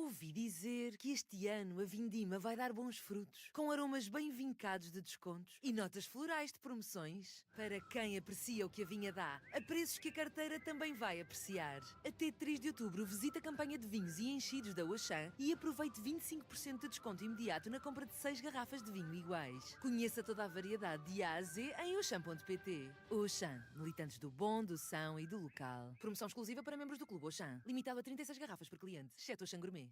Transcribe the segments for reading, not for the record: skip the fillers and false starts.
Ouvi dizer que este ano a Vindima vai dar bons frutos, com aromas bem vincados de descontos e notas florais de promoções. Para quem aprecia o que a vinha dá, a preços que a carteira também vai apreciar. Até 3 de outubro visita a campanha de vinhos e enchidos da Auchan e aproveite 25% de desconto imediato na compra de 6 garrafas de vinho iguais. Conheça toda a variedade de A a Z em auchan.pt. Auchan, militantes do bom, do são e do local. Promoção exclusiva para membros do Clube Auchan. Limitado a 36 garrafas por cliente, exceto Auchan Gourmet.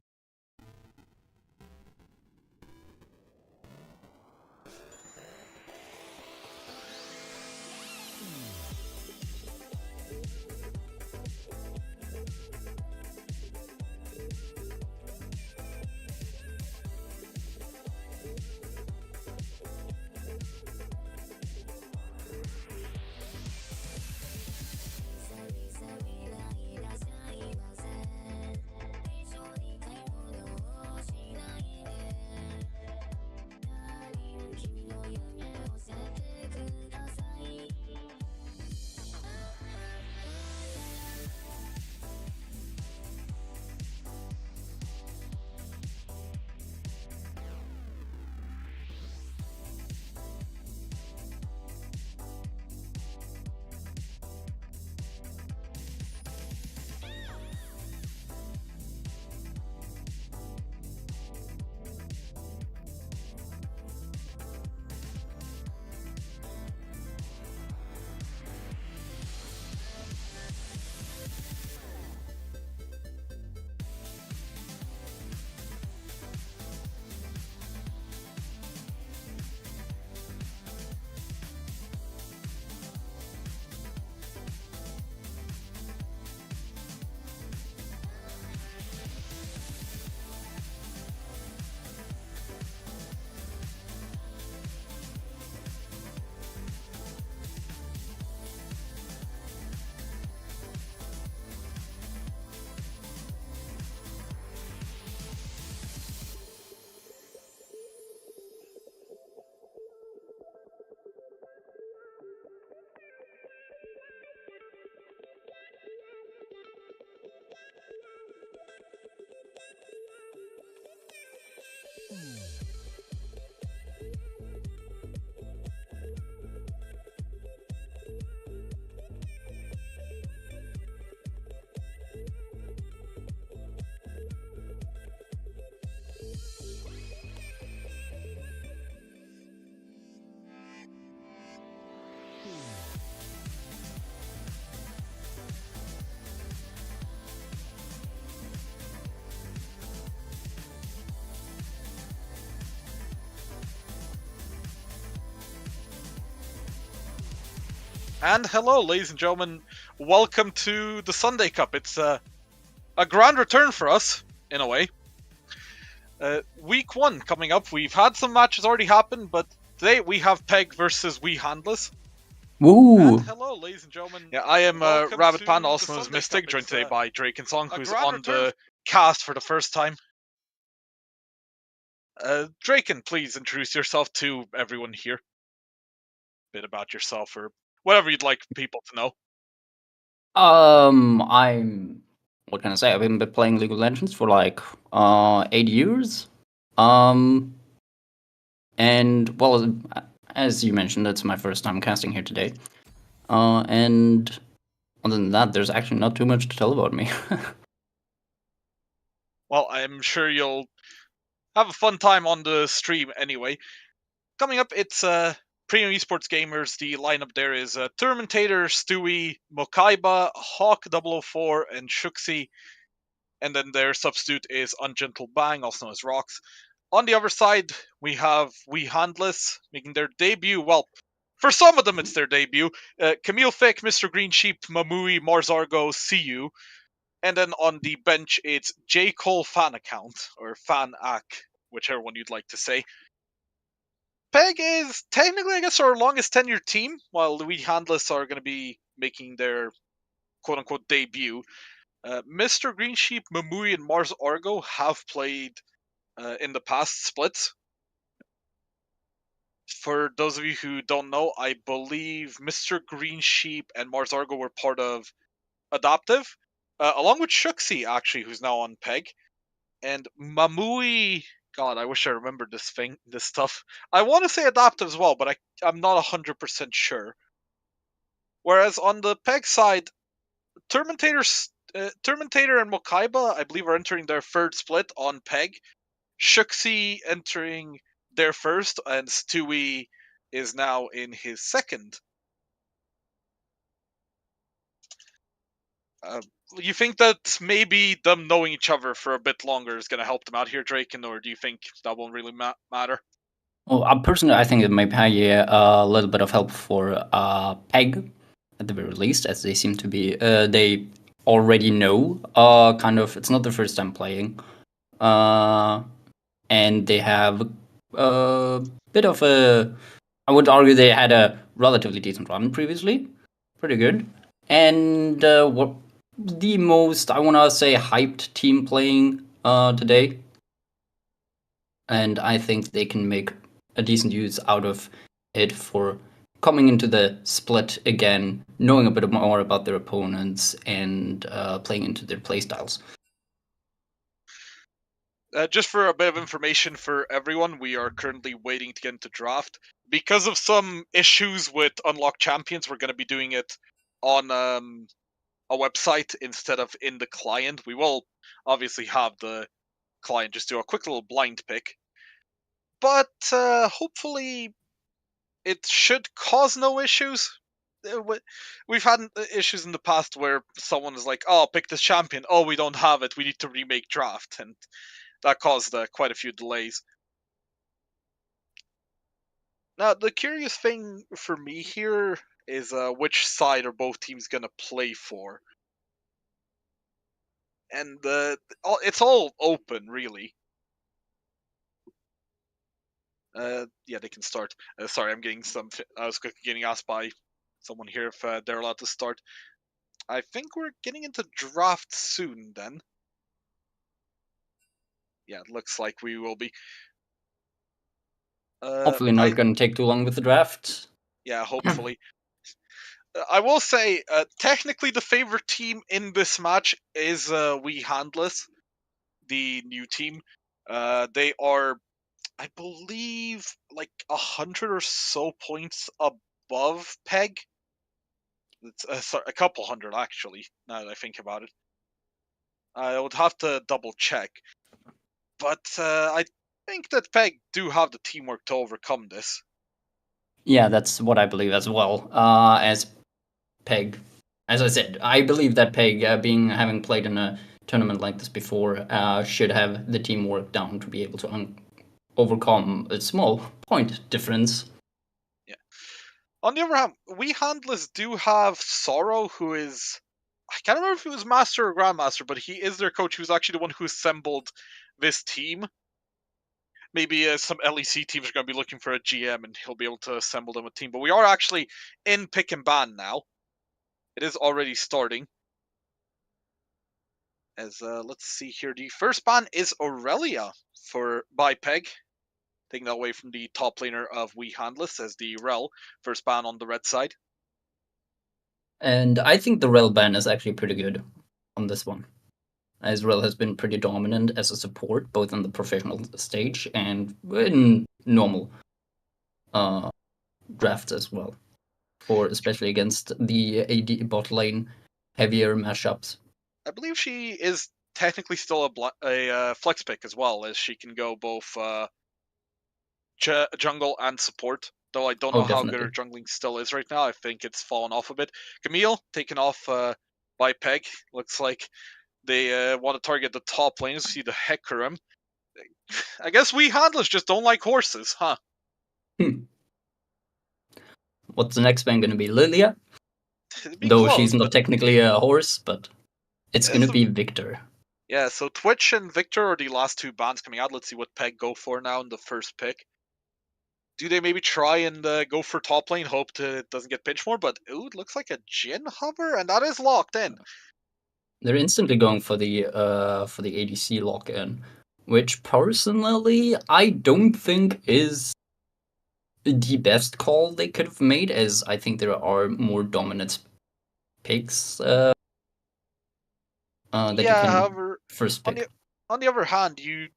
And hello, ladies and gentlemen. Welcome to the Sunday Cup. It's a grand return for us, in a way. Week 1 coming up. We've had some matches already happen, but today we have Peg versus We Handless. Woo! And hello, ladies and gentlemen. Yeah, I am Rabbit Panda, also known as Mystic, joined today by Drake and Song, who's on the cast for the first time. Draken, please introduce yourself to everyone here. A bit about yourself, or whatever you'd like people to know. What can I say? I've been playing League of Legends for like 8 years. And well, as you mentioned, it's my first time casting here today. And other than that, there's actually not too much to tell about me. Well, I'm sure you'll have a fun time on the stream anyway. Coming up, it's Premium Esports Gamers. The lineup there is Terminator, Stewie, Mokaiba, Hawk004, and Shuxi. And then their substitute is Ungentle Bang, also known as Rocks. On the other side, we have We Handless making their debut. Well, for some of them, it's their debut. Camille Fick, Mr. Green Sheep, Mamui, Marzargo, CU. And then on the bench, it's J. Cole Fan Account, or Fan Ac, whichever one you'd like to say. Peg is technically, I guess, our longest tenured team, while the We Handless are going to be making their quote-unquote debut. Mr. Green Sheep, Mamui, and Mars Argo have played in the past splits. For those of you who don't know, I believe Mr. Green Sheep and Mars Argo were part of Adaptive, along with Shuxi, actually, who's now on Peg. And Mamui, God, I wish I remembered this stuff. I want to say Adaptive as well, but I'm not 100% sure. Whereas on the Peg side, Terminator and Mokaiba, I believe, are entering their third split on Peg. Shuxi entering their first, and Stewie is now in his second. You think that maybe them knowing each other for a bit longer is going to help them out here, Draken, or do you think that won't really matter? Well, personally, I think it may be a little bit of help for Peg, at the very least, as they seem to be. They already know, kind of, it's not the first time playing. And they have a bit of I would argue they had a relatively decent run previously. Pretty good. And what the most, I want to say, hyped team playing today. And I think they can make a decent use out of it for coming into the split again, knowing a bit more about their opponents, and playing into their playstyles. Just for a bit of information for everyone, we are currently waiting to get into draft. Because of some issues with Unlock Champions, we're going to be doing it on a website instead of in the client. We will obviously have the client just do a quick little blind pick. But hopefully it should cause no issues. We've had issues in the past where someone is like, oh, pick this champion. Oh, we don't have it. We need to remake draft. And that caused quite a few delays. Now, the curious thing for me here is which side are both teams going to play for. And it's all open, really. Yeah, they can start. Sorry, I'm getting I was getting asked by someone here if they're allowed to start. I think we're getting into draft soon, then. Yeah, it looks like we will be. Hopefully not going to take too long with the draft. Yeah, hopefully. I will say, technically the favorite team in this match is We Handless, the new team. They are, I believe, like 100 or so points above Peg. It's sorry, a couple hundred, actually, now that I think about it. I would have to double check. But I think that Peg do have the teamwork to overcome this. Yeah, that's what I believe as well. As Peg, as I said, I believe that Peg, having played in a tournament like this before, should have the teamwork down to be able to overcome a small point difference. Yeah. On the other hand, We Handless do have Sorrow, who is, I can't remember if he was Master or Grandmaster, but he is their coach. Who's actually the one who assembled this team. maybe some LEC teams are going to be looking for a GM and he'll be able to assemble them a team. But we are actually in pick and ban now. It is already starting. As let's see here, the first ban is Aurelia by Peg, taking that away from the top laner of We Handless as the Rel. First ban on the red side. And I think the Rel ban is actually pretty good on this one, as Rel has been pretty dominant as a support, both on the professional stage and in normal drafts as well, or especially against the AD bot lane heavier mashups. I believe she is technically still a flex pick as well, as she can go both jungle and support. Though I don't know how good her jungling still is right now. I think it's fallen off a bit. Camille taken off by Peg. Looks like they want to target the top lanes. See the Hecarim. I guess we handlers just don't like horses, huh? What's the next ban going to be? Lilia? Though close, she's not technically a horse, but it's going to be Victor. Yeah, so Twitch and Victor are the last two bans coming out. Let's see what Peg go for now in the first pick. Do they maybe try and go for top lane, hope it doesn't get pinched more? But ooh, it looks like a Jhin hover, and that is locked in. They're instantly going for the ADC lock in, which personally I don't think is the best call they could have made, as I think there are more dominant picks that you can however, first pick. On the other hand, you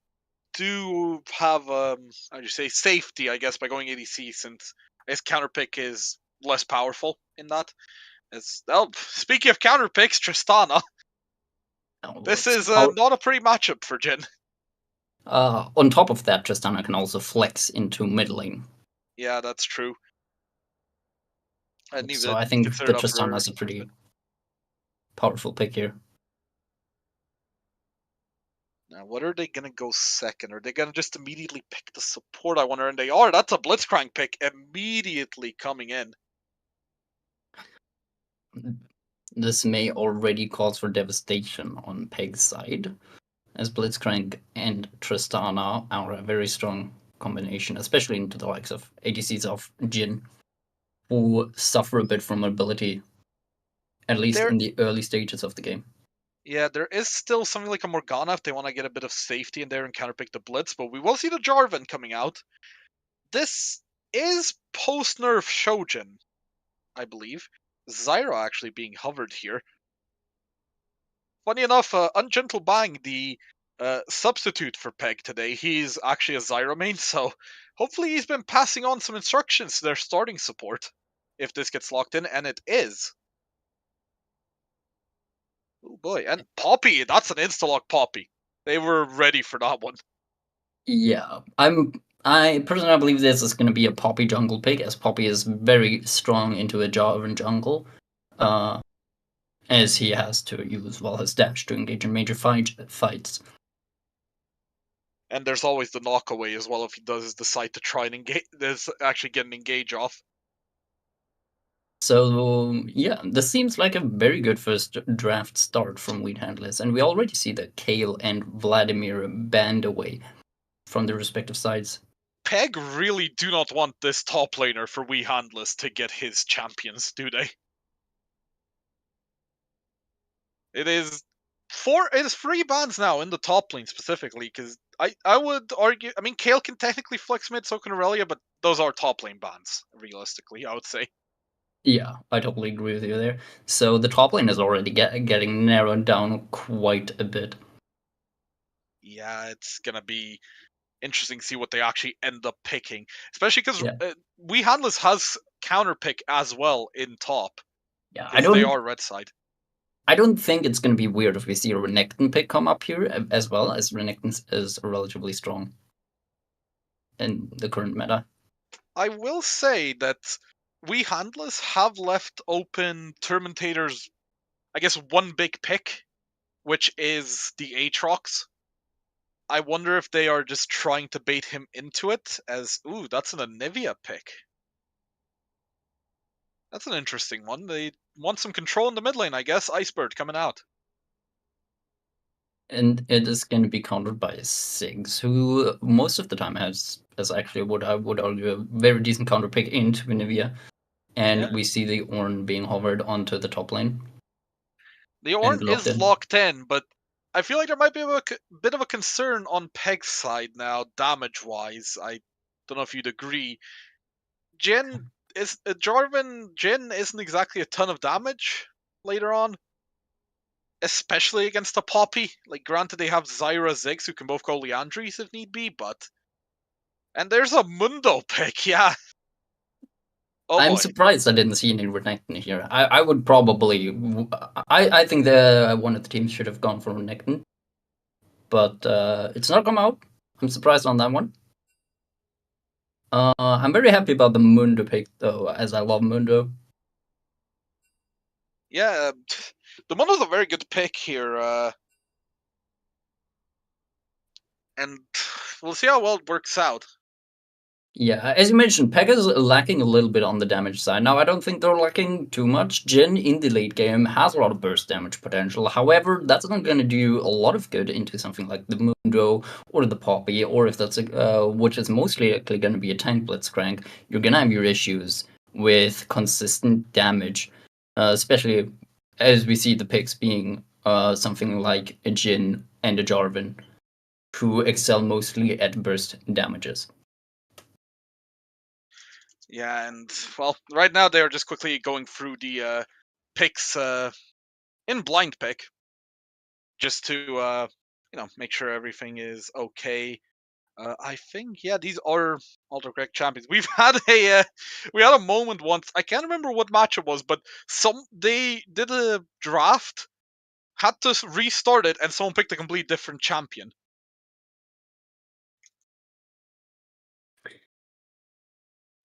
do have how do you say, safety, I guess, by going ADC, since his counter pick is less powerful in that. Speaking of counter picks, Tristana. This is not a pretty matchup for Jhin. On top of that, Tristana can also flex into mid lane. Yeah, that's true. So I think that Tristana is a pretty powerful pick here. Now, what are they going to go second? Are they going to just immediately pick the support, I wonder? And they are. That's a Blitzcrank pick immediately coming in. This may already cause for devastation on Peg's side, as Blitzcrank and Tristana are a very strong combination, especially into the likes of ADCs of Jhin, who suffer a bit from mobility, at least in the early stages of the game. Yeah, there is still something like a Morgana if they want to get a bit of safety in there and counterpick the Blitz, but we will see the Jarvan coming out. This is post-nerf Shojin, I believe. Zyra actually being hovered here. Funny enough, Ungentle Bang, the substitute for Peg today, he's actually a Zyra main, so hopefully he's been passing on some instructions to their starting support if this gets locked in, and it is. Oh boy, and Poppy, that's an insta-lock Poppy. They were ready for that one. Yeah, I personally believe this is going to be a Poppy jungle pick, as Poppy is very strong into a Jarvan jungle, as he has to use his dash to engage in major fights. And there's always the knockaway as well if he does decide to try and engage. There's actually get an engage off. So yeah, this seems like a very good first draft start from We Handless, and we already see that Kayle and Vladimir banned away from their respective sides. Peg really do not want this top laner for We Handless to get his champions, do they? It is 3 bans now in the top lane specifically, because I would argue, I mean, Kayle can technically flex mid, so can Aurelia, but those are top lane bans, realistically, I would say. Yeah, I totally agree with you there. So the top lane is already getting narrowed down quite a bit. Yeah, it's going to be interesting to see what they actually end up picking, especially because We Handless has counter pick as well in top. Yeah, they are red side. I don't think it's going to be weird if we see a Renekton pick come up here, as well, as Renekton is relatively strong in the current meta. I will say that We Handless have left open Terminator's, I guess, one big pick, which is the Aatrox. I wonder if they are just trying to bait him into it, as, ooh, that's an Anivia pick. That's an interesting one. They want some control in the mid lane, I guess. Icebird coming out. And it is going to be countered by Siggs, who most of the time has actually what I would argue a very decent counter pick into Nivea. And Yeah. we see the Ornn being hovered onto the top lane. The And Ornn locked is in. locked in, but I feel like there might be a bit of a concern on Peg's side now, damage-wise. I don't know if you'd agree. Jhin isn't exactly a ton of damage later on, especially against a Poppy. Like, granted, they have Zyra, Ziggs, who can both go Liandry's if need be, but and there's a Mundo pick, yeah. Oh I'm boy. surprised I didn't see any Renekton here. I would probably. I think one of the teams should have gone for Renekton, but it's not come out. I'm surprised on that one. I'm very happy about the Mundo pick though, as I love Mundo. Yeah, the Mundo's a very good pick here, and we'll see how well it works out. Yeah, as you mentioned, Pekka is lacking a little bit on the damage side. Now, I don't think they're lacking too much. Jhin in the late game has a lot of burst damage potential. However, that's not going to do a lot of good into something like the Mundo or the Poppy, or if that's which is mostly likely going to be a tank Blitzcrank. You're going to have your issues with consistent damage, especially as we see the picks being something like a Jhin and a Jarvan, who excel mostly at burst damages. Yeah, and well, right now they are just quickly going through the picks in blind pick, just to make sure everything is okay. I think these are all the correct champions. We had a moment once. I can't remember what match it was, but they did a draft, had to restart it, and someone picked a complete different champion.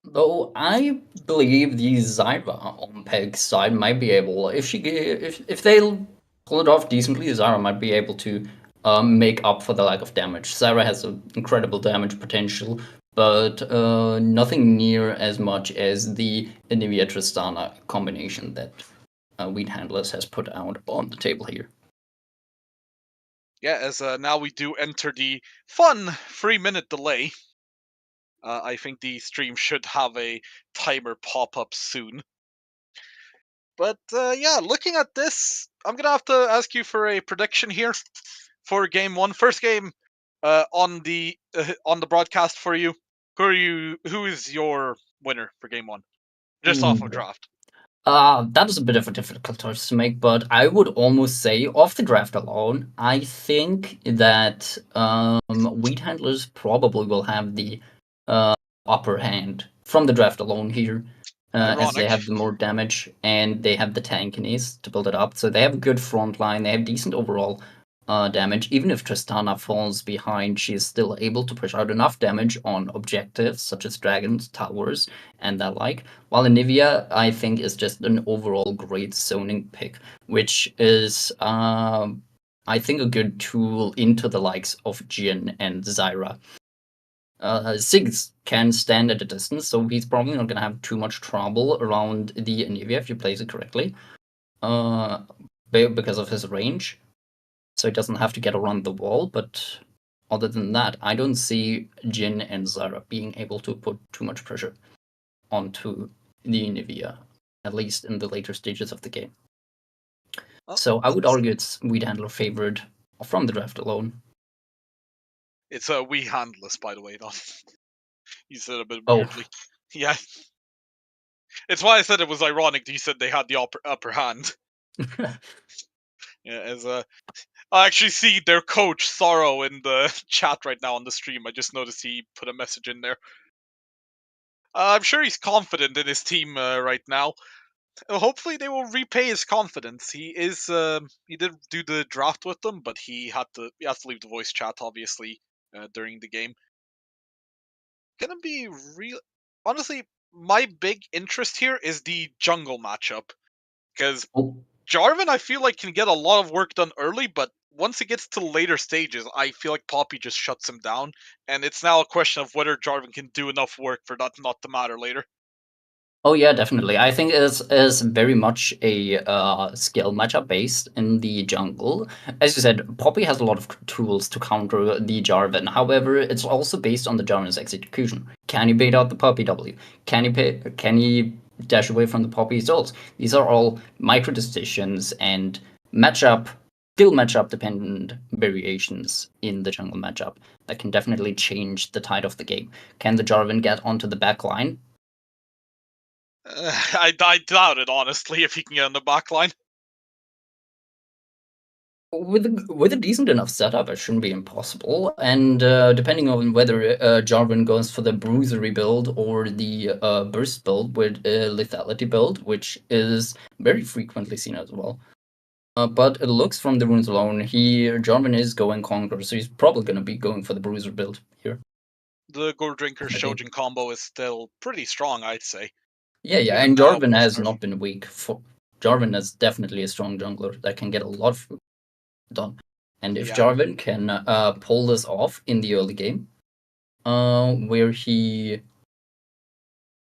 Though I believe the Zyra on Peg's side might be able, if they pull it off decently, Zyra might be able to make up for the lack of damage. Zyra has an incredible damage potential, but nothing near as much as the Anivia Tristana combination that Wheat Handlers has put out on the table here. Yeah, as now we do enter the fun 3-minute delay. I think the stream should have a timer pop up soon. But yeah, looking at this, I'm gonna have to ask you for a prediction here for game one. First game on the broadcast for you. Who is your winner for game one? Just off of draft. That is a bit of a difficult choice to make, but I would almost say, off the draft alone, I think that Wheat Handlers probably will have the upper hand from the draft alone here, as they Ironic. have the more damage and they have the tankiness to build it up. So they have a good front line, they have decent overall damage. Even if Tristana falls behind, she is still able to push out enough damage on objectives such as dragons, towers, and that like. While Anivia, I think, is just an overall great zoning pick, which is, I think, a good tool into the likes of Jhin and Zyra. Ziggs can stand at a distance, so he's probably not going to have too much trouble around the Anivia if you place it correctly, because of his range. So he doesn't have to get around the wall, but other than that, I don't see Jhin and Zyra being able to put too much pressure onto the Anivia, at least in the later stages of the game. Oh, so I would argue it's Wheat Handler favored from the draft alone. It's a Wii handless, by the way. Not you said a bit Oh. weirdly. Yeah, it's why I said it was ironic. You said they had the upper hand. Yeah, as I actually see their coach Sorrow in the chat right now on the stream. I just noticed he put a message in there. I'm sure he's confident in his team right now. Hopefully, they will repay his confidence. He is he did do the draft with them, but he has to leave the voice chat obviously during the game. Gonna be real. Honestly, my big interest here is the jungle matchup because Jarvan, I feel like, can get a lot of work done early, but once it gets to later stages, I feel like Poppy just shuts him down, and it's now a question of whether Jarvan can do enough work for that not to matter later. Oh yeah, definitely. I think it is very much a skill matchup based in the jungle. As you said, Poppy has a lot of tools to counter the Jarvan. However, it's also based on the Jarvan's execution. Can he bait out the Poppy W? Can he dash away from the Poppy's ults? These are all micro decisions and skill matchup dependent variations in the jungle matchup that can definitely change the tide of the game. Can the Jarvan get onto the back line? I doubt it, honestly, if he can get on the back line. With a decent enough setup, it shouldn't be impossible. And depending on whether Jarvan goes for the Bruisery build or the Burst build with Lethality build, which is very frequently seen as well. But it looks from the runes alone, Jarvan is going Conqueror, so he's probably going to be going for the Bruiser build here. The Gold Drinker Shojin combo is still pretty strong, I'd say. Yeah, Even and now, Jarvan has post-nerf. not been weak. Jarvan is definitely a strong jungler that can get a lot done. And if Yeah. Jarvan can pull this off in the early game, where he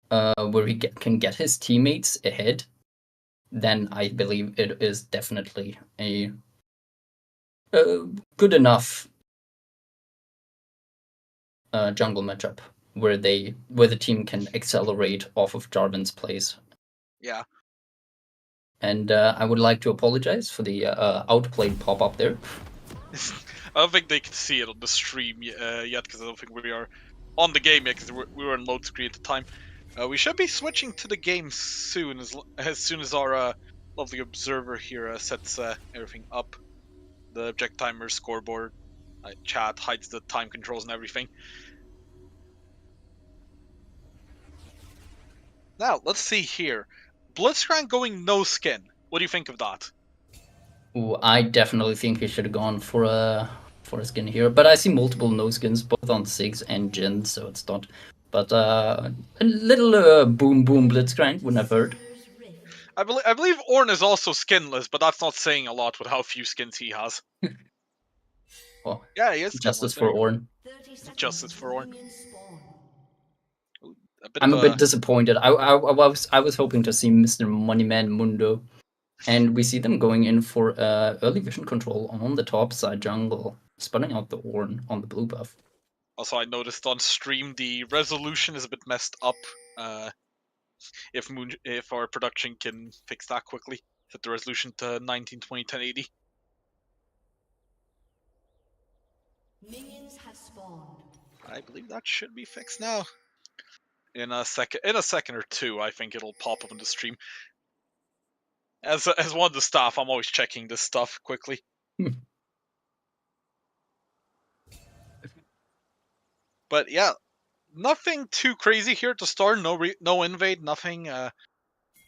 can get his teammates ahead, then I believe it is definitely a good enough jungle matchup where the team can accelerate off of Jarvan's plays. Yeah. And I would like to apologize for the outplayed pop up there. I don't think they can see it on the stream yet, because I don't think we are on the game yet, because we were on load screen at the time. We should be switching to the game soon, as soon as our lovely observer here sets everything up. The object timer, scoreboard, chat, hides the time controls and everything. Now, let's see here. Blitzcrank going no skin. What do you think of that? Ooh, I definitely think he should have gone for a skin here, but I see multiple no skins both on Ziggs and Jhin, so it's not. But a little boom Blitzcrank wouldn't have hurt. I believe Ornn is also skinless, but that's not saying a lot with how few skins he has. Well, Yeah, he is justice skinless. for Ornn. Justice for Ornn. I'm a bit disappointed. I was hoping to see Mr. Moneyman Mundo, and we see them going in for early vision control on the top side jungle, sputting out the Ornn on the blue buff. Also, I noticed on stream the resolution is a bit messed up. If our production can fix that quickly, set the resolution to 1920 1080. Minions have spawned. I believe that should be fixed now. In a second or two, I think it'll pop up on the stream. As one of the staff, I'm always checking this stuff quickly. But yeah, nothing too crazy here to start. No invade, nothing.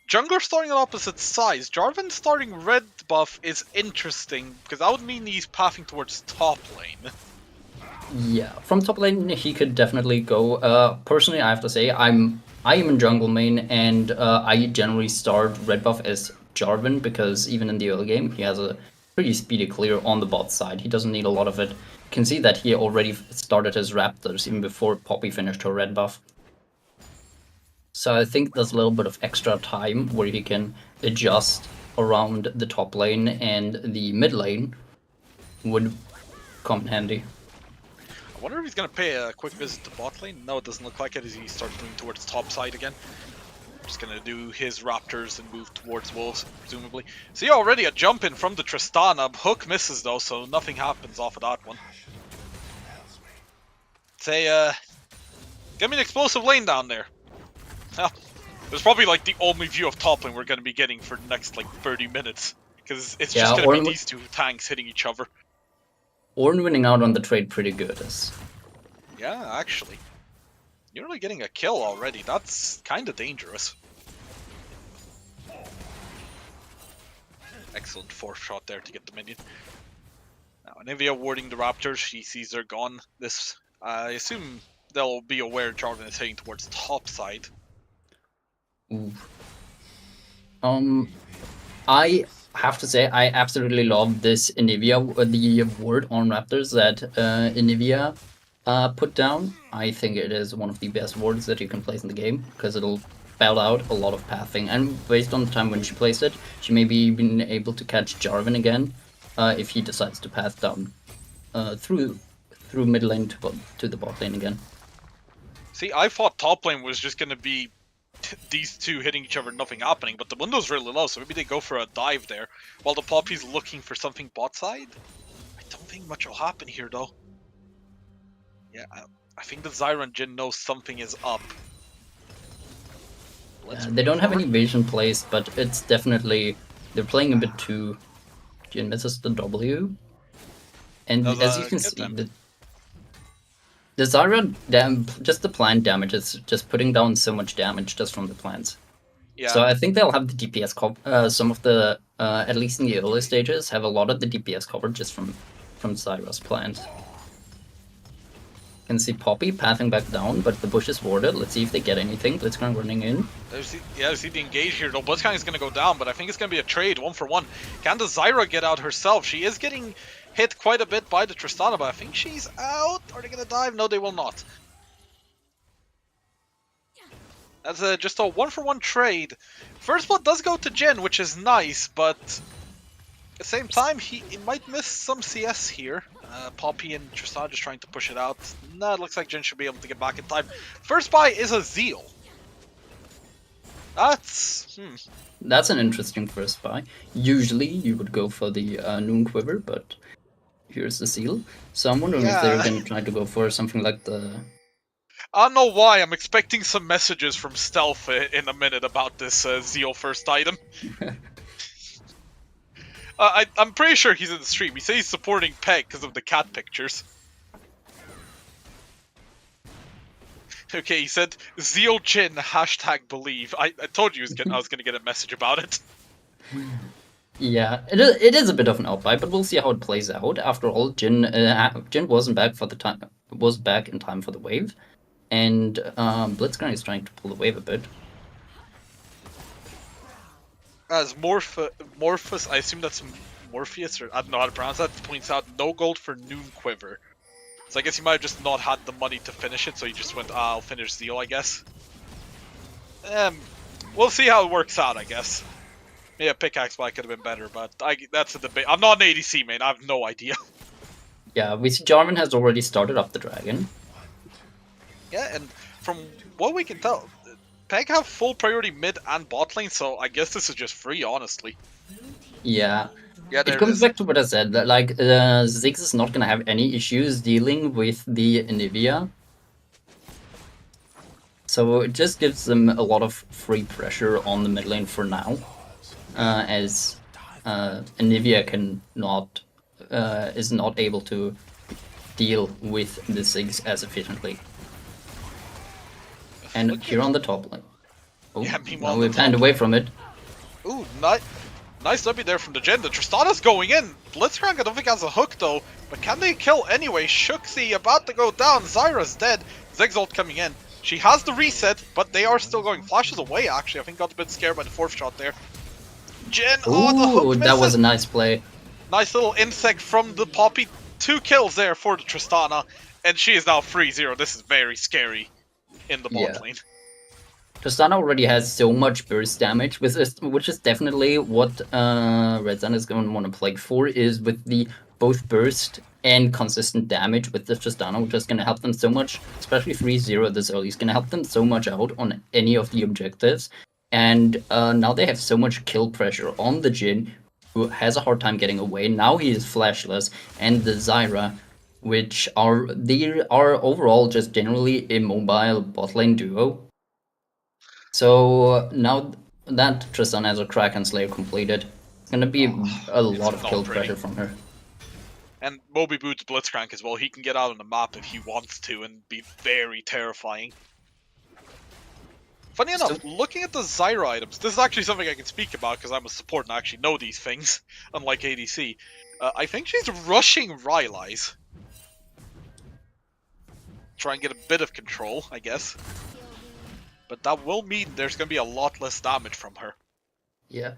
Jungler starting on opposite sides. Jarvan starting red buff is interesting because that would mean he's pathing towards top lane. Yeah, from top lane he could definitely go. Personally, I have to say I am in jungle main, and I generally start red buff as Jarvan because even in the early game he has a pretty speedy clear on the bot side. He doesn't need a lot of it. You can see that he already started his Raptors even before Poppy finished her red buff. So I think there's a little bit of extra time where he can adjust around the top lane, and the mid lane would come in handy. I wonder if he's gonna pay a quick visit to bot lane. No, it doesn't look like it as he starts moving towards top side again. Just gonna do his Raptors and move towards Wolves, presumably. See already a jump in from the Tristana. Hook misses though, so nothing happens off of that one. Say, get me an explosive lane down there. Well, it's probably like the only view of top lane we're gonna be getting for the next like 30 minutes. Because it's just gonna be these two tanks hitting each other. Ornn winning out on the trade pretty good. Yeah, actually. You're really getting a kill already. That's kind of dangerous. Excellent fourth shot there to get the minion. Now, Anivia warding the Raptors. She sees they're gone. I assume they'll be aware Jarvan is heading towards top side. Ooh. I have to say I absolutely love this Anivia, the ward on Raptors that Anivia put down. I think it is one of the best wards that you can place in the game because it'll spelled out a lot of pathing, and based on the time when she plays it, she may be even able to catch Jarvan again if he decides to path down through mid lane to the bot lane again. See, I thought top lane was just gonna be these two hitting each other, nothing happening, but the window's really low, so maybe they go for a dive there, while the Poppy's looking for something bot side. I don't think much will happen here, though. Yeah, I think the Zyra and Jhin know something is up. They don't have any vision placed, but it's definitely... They're playing a bit too... Jhin misses the W. And as you can see, the Zyra, just the plant damage is just putting down so much damage just from the plants. Yeah. So I think they'll have the DPS cover. Some of the, at least in the early stages, have a lot of the DPS covered just from Zyra's plant. You can see Poppy pathing back down, but the bush is warded. Let's see if they get anything. Blitzcrank running in. There's the engage here, though. Blitzcrank is going to go down, but I think it's going to be a trade, 1-for-1. Can the Zyra get out herself? She is getting hit quite a bit by the Tristana, but I think she's out. Are they going to dive? No, they will not. That's just a 1-for-1 trade. First blood does go to Jhin, which is nice, but at the same time, he might miss some CS here. Poppy and Tristana just trying to push it out. Nah, it looks like Jhin should be able to get back in time. First buy is a Zeal. That's an interesting first buy. Usually you would go for the Noon Quiver, but here's the Zeal. So I'm wondering if they're going to try to go for something like the... I don't know why, I'm expecting some messages from Stealth in a minute about this Zeal first item. I'm pretty sure he's in the stream. He says he's supporting Peg because of the cat pictures. Okay, he said, Zeal Jhin, #believe. I told you I was gonna get a message about it. Yeah, it is a bit of an outbuy, but we'll see how it plays out. After all, Jhin wasn't back for the time, was back in time for the wave, and Blitzcrank is trying to pull the wave a bit. As Morpheus, I assume that's Morpheus, or I don't know how to pronounce that, points out no gold for Noon Quiver. So I guess he might have just not had the money to finish it, so he just went, I'll finish Zeal, I guess. We'll see how it works out, I guess. Yeah, pickaxe might could have been better, but that's a debate. I'm not an ADC, man. I have no idea. Yeah, we see Jarvan has already started up the dragon. Yeah, and from what we can tell, Peg have full priority mid and bot lane, so I guess this is just free, honestly. Yeah. Yeah, it comes back to what I said, that like Ziggs is not gonna have any issues dealing with the Anivia. So it just gives them a lot of free pressure on the mid lane for now. As Anivia is not able to deal with the Ziggs as efficiently. And here on the top lane. Oh, yeah, now we panned away from it. Ooh, nice W there from the Jhin. The Tristana's going in. Blitzcrank I don't think has a hook though, but can they kill anyway? Shuxi about to go down. Zyra's dead. Ziggs ult coming in. She has the reset, but they are still going. Flashes away actually. I think got a bit scared by the fourth shot there. Jhin, the hook misses. That was a nice play. Nice little insect from the Poppy. 2 kills there for the Tristana, and she is now 3-0. This is very scary in the bot lane. Tristana already has so much burst damage, which is definitely what Red Sun is going to want to play for, is with the both burst and consistent damage with the Tristana, which is going to help them so much, especially 3-0 this early. It's going to help them so much out on any of the objectives. And now they have so much kill pressure on the Jhin, who has a hard time getting away. Now he is flashless, and the Zyra, which are overall just generally a mobile bot lane duo. So now that Tristan has a Kraken Slayer completed, it's gonna be a lot of kill pressure from her. And Moby Boots Blitzcrank as well. He can get out on the map if he wants to and be very terrifying. Funny enough, looking at the Zyra items, this is actually something I can speak about because I'm a support and I actually know these things, unlike ADC. I think she's rushing Rylai's. Try and get a bit of control, I guess. But that will mean there's going to be a lot less damage from her. Yeah.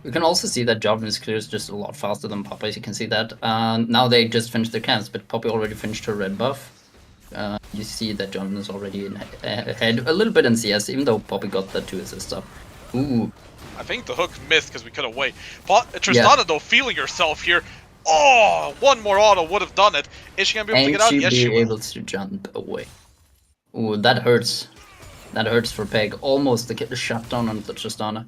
We can also see that Jarvan clears just a lot faster than Poppy, as you can see that. Now they just finished their camps, but Poppy already finished her red buff. you see that Jonathan is already ahead a little bit in CS, even though Poppy got that 2 assist up. Ooh. I think the hook missed because we could have wait. But Tristana, though, feeling herself here. Oh, one more auto would have done it. Is she going to be able to get out? Yes, she will. Able to jump away. Ooh, that hurts. That hurts for Peg. Almost to get the shutdown on the Tristana.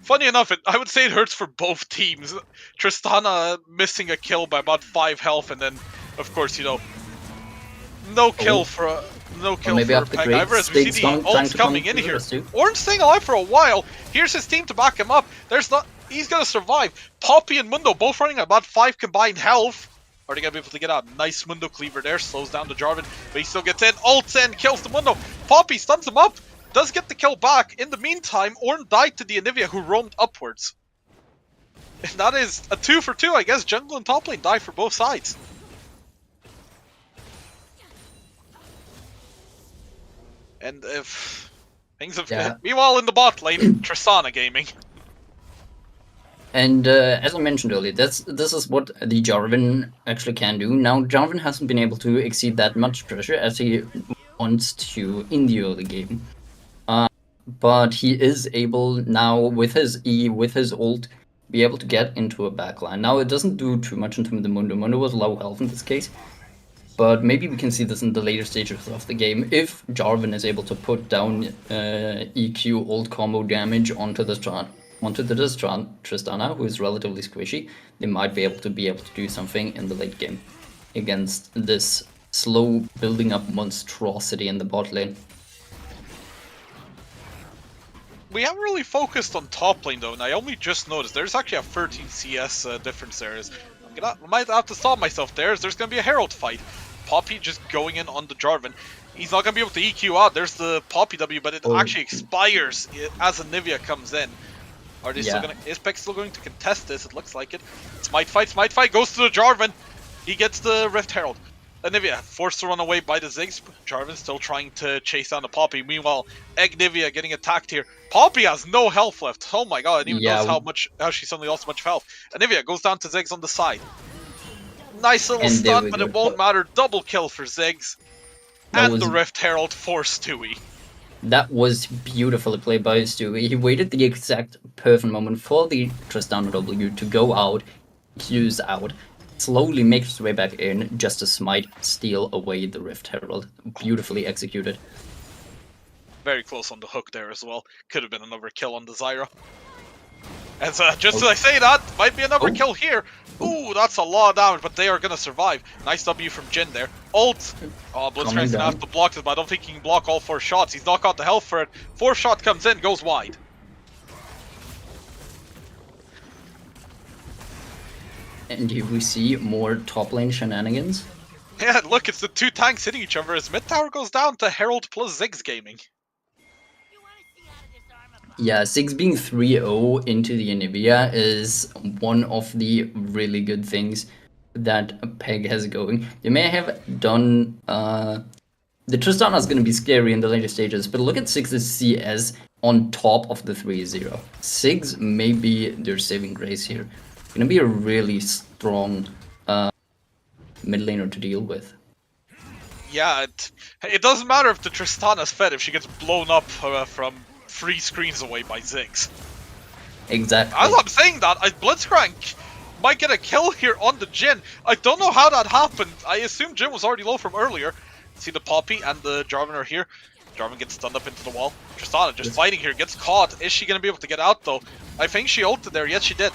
Funny enough, I would say it hurts for both teams. Tristana missing a kill by about 5 health, and then, of course, you know, no kill for Peg either, as we see the ults coming in here. Orange staying alive for a while. Here's his team to back him up. He's gonna survive. Poppy and Mundo both running at about 5 combined health. Are they gonna be able to get out? Nice Mundo cleaver there, slows down the Jarvan, but he still gets in. Ults in, kills the Mundo. Poppy stuns him up, does get the kill back. In the meantime, Ornn died to the Anivia, who roamed upwards. And that is a 2 for 2, I guess. Jungle and top lane die for both sides. And if things have... Meanwhile, in the bot lane, Tristana gaming. And as I mentioned earlier, this is what the Jarvan actually can do. Now, Jarvan hasn't been able to exceed that much pressure as he wants to in the early game. But he is able now, with his E, with his ult, be able to get into a backline. Now, it doesn't do too much into the Mundo. Mundo was low health in this case. But maybe we can see this in the later stages of the game. If Jarvan is able to put down EQ ult combo damage onto the Tristana, who is relatively squishy, they might be able to do something in the late game against this slow building up monstrosity in the bot lane. We haven't really focused on top lane though, and I only just noticed there's actually a 13 CS difference there. I might have to stop myself there, as there's going to be a Herald fight. Poppy just going in on the Jarvan. He's not going to be able to EQ out. There's the Poppy W, but it actually expires as Anivia comes in. Are they still going to... Is Peg still going to contest this? It looks like it. Smite fight, goes to the Jarvan. He gets the Rift Herald. Anivia forced to run away by the Ziggs. Jarvan still trying to chase down the Poppy. Meanwhile, Eggnivia getting attacked here. Poppy has no health left. Oh my god, I didn't even notice how she suddenly lost so much health. Anivia goes down to Ziggs on the side. Nice little stun, but it won't matter. Double kill for Ziggs. And the Rift Herald for Stewie. That was beautifully played by Stewie. He waited the exact perfect moment for the Tristana W to go out, Q's out, slowly makes his way back in, just to smite, steal away the Rift Herald. Beautifully executed. Very close on the hook there as well. Could have been another kill on the Zyra. And just as I say that, might be another kill here. Ooh, that's a lot of damage, but they are going to survive. Nice W from Jhin there. Ult. Oh, Blitzcrank's going to have to block this, but I don't think he can block all 4 shots. He's not got the health for it. 4th shot comes in, goes wide. And here we see more top lane shenanigans. Yeah, look, it's the 2 tanks hitting each other as mid tower goes down to Herald plus Ziggs gaming. Yeah, Ziggs being 3-0 into the Anivia is one of the really good things that Peg has going. They may have done... the Tristana is going to be scary in the later stages, but look at Ziggs' CS on top of the 3-0. Ziggs may be their saving grace here. Going to be a really strong mid laner to deal with. Yeah, it doesn't matter if the Tristana's fed if she gets blown up from 3 screens away by Ziggs. Exactly. As I'm saying that, Blitzcrank might get a kill here on the Jhin. I don't know how that happened. I assume Jhin was already low from earlier. See the Poppy and the Jarvan are here. Jarvan gets stunned up into the wall. Tristana just fighting here, gets caught. Is she going to be able to get out though? I think she ulted there. Yes, she did.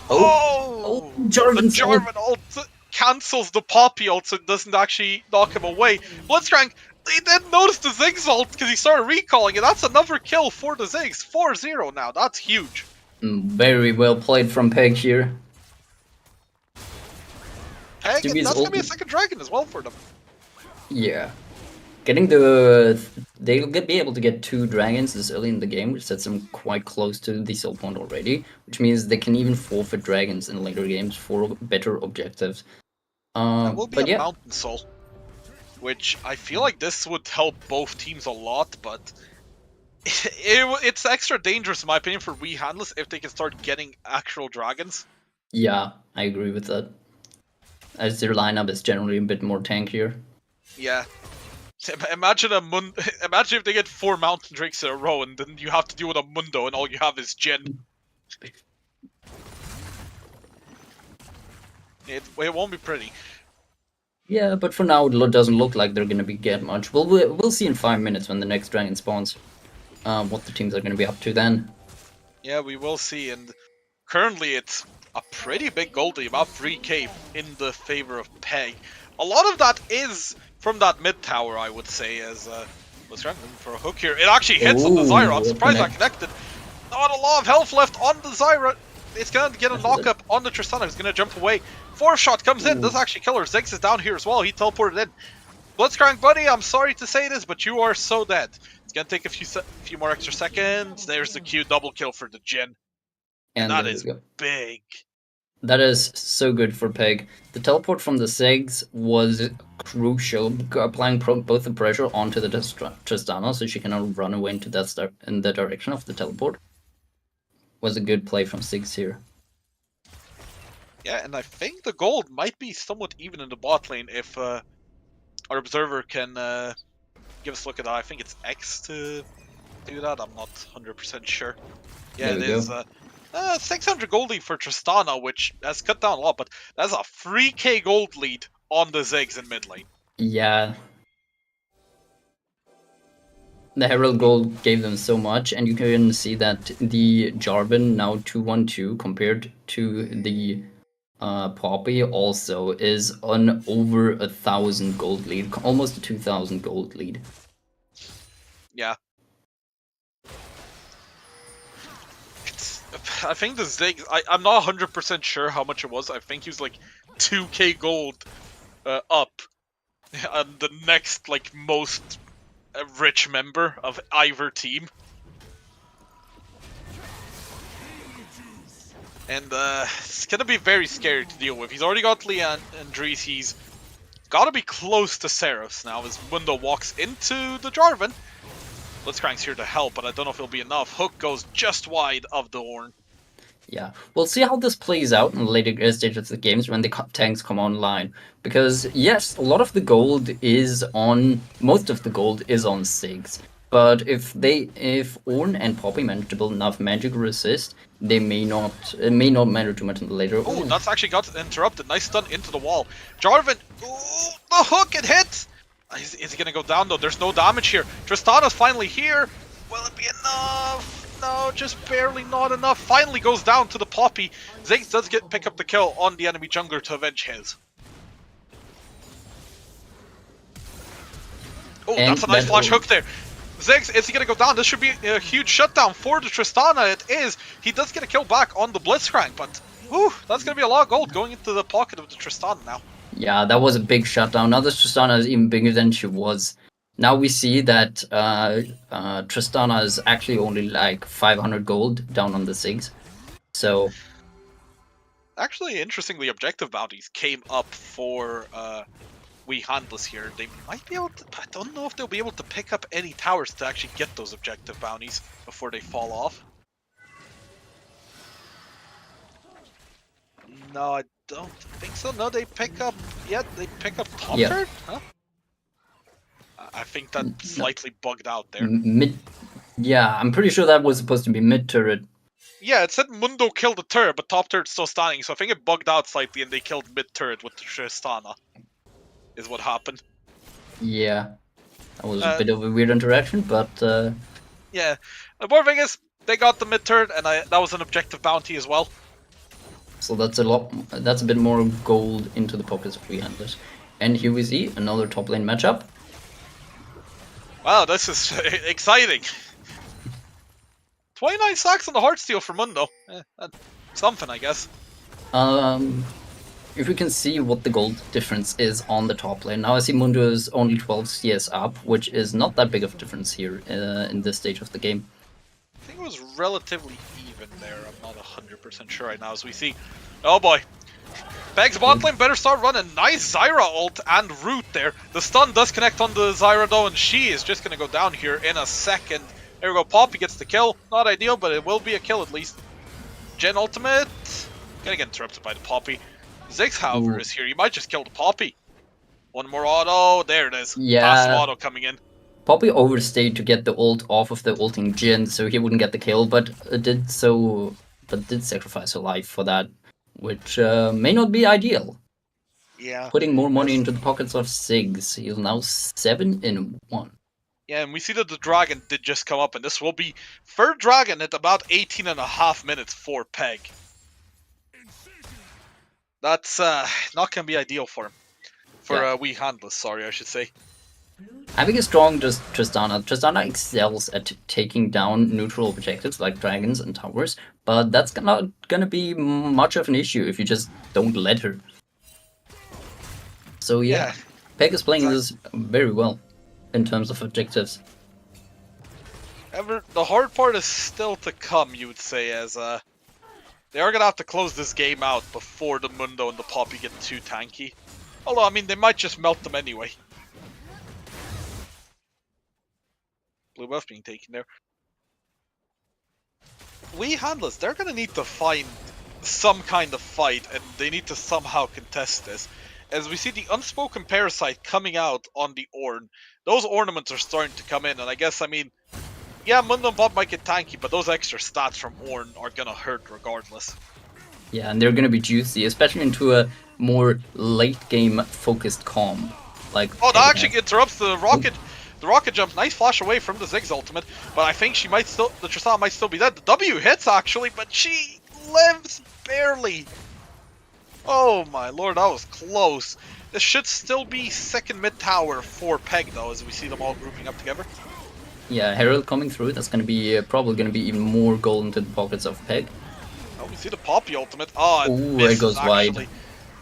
Oh! Jarvan ult cancels the Poppy ult, so it doesn't actually knock him away. Blitzcrank, he didn't notice the Ziggs ult because he started recalling it. That's another kill for the Ziggs. 4-0 now. That's huge. Very well played from Peg here. Peg, that's going to be a second dragon as well for them. Yeah. Getting the... They'll be able to get 2 dragons this early in the game, which sets them quite close to the sell point already, which means they can even forfeit dragons in later games for better objectives. That will be a Mountain Soul, which I feel like this would help both teams a lot, but it's extra dangerous in my opinion for Wii handlers if they can start getting actual dragons. Yeah, I agree with that. As their lineup is generally a bit more tankier. Yeah. Imagine imagine if they get 4 Mountain Drakes in a row, and then you have to deal with a Mundo, and all you have is Jhin. It won't be pretty. Yeah, but for now it doesn't look like they're gonna get much. We'll see in 5 minutes when the next dragon spawns. What the teams are gonna be up to then. Yeah, we will see, and currently it's a pretty big gold lead, about 3k in the favor of Peg. A lot of that is from that mid tower, I would say, as let's try for a hook here. It actually hits on the Zyra. I'm surprised that connected. Not a lot of health left on the Zyra. It's gonna get a knock up on the Tristana. He's gonna jump away. 4th shot comes in, does actually kill her. Ziggs is down here as well. He teleported in. Blitzcrank buddy, I'm sorry to say this, but you are so dead. It's gonna take a few more extra seconds. There's the Q double kill for the Jhin. And that is big. That is so good for Peg. The teleport from the Ziggs was crucial, applying both the pressure onto the Tristana so she cannot run away into in the direction of the teleport. Was a good play from Ziggs here. Yeah, and I think the gold might be somewhat even in the bot lane if our observer can give us a look at that. I think it's X to do that. I'm not 100% sure. Yeah, it is. 600 gold lead for Tristana, which has cut down a lot, but that's a 3k gold lead on the Ziggs in mid lane. Yeah. The Herald gold gave them so much, and you can see that the Jarvan, now 2-1-2, compared to the Poppy, also is on over 1,000 gold lead, almost a 2,000 gold lead. Yeah. I think the Ziggs, I'm not 100% sure how much it was. I think he was like 2k gold up. And the next, like, most rich member of either team. And it's gonna be very scary to deal with. He's already got Leon and Dries. He's gotta be close to Seros now as Mundo walks into the Jarvan. Blitzcrank's here to help, but I don't know if it'll be enough. Hook goes just wide of the Ornn. Yeah, we'll see how this plays out in the later stages of the games when the tanks come online. Because yes, a lot of the gold is on, most of the gold is on Ziggs. But if Ornn and Poppy manage to build enough magic resist, it may not matter too much in the later. Oh, that's actually got interrupted. Nice stun into the wall. Jarvan, ooh, the hook, it hits! Is he gonna go down though? There's no damage here. Tristana's finally here. Will it be enough? No, just barely not enough. Finally goes down to the Poppy. Ziggs does pick up the kill on the enemy jungler to avenge his. Oh, that's a nice flash hook there. Ziggs, is he gonna go down? This should be a huge shutdown for the Tristana. It is. He does get a kill back on the Blitzcrank, but whew, that's gonna be a lot of gold going into the pocket of the Tristana now. Yeah, that was a big shutdown. Now this Tristana is even bigger than she was. Now we see that Tristana is actually only like 500 gold down on the Ziggs. So... Actually, interestingly, objective bounties came up for We Handless here. They might be able to... I don't know if they'll be able to pick up any towers to actually get those objective bounties before they fall off. No, I don't think so. No, they pick up... Yeah, they pick up top turret? Huh? I think that slightly bugged out there. Yeah, I'm pretty sure that was supposed to be mid turret. Yeah, it said Mundo killed the turret, but top turret's still standing, so I think it bugged out slightly and they killed mid turret with the Tristana. Is what happened. Yeah. That was a bit of a weird interaction, but... Yeah. The important thing is, they got the mid turret, and that was an objective bounty as well. So that's a bit more gold into the pockets of Handlers. And here we see another top lane matchup. Wow, this is exciting. 29 stacks on the Heartsteel for Mundo. That's something, I guess. If we can see what the gold difference is on the top lane. Now I see Mundo is only 12 CS up, which is not that big of a difference here in this stage of the game. I think it was relatively even there. I'm not 100% sure right now as we see. Oh boy. Peg's bot lane better start running. Nice Zyra ult and root there. The stun does connect on the Zyra though, and she is just going to go down here in a second. There we go. Poppy gets the kill. Not ideal, but it will be a kill at least. Jhin ultimate. Gonna get interrupted by the Poppy. Ziggs, however, is here. He might just kill the Poppy. One more auto. There it is. Yeah. Passive auto coming in. Poppy overstayed to get the ult off of the ulting Jhin, so he wouldn't get the kill, but did sacrifice her life for that, which may not be ideal. Yeah. Putting more money into the pockets of Ziggs. He's now 7-1. Yeah, and we see that the dragon did just come up, and this will be third dragon at about 18.5 minutes for Peg. That's not going to be ideal for him. For Wee Handless, sorry, I should say. Having a strong Tristana excels at taking down neutral objectives like dragons and towers, but that's not gonna be much of an issue if you just don't let her. So yeah. Peg is playing this very well in terms of objectives. The hard part is still to come, you would say, as they are gonna have to close this game out before the Mundo and the Poppy get too tanky. Although, I mean, they might just melt them anyway. Blue buff being taken there. Wee Handless, they're gonna need to find some kind of fight, and they need to somehow contest this. As we see the Unspoken Parasite coming out on the Ornn, those ornaments are starting to come in, and I guess, I mean, yeah, Mundo and Pop might get tanky, but those extra stats from Ornn are gonna hurt regardless. Yeah, and they're gonna be juicy, especially into a more late game focused comp. Like that actually interrupts the rocket. The rocket jump, nice flash away from the Ziggs ultimate, but I think the Tristana might still be dead. The W hits actually, but she lives barely. Oh my lord, that was close. This should still be second mid tower for Peg though, as we see them all grouping up together. Yeah, Herald coming through, that's gonna be probably gonna be even more gold into the pockets of Peg. Oh, we see the Poppy ultimate. Oh, it goes wide.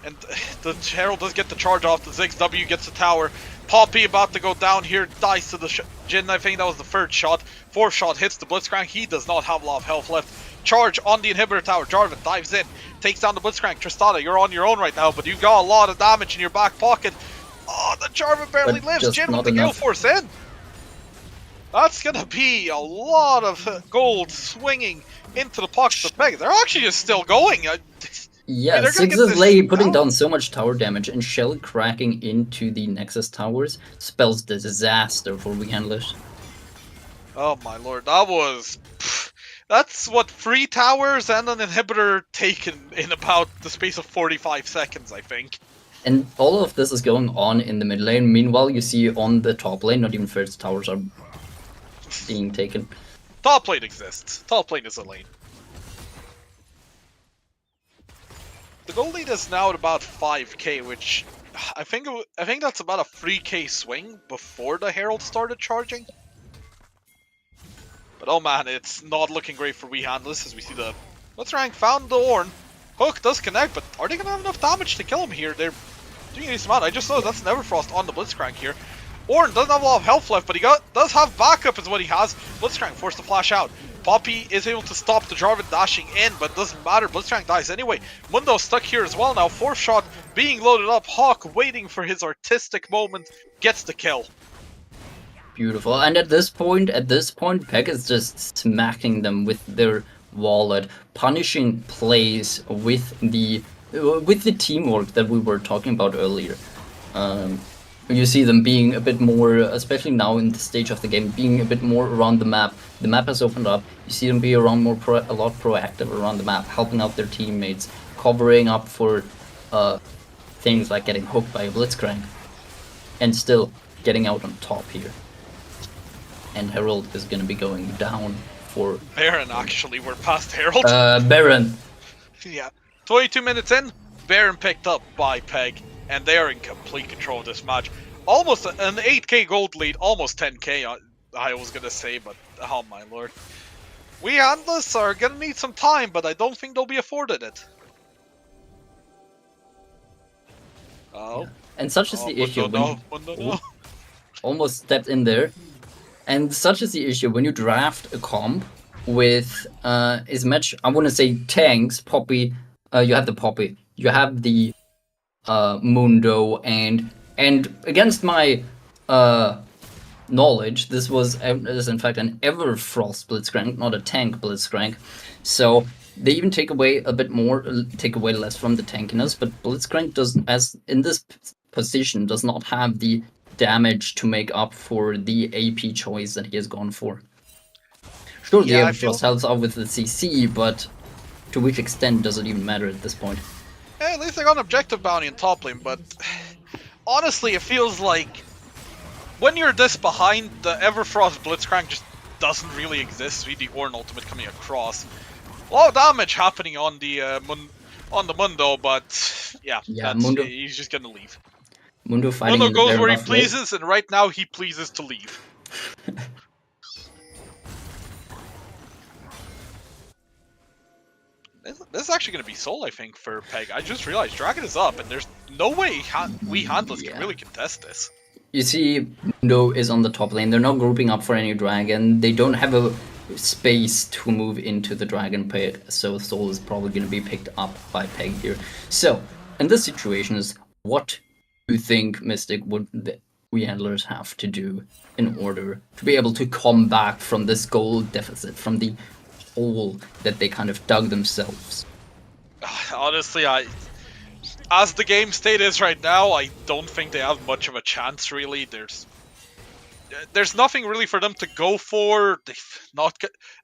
And the Herald does get the charge off, the Ziggs W gets the tower. Poppy about to go down here, dies to the Jhin. I think that was the third shot. Fourth shot hits the Blitzcrank. He does not have a lot of health left. Charge on the inhibitor tower. Jarvan dives in, takes down the Blitzcrank. Tristana, you're on your own right now, but you got a lot of damage in your back pocket. Oh, the Jarvan barely lives. Jhin with the Gale Force in. That's gonna be a lot of gold swinging into the pockets of Peg. They're actually just still going. Yeah, Ziggs Lay putting down so much tower damage and Shell cracking into the Nexus towers spells disaster for Wee Handless. Oh my lord, that was... That's what 3 towers and an inhibitor taken in about the space of 45 seconds, I think. And all of this is going on in the mid lane. Meanwhile, you see on the top lane, not even first towers are being taken. Top lane exists. Top lane is a lane. The gold lead is now at about 5k, which I think that's about a 3k swing before the Herald started charging. But oh man, it's not looking great for Wee Handless as we see the Blitzcrank found the Ornn. Hook does connect, but are they gonna have enough damage to kill him here? They're doing a decent amount. I just saw that's Neverfrost on the Blitzcrank here. Ornn doesn't have a lot of health left, but he does have backup is what he has. Blitzcrank forced to flash out. Poppy is able to stop the Jarvan dashing in, but it doesn't matter. Blitzcrank dies anyway. Mundo stuck here as well now. Fourth shot being loaded up. Hawk waiting for his artistic moment. Gets the kill. Beautiful. And at this point, Peg is just smacking them with their wallet, punishing plays with the teamwork that we were talking about earlier. You see them being a bit more, especially now in the stage of the game, being a bit more around the map. The map has opened up. You see them be around a lot proactive around the map, helping out their teammates, covering up for things like getting hooked by a Blitzcrank, and still getting out on top here. And Herald is going to be going down for... Baron, actually. We're past Herald. Baron. Yeah. 22 minutes in, Baron picked up by Peg, and they are in complete control of this match. Almost an 8k gold lead, almost 10k, I was going to say, but oh my lord. Wee Handless are going to need some time, but I don't think they'll be afforded it. Oh. Yeah. And such is the issue. No. Almost stepped in there. And such is the issue when you draft a comp with as much, I want to say, tanks, Poppy. You have the Poppy, you have the Mundo, and against my knowledge, this is in fact an Everfrost Blitzcrank, not a tank Blitzcrank. So they even take away a bit more, take away less from the tankiness. But Blitzcrank doesn't, as in this position does not have the damage to make up for the AP choice that he has gone for. Sure, Yeah, the I feel- Everfrost helps out with the CC, but to which extent does it even matter at this point? At least I got an objective bounty in top lane, but honestly, it feels like when you're this behind, the Everfrost Blitzcrank just doesn't really exist with the Ornn ultimate coming across. A lot of damage happening on the Mundo, but yeah, Mundo. he's just gonna leave. Mundo fighting Mundo in the goes Baron where he off lane. pleases, and right now he pleases to leave. This is actually going to be Soul, I think, for Peg. I just realized Dragon is up, and there's no way we Handless can really contest this. You see, Mundo is on the top lane. They're not grouping up for any Dragon. They don't have a space to move into the Dragon pit, so Soul is probably going to be picked up by Peg here. So, in this situation, is what do you think, Mystic, would the we handlers have to do in order to be able to come back from this goal deficit, from the hole that they kind of dug themselves? Honestly, as the game state is right now, I don't think they have much of a chance, really. There's nothing really for them to go for.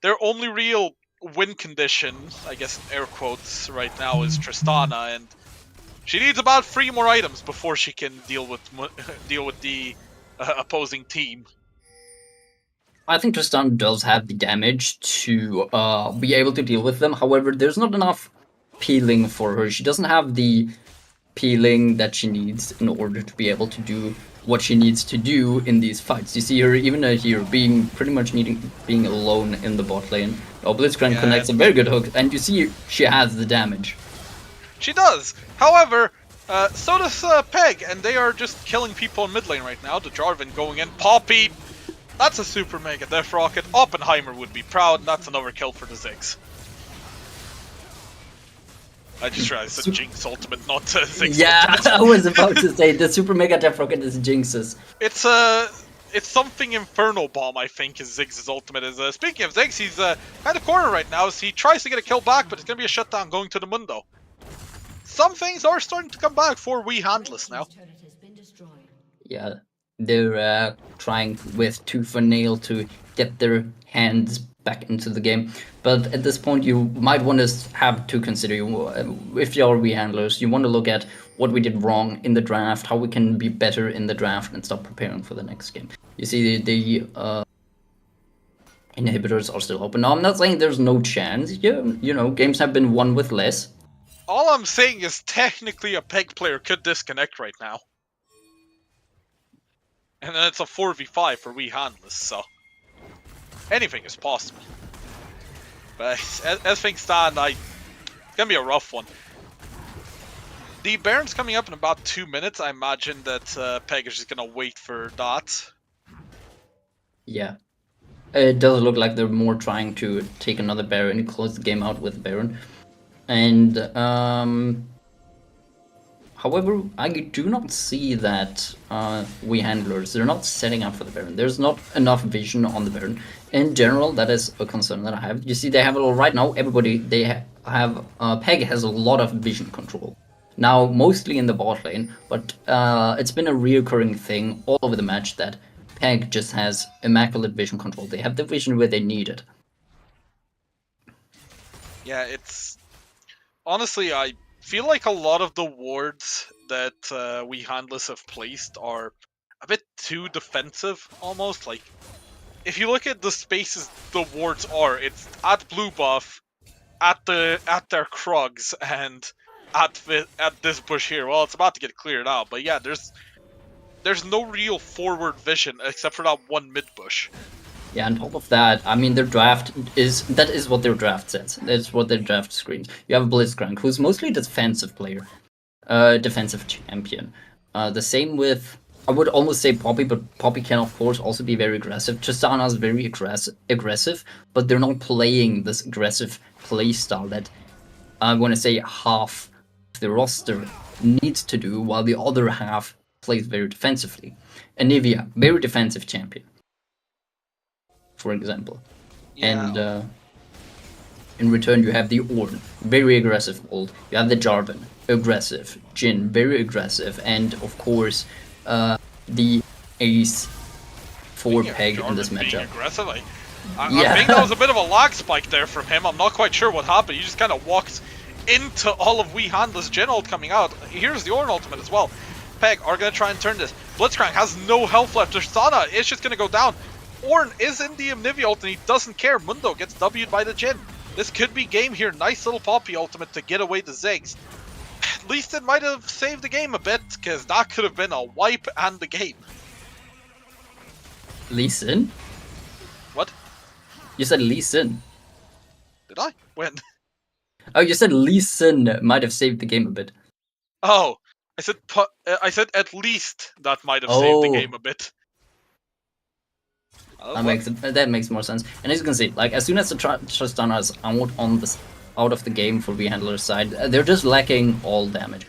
Their only real win condition, I guess in air quotes, right now is Tristana, and she needs about 3 more items before she can deal with the opposing team. I think Tristan does have the damage to be able to deal with them. However, there's not enough peeling for her. She doesn't have the peeling that she needs in order to be able to do what she needs to do in these fights. You see her even here being pretty much being alone in the bot lane. Oh, Blitzcrank connects a very good hook, and you see she has the damage. She does. However, so does Peg, and they are just killing people in mid lane right now. The Jarvan going in. Poppy, that's a super mega death rocket. Oppenheimer would be proud, and that's another kill for the Ziggs. I just realized the Jinx ultimate, not Ziggs. Yeah, ultimate. I was about to say the super mega death rocket is Jinx's. It's something Inferno Bomb, I think, is Ziggs' ultimate. Speaking of Ziggs, he's kind of corner right now, so he tries to get a kill back, but it's going to be a shutdown going to the Mundo. Some things are starting to come back for we Handless now. Yeah, they're trying with tooth and nail to get their hands back into the game. But at this point, you might want to have to consider, if you are we handlers, you want to look at what we did wrong in the draft, how we can be better in the draft, and start preparing for the next game. You see, the inhibitors are still open. Now, I'm not saying there's no chance. Yeah, you know, games have been won with less. All I'm saying is technically a Peg player could disconnect right now. And then it's a 4v5 for we Handless, so anything is possible. But as things stand, it's gonna be a rough one. The Baron's coming up in about 2 minutes. I imagine that Peg is just gonna wait for that. Yeah. It does look like they're more trying to take another Baron and close the game out with Baron. And, however, I do not see that we handlers, they're not setting up for the Baron. There's not enough vision on the Baron. In general, that is a concern that I have. You see, they have right now, everybody, they have, Peg has a lot of vision control. Now, mostly in the bot lane, but it's been a reoccurring thing all over the match that Peg just has immaculate vision control. They have the vision where they need it. Yeah, it's... Honestly, I feel like a lot of the wards that we Handless have placed are a bit too defensive, almost. Like, if you look at the spaces the wards are, it's at blue buff, at their Krugs, and at this bush here. Well, it's about to get cleared out, but yeah, there's no real forward vision except for that one mid bush. Yeah, on top of that, I mean, their draft that is what their draft says. That's what their draft screams. You have Blitzcrank, who's mostly a defensive player, defensive champion. The same with, I would almost say Poppy, but Poppy can of course also be very aggressive. Tristana is very aggressive, but they're not playing this aggressive play style that I want to say half the roster needs to do, while the other half plays very defensively. Anivia, very defensive champion, for example. Yeah. And in return, you have the Ornn, very aggressive old. You have the Jarvan, aggressive. Jhin, very aggressive. And of course, the ace for Speaking of Peg in Jarvan this being matchup. aggressive, I Yeah. think that was a bit of a lag spike there from him. I'm not quite sure what happened. He just kind of walked into all of Wee Handler's Jhin ult coming out. Here's the Ornn ultimate as well. Peg are going to try and turn this. Blitzcrank has no health left. Tristana is just going to go down. Ornn is in the Omnivia ult and he doesn't care. Mundo gets W'd by the Jhin. This could be game here. Nice little Poppy ultimate to get away the Ziggs. At least it might have saved the game a bit, because that could have been a wipe and the game. Lee Sin? What? You said Lee Sin. Did I? When? Oh, you said Lee Sin might have saved the game a bit. Oh, I said at least that might have saved the game a bit. That makes more sense. And as you can see, like as soon as the Tristana is out of the game for the handler's side, they're just lacking all damage.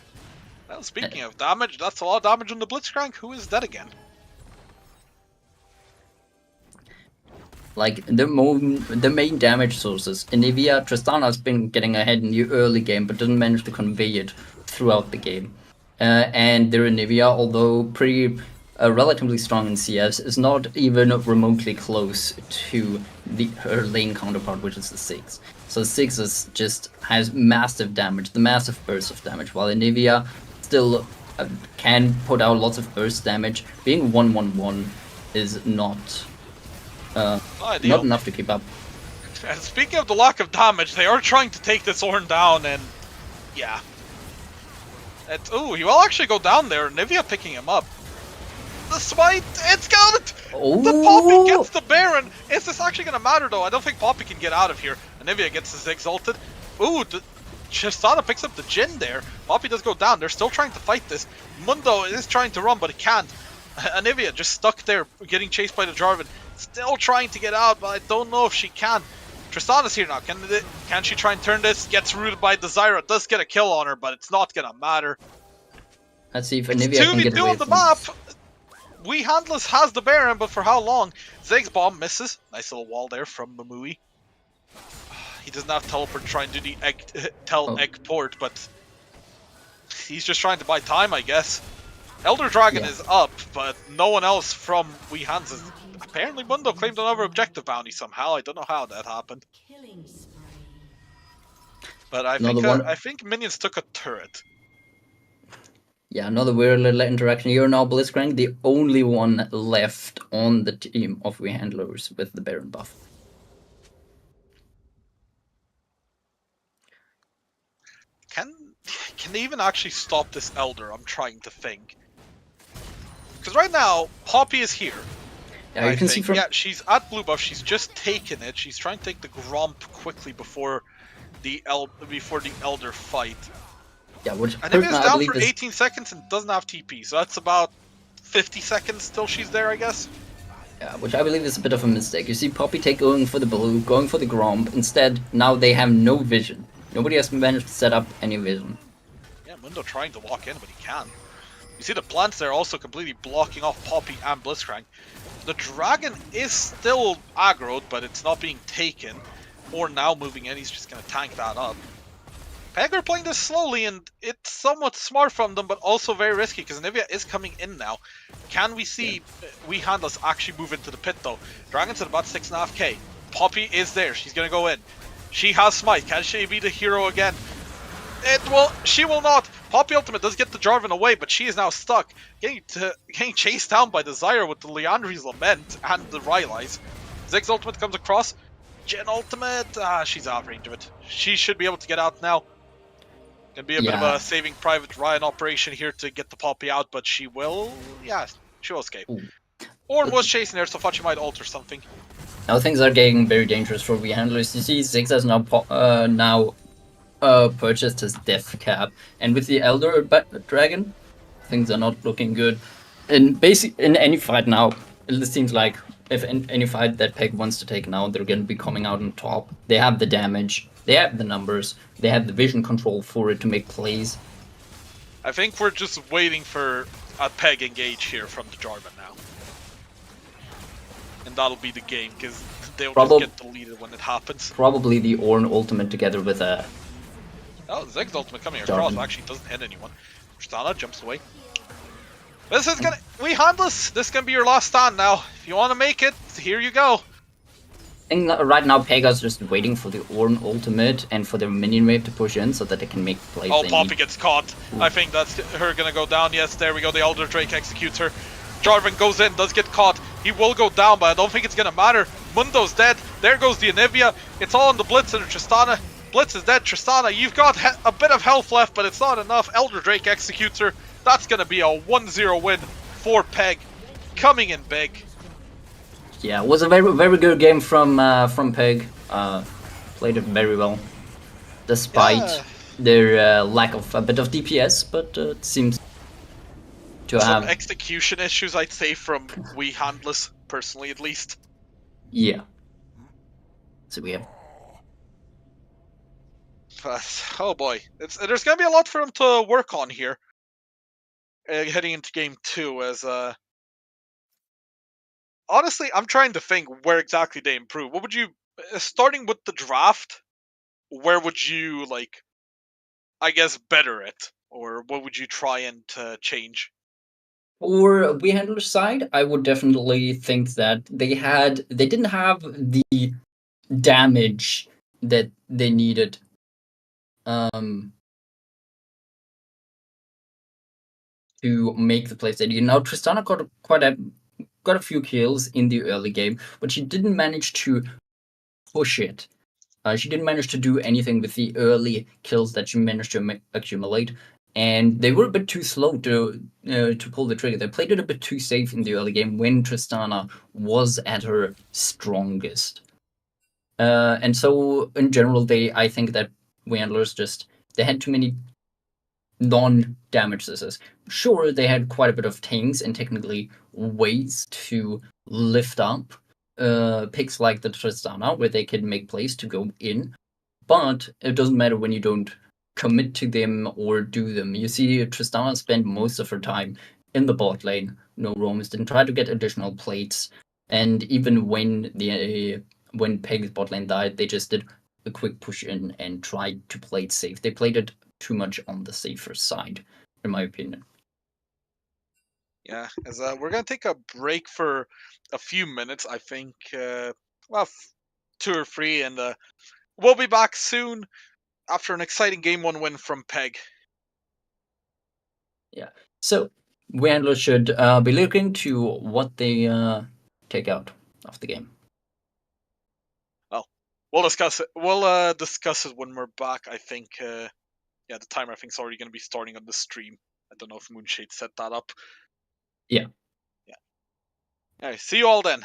Well, speaking of damage, that's a lot of damage on the Blitzcrank. Who is that again? Like the main damage sources. Anivia, Tristana's been getting ahead in the early game, but doesn't manage to convey it throughout the game. And their Anivia, although pretty relatively strong in CS, is not even remotely close to her lane counterpart, which is the Ziggs. So Ziggs has massive damage, the massive burst of damage, while Anivia still can put out lots of burst damage. Being 1-1-1 is not enough to keep up. And speaking of the lack of damage, they are trying to take this Ornn down, and yeah. Ooh, he will actually go down there. Anivia picking him up. The smite, it's got it! Oh. The Poppy gets the Baron. Is this actually going to matter, though? I don't think Poppy can get out of here. Anivia gets his exalted. Ooh, Tristana picks up the Jhin there. Poppy does go down. They're still trying to fight this. Mundo is trying to run, but he can't. Anivia just stuck there, getting chased by the Jarvan. Still trying to get out, but I don't know if she can. Tristana's here now. Can she try and turn this? Gets rooted by Desire. Does get a kill on her, but it's not going to matter. Let's see if Anivia can get 2v2 away on the from map. this. Wee Handless has the Baron, but for how long? Ziggs bomb misses. Nice little wall there from Mamui. He doesn't have teleport to try and do the egg port, but he's just trying to buy time, I guess. Elder Dragon is up, but no one else from Wee Hands is. Apparently Mundo claimed another objective bounty somehow. I don't know how that happened. But I think minions took a turret. Yeah, another weird little interaction here now. Blitzcrank, the only one left on the team of Wee Handlers with the Baron buff. Can they even actually stop this Elder? I'm trying to think. Because right now, Poppy is here. Yeah, you can see from... Yeah, she's at blue buff. She's just taken it. She's trying to take the Gromp quickly before the Elder fight. Yeah, which and Anivia is down for 18 seconds and doesn't have TP, so that's about 50 seconds till she's there, I guess. Yeah, which I believe is a bit of a mistake. You see Poppy going for the blue, going for the Gromp. Instead, now they have no vision. Nobody has managed to set up any vision. Yeah, Mundo trying to walk in, but he can. You see the plants there also completely blocking off Poppy and Blitzcrank. The Dragon is still aggroed, but it's not being taken. Or now moving in, he's just going to tank that up. Peg are playing this slowly, and it's somewhat smart from them, but also very risky, because Anivia is coming in now. Can we see Wee Handless actually move into the pit, though? Dragon's at about 6.5k. Poppy is there. She's going to go in. She has Smite. Can she be the hero again? She will not. Poppy ultimate does get the Jarvan away, but she is now stuck. Getting chased down by Desire with the Liandry's Lament and the Rylai's. Ziggs ultimate comes across. Jhin ultimate. She's out of range of it. She should be able to get out now. Gonna be a bit of a saving Private Ryan operation here to get the Poppy out, but she will. Yeah, she will escape. Ornn was chasing her, so I thought she might alter something. Now things are getting very dangerous for Wee Handlers. You see, Ziggs has now purchased his death cap, and with the Elder Dragon, things are not looking good. In any fight now, it seems like if in any fight that Peg wants to take now, they're going to be coming out on top. They have the damage, they have the numbers, they have the vision control for it to make plays. I think we're just waiting for a Peg engage here from the Jarvan now. And that'll be the game, because they'll just get deleted when it happens. Probably the Ornn ultimate together with a Oh, Zeg's ultimate coming across actually doesn't hit anyone. Tristana jumps away. This is gonna... We handless! This can be your last stand now. If you want to make it, here you go. I think that right now Pega's just waiting for the Ornn ultimate and for their minion wave to push in so that they can make plays. Oh, Poppy gets caught. I think that's her gonna go down. Yes, there we go. The Elder Drake executes her. Jarvan goes in, does get caught. He will go down, but I don't think it's gonna matter. Mundo's dead. There goes the Anivia. It's all on the Blitz and Tristana. Blitz is dead. Tristana, you've got a bit of health left, but it's not enough. Elder Drake executes her. That's gonna be a 1-0 win for Peg. Coming in big. Yeah, it was a very good game from Peg. Played it very well, despite their lack of a bit of DPS, but it seems to some have execution issues, I'd say, from we handless, personally at least. Yeah. So we have. But, oh boy, there's gonna be a lot for him to work on here, heading into game 2. As honestly, I'm trying to think where exactly they improve. What would you, starting with the draft, where would you like, I guess, better it, or what would you try and change? For we handler side, I would definitely think that they didn't have the damage that they needed. To make the plays that you know. Tristana got a few kills in the early game, but she didn't manage to push it. She didn't manage to do anything with the early kills that she managed to accumulate, and they were a bit too slow to pull the trigger. They played it a bit too safe in the early game when Tristana was at her strongest. And so in general, I think that handlers they had too many non-damage scissors. Sure, they had quite a bit of tanks and technically ways to lift up picks like the Tristana, where they can make plays to go in, but it doesn't matter when you don't commit to them or do them. You see Tristana spend most of her time in the bot lane, no roams, and try to get additional plates, and even when Peg's bot lane died, they just did a quick push in and tried to play it safe. They played it too much on the safer side, in my opinion. Yeah, as we're gonna take a break for a few minutes, I think. Well, 2 or 3, and we'll be back soon after an exciting game 1 win from Peg. Yeah. So handlers should be looking to what they take out of the game. Well, we'll discuss it. We'll discuss it when we're back. I think. Yeah, the timer I think is already going to be starting on the stream. I don't know if Moonshade set that up. Yeah. Yeah. All right. See you all then.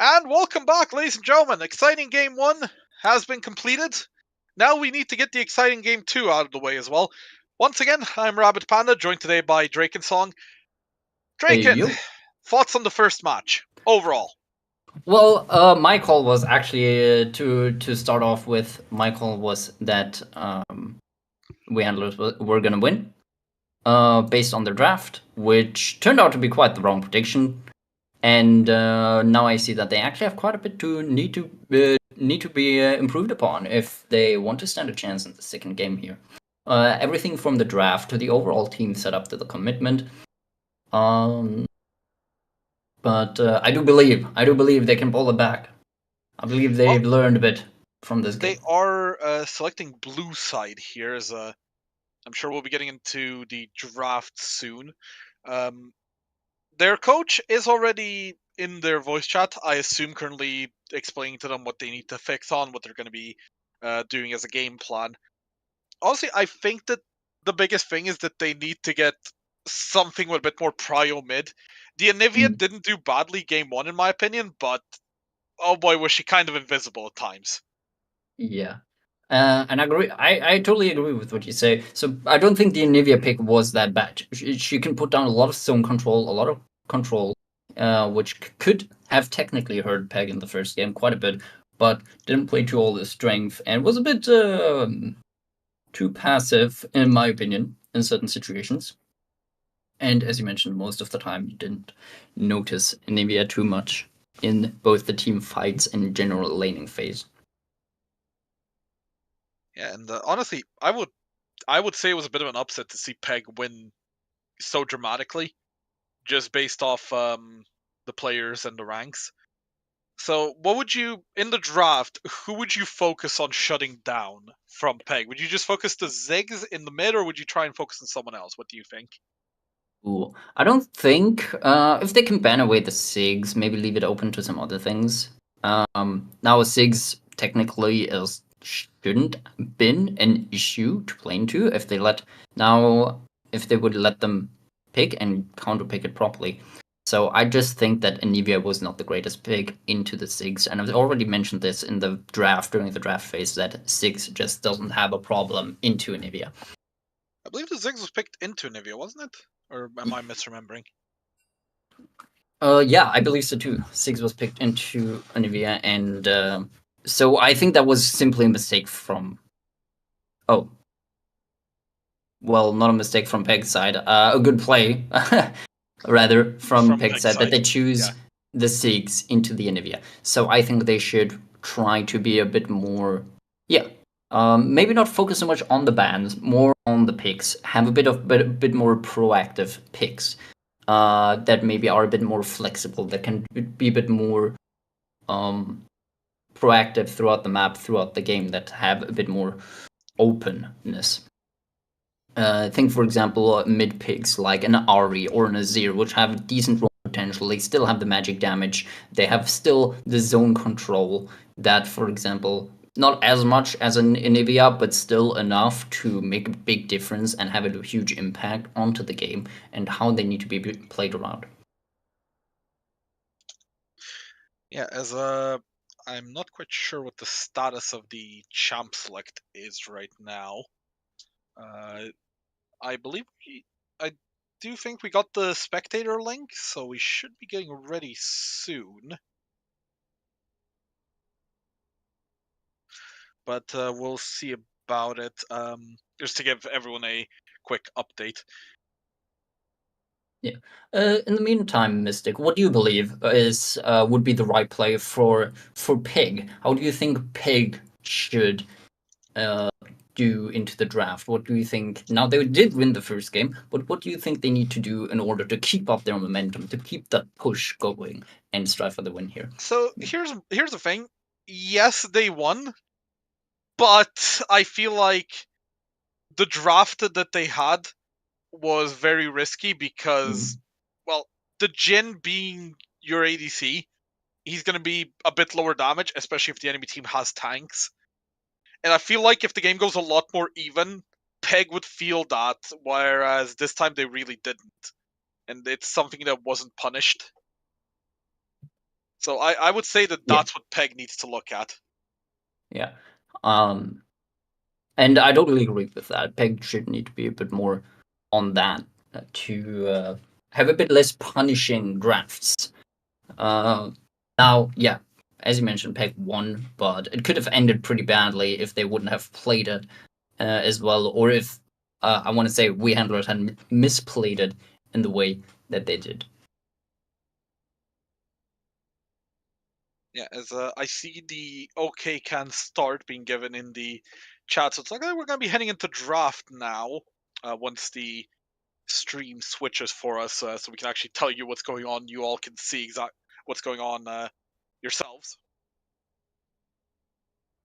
And welcome back, ladies and gentlemen. Exciting Game 1 has been completed. Now we need to get the exciting Game 2 out of the way as well. Once again, I'm Rabbit Panda, joined today by Drakensong. Draken, Yo. thoughts on the first match, overall? Well, my call was actually to start off with. My call was that we handlers were gonna win, based on the draft, which turned out to be quite the wrong prediction. And now I see that they actually have quite a bit to need to be improved upon if they want to stand a chance in the second game here. Everything from the draft to the overall team setup to the commitment. But I do believe they can pull it back. I believe they've learned a bit from this game. They are selecting blue side here, as I'm sure we'll be getting into the draft soon. Their coach is already in their voice chat, I assume, currently explaining to them what they need to fix on, what they're going to be doing as a game plan. Honestly, I think that the biggest thing is that they need to get something with a bit more prio mid. The Anivia didn't do badly game 1, in my opinion, but oh boy, was she kind of invisible at times. Yeah. And I agree. I totally agree with what you say. So I don't think the Anivia pick was that bad. She can put down a lot of zone control, a lot of control, which could have technically hurt Peg in the first game quite a bit, but didn't play to all the strength and was a bit too passive, in my opinion, in certain situations. And as you mentioned, most of the time you didn't notice Anivia too much in both the team fights and general laning phase. Yeah, and honestly, I would say it was a bit of an upset to see Peg win so dramatically, just based off the players and the ranks. So, what would you, in the draft, who would you focus on shutting down from Peg? Would you just focus the Ziggs in the mid, or would you try and focus on someone else? What do you think? Ooh, I don't think if they can ban away the SIGs, maybe leave it open to some other things. Now SIGs technically is shouldn't been an issue to play into if they would let them pick and counter pick it properly. So I just think that Anivia was not the greatest pick into the SIGs, and I've already mentioned this in the draft during the draft phase that SIGs just doesn't have a problem into Anivia. I believe the Ziggs was picked into Anivia, wasn't it? Or am I misremembering? Yeah, I believe so too. SIGs was picked into Anivia, and so I think that was simply a mistake from. Oh, well, not a mistake from Peg's side. A good play, rather, from Peg's side that they choose the SIGs into the Anivia. So I think they should try to be a bit more, maybe not focus so much on the bans, more on the picks. Have a bit more proactive picks. That maybe are a bit more flexible, that can be a bit more proactive throughout the map, throughout the game, that have a bit more openness. Think, for example, mid picks like an Ahri or an Azir, which have decent roam potential. They still have the magic damage. They have still the zone control that, for example, not as much as an Anivia, but still enough to make a big difference and have a huge impact onto the game and how they need to be played around. Yeah, I'm not quite sure what the status of the champ select is right now. I believe I do think we got the spectator link, so we should be getting ready soon. But we'll see about it. Just to give everyone a quick update. Yeah. In the meantime, Mystic, what do you believe is would be the right play for Pig? How do you think Pig should do into the draft? What do you think? Now they did win the first game, but what do you think they need to do in order to keep up their momentum, to keep that push going and strive for the win here? So here's the thing. Yes, they won, but I feel like the draft that they had was very risky because, well, the Jhin being your ADC, he's going to be a bit lower damage, especially if the enemy team has tanks. And I feel like if the game goes a lot more even, Peg would feel that, whereas this time they really didn't. And it's something that wasn't punished. So I would say that that's what Peg needs to look at. Yeah. And I totally agree with that. Peg should need to be a bit more on that to have a bit less punishing drafts. Now, yeah, as you mentioned, Peg won, but it could have ended pretty badly if they wouldn't have played it as well, or if I want to say we handlers had misplayed it in the way that they did. Yeah, as I see the OK can start being given in the chat, so it's like, we're going to be heading into draft now. Once the stream switches for us, so we can actually tell you what's going on. You all can see exactly what's going on yourselves.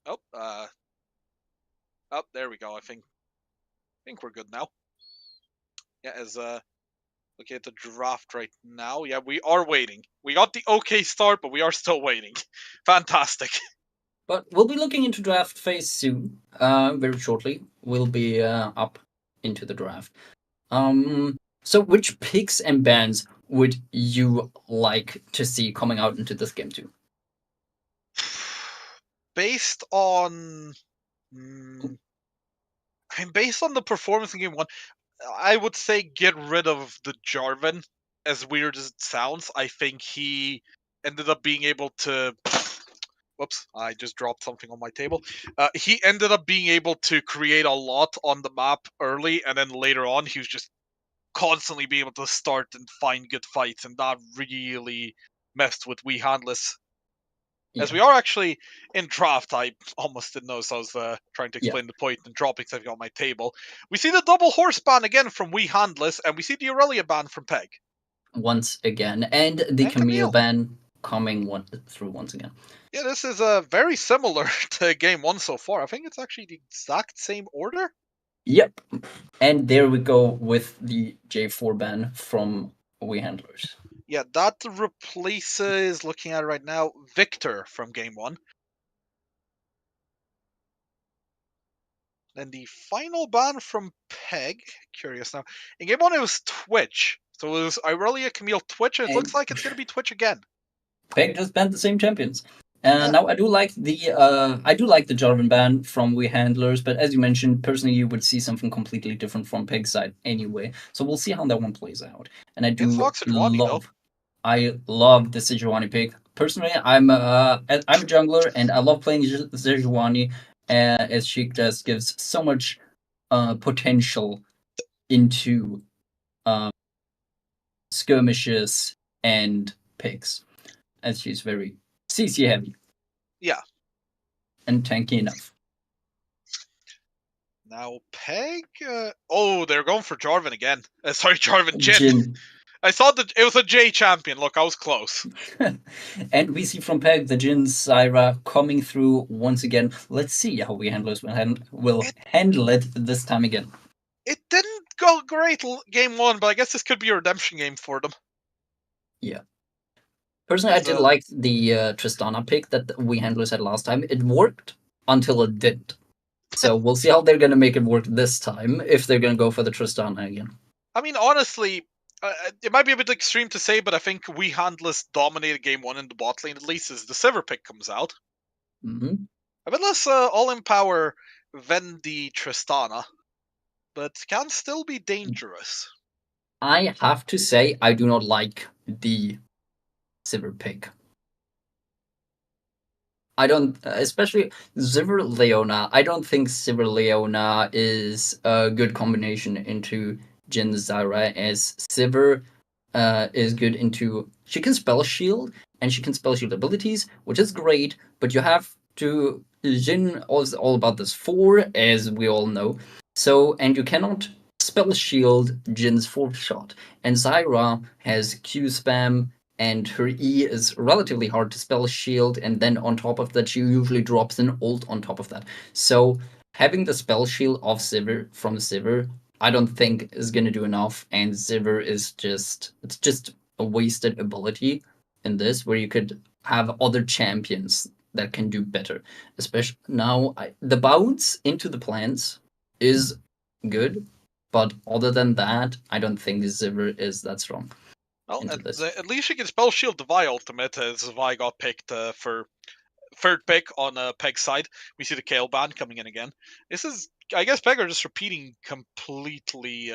Oh, there we go. I think we're good now. Yeah, as looking at the draft right now. Yeah, we are waiting. We got the OK start, but we are still waiting. Fantastic. But we'll be looking into draft phase soon. Very shortly, we'll be up into the draft. So which picks and bans would you like to see coming out into this game too? Based on, based on the performance in game 1, I would say get rid of the Jarvan. As weird as it sounds, I think he ended up being able to. Whoops, I just dropped something on my table. He ended up being able to create a lot on the map early, and then later on, he was just constantly being able to start and find good fights, and that really messed with We Handless. As we are actually in draft, I almost didn't know, so I was trying to explain the point and dropping something on my table. We see the double horse ban again from We Handless, and we see the Aurelia ban from Peg. Once again, and the Camille ban coming through once again. Yeah, this is very similar to game 1 so far. I think it's actually the exact same order. Yep. And there we go with the J4 ban from We Handlers. Yeah, that replaces, looking at it right now, Victor from game 1. And the final ban from Peg, curious now. In game 1 it was Twitch. So it was Aurelia, Camille, Twitch, and it looks like it's going to be Twitch again. Peg just banned the same champions. Now I do like the Jarvan ban from We Handlers, but as you mentioned, personally you would see something completely different from Peg's side anyway. So we'll see how that one plays out. And I do love the Sejuani pick. Personally, I'm a jungler and I love playing Sejuani, as she just gives so much potential into skirmishes and picks, as she's very CC heavy. Yeah. And tanky enough. Now Peg. They're going for Jarvan again. Sorry, Jarvan. Jhin. I saw that it was a J champion. Look, I was close. And we see from Peg the Jhin Zyra coming through once again. Let's see how We Handlers will handle it this time again. It didn't go great game 1, but I guess this could be a redemption game for them. Yeah. Personally, I did like the Tristana pick that We Handlers had last time. It worked until it didn't. So we'll see how they're going to make it work this time, if they're going to go for the Tristana again. I mean, honestly, it might be a bit extreme to say, but I think We Handless dominated game 1 in the bot lane, at least as the Sivir pick comes out. Mm-hmm. A bit less all-in power than the Tristana, but can still be dangerous. I have to say, I do not like the Sivir pick. I don't, especially Sivir Leona. I don't think Sivir Leona is a good combination into Jhin Zyra, as Sivir is good into. She can spell shield and she can spell shield abilities, which is great, but you have to. Jhin is all about this 4, as we all know. So, and you cannot spell shield Jin's 4th shot. And Zyra has Q spam, and her E is relatively hard to spell shield, and then on top of that, she usually drops an ult on top of that. So having the spell shield of Sivir from Sivir, I don't think is going to do enough, and Sivir is just a wasted ability in this, where you could have other champions that can do better. Especially now, the bounce into the plants is good, but other than that, I don't think Sivir is that strong. Well, into and this. at least she can spell shield the Vi ultimate, as Vi got picked for third pick on Peg's side. We see the Kale ban coming in again. This is, I guess, Peg are just repeating completely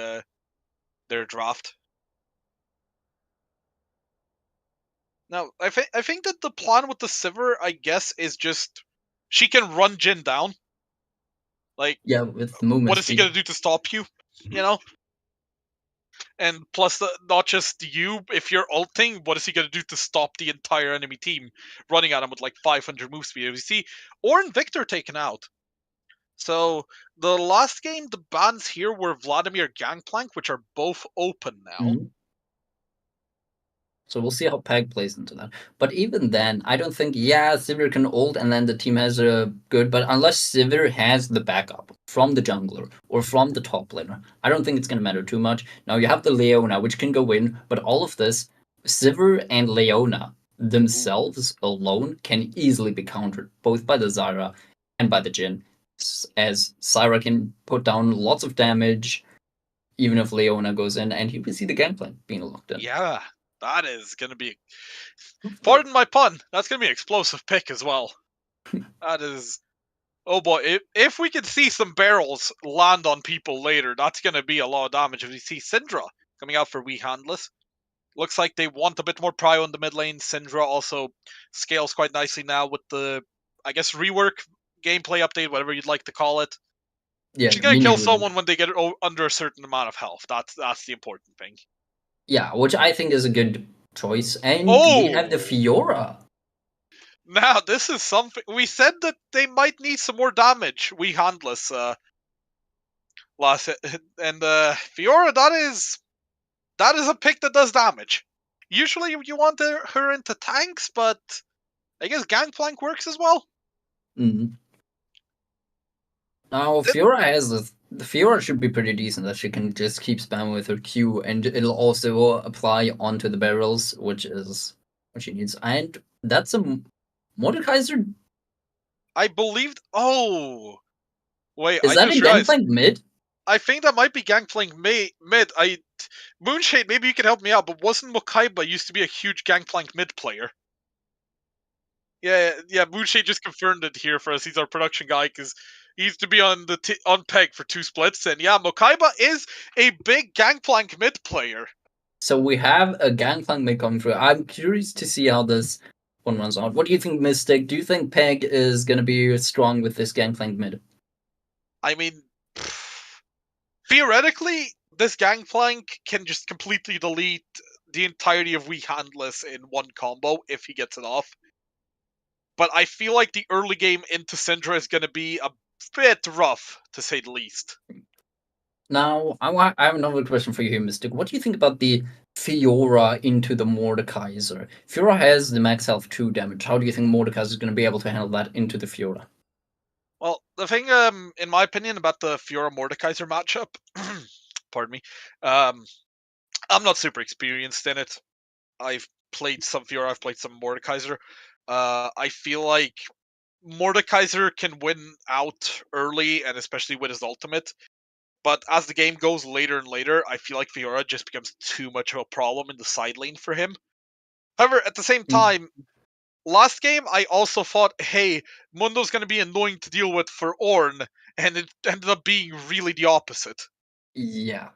their draft. Now, I think that the plan with the Sivir, I guess, is just she can run Jin down. Like, Yeah, with the movement what is he speed. gonna do to stop you? You know. And plus, not just you, if you're ulting, what is he going to do to stop the entire enemy team running at him with like 500 move speed? We see Ornn Victor taken out. So, the last game, the bans here were Vladimir Gangplank, which are both open now. Mhm. So we'll see how Peg plays into that. But even then, I don't think, Sivir can ult and then the team has a good, but unless Sivir has the backup from the jungler or from the top laner, I don't think it's going to matter too much. Now you have the Leona, which can go in, but all of this, Sivir and Leona themselves alone can easily be countered, both by the Zyra and by the Jhin, as Zyra can put down lots of damage, even if Leona goes in, and you can see the Gangplank being locked in. Yeah, that is going to be. Pardon my pun. That's going to be an explosive pick as well. That is. Oh boy, if we can see some barrels land on people later, that's going to be a lot of damage. If we see Syndra coming out for Wee Handless, looks like they want a bit more prio in the mid lane. Syndra also scales quite nicely now with the, I guess, rework gameplay update, whatever you'd like to call it. Yeah, She's gonna kill minion someone when they get under a certain amount of health. That's the important thing. Yeah, which I think is a good choice. And we have the Oh! Fiora. Now this is something we said that they might need some more damage. We handless last and Fiora, that is a pick that does damage. Usually you want her into tanks, but I guess Gangplank works as well. Mhm. Now Fiora has the Fiora should be pretty decent that she can just keep spamming with her Q, and it'll also apply onto the barrels, which is what she needs. And that's a Mordekaiser. I believed. Oh, wait! Is I that just in realized. Gangplank mid? I think that might be Gangplank mid. Moonshade, maybe you can help me out. But wasn't Mokaiba used to be a huge Gangplank mid player? Yeah. Moonshade just confirmed it here for us. He's our production guy because he used to be on on Peg for 2 splits. And yeah, Mokaiba is a big Gangplank mid player. So we have a Gangplank mid coming through. I'm curious to see how this one runs out. What do you think, Mystic? Do you think Peg is going to be strong with this Gangplank mid? I mean, theoretically, this Gangplank can just completely delete the entirety of Wee Handless in one combo if he gets it off. But I feel like the early game into Syndra is going to be a bit rough, to say the least. Now, I have another question for you here, Mystic. What do you think about the Fiora into the Mordekaiser? Fiora has the max health 2 damage. How do you think Mordekaiser is going to be able to handle that into the Fiora? Well, the thing, in my opinion, about the Fiora Mordekaiser matchup, pardon me, I'm not super experienced in it. I've played some Fiora, I've played some Mordekaiser. I feel like Mordekaiser can win out early, and especially with his ultimate. But as the game goes later and later, I feel like Fiora just becomes too much of a problem in the side lane for him. However, at the same time, last game I also thought, hey, Mundo's going to be annoying to deal with for Ornn, and it ended up being really the opposite. Yeah.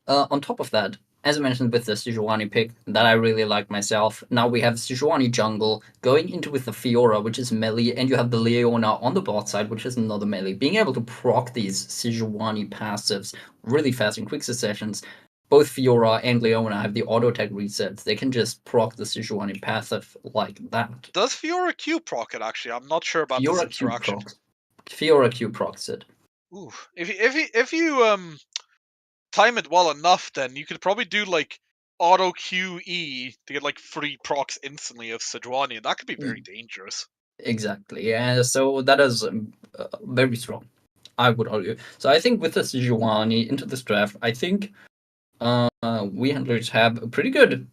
On top of that, as I mentioned with the Sejuani pick that I really like myself, now we have Sejuani jungle going into with the Fiora, which is melee, and you have the Leona on the bot side, which is another melee. Being able to proc these Sejuani passives really fast in quick successions. Both Fiora and Leona have the auto attack resets. They can just proc the Sejuani passive like that. Does Fiora Q proc it, actually? I'm not sure about this interaction. Fiora Q procs it. Ooh. If you time it well enough, then you could probably do like auto QE to get like free procs instantly of Sejuani, and that could be very dangerous. Exactly, yeah. So that is very strong, I would argue. So I think with the Sejuani into this draft, I think we handlers have a pretty good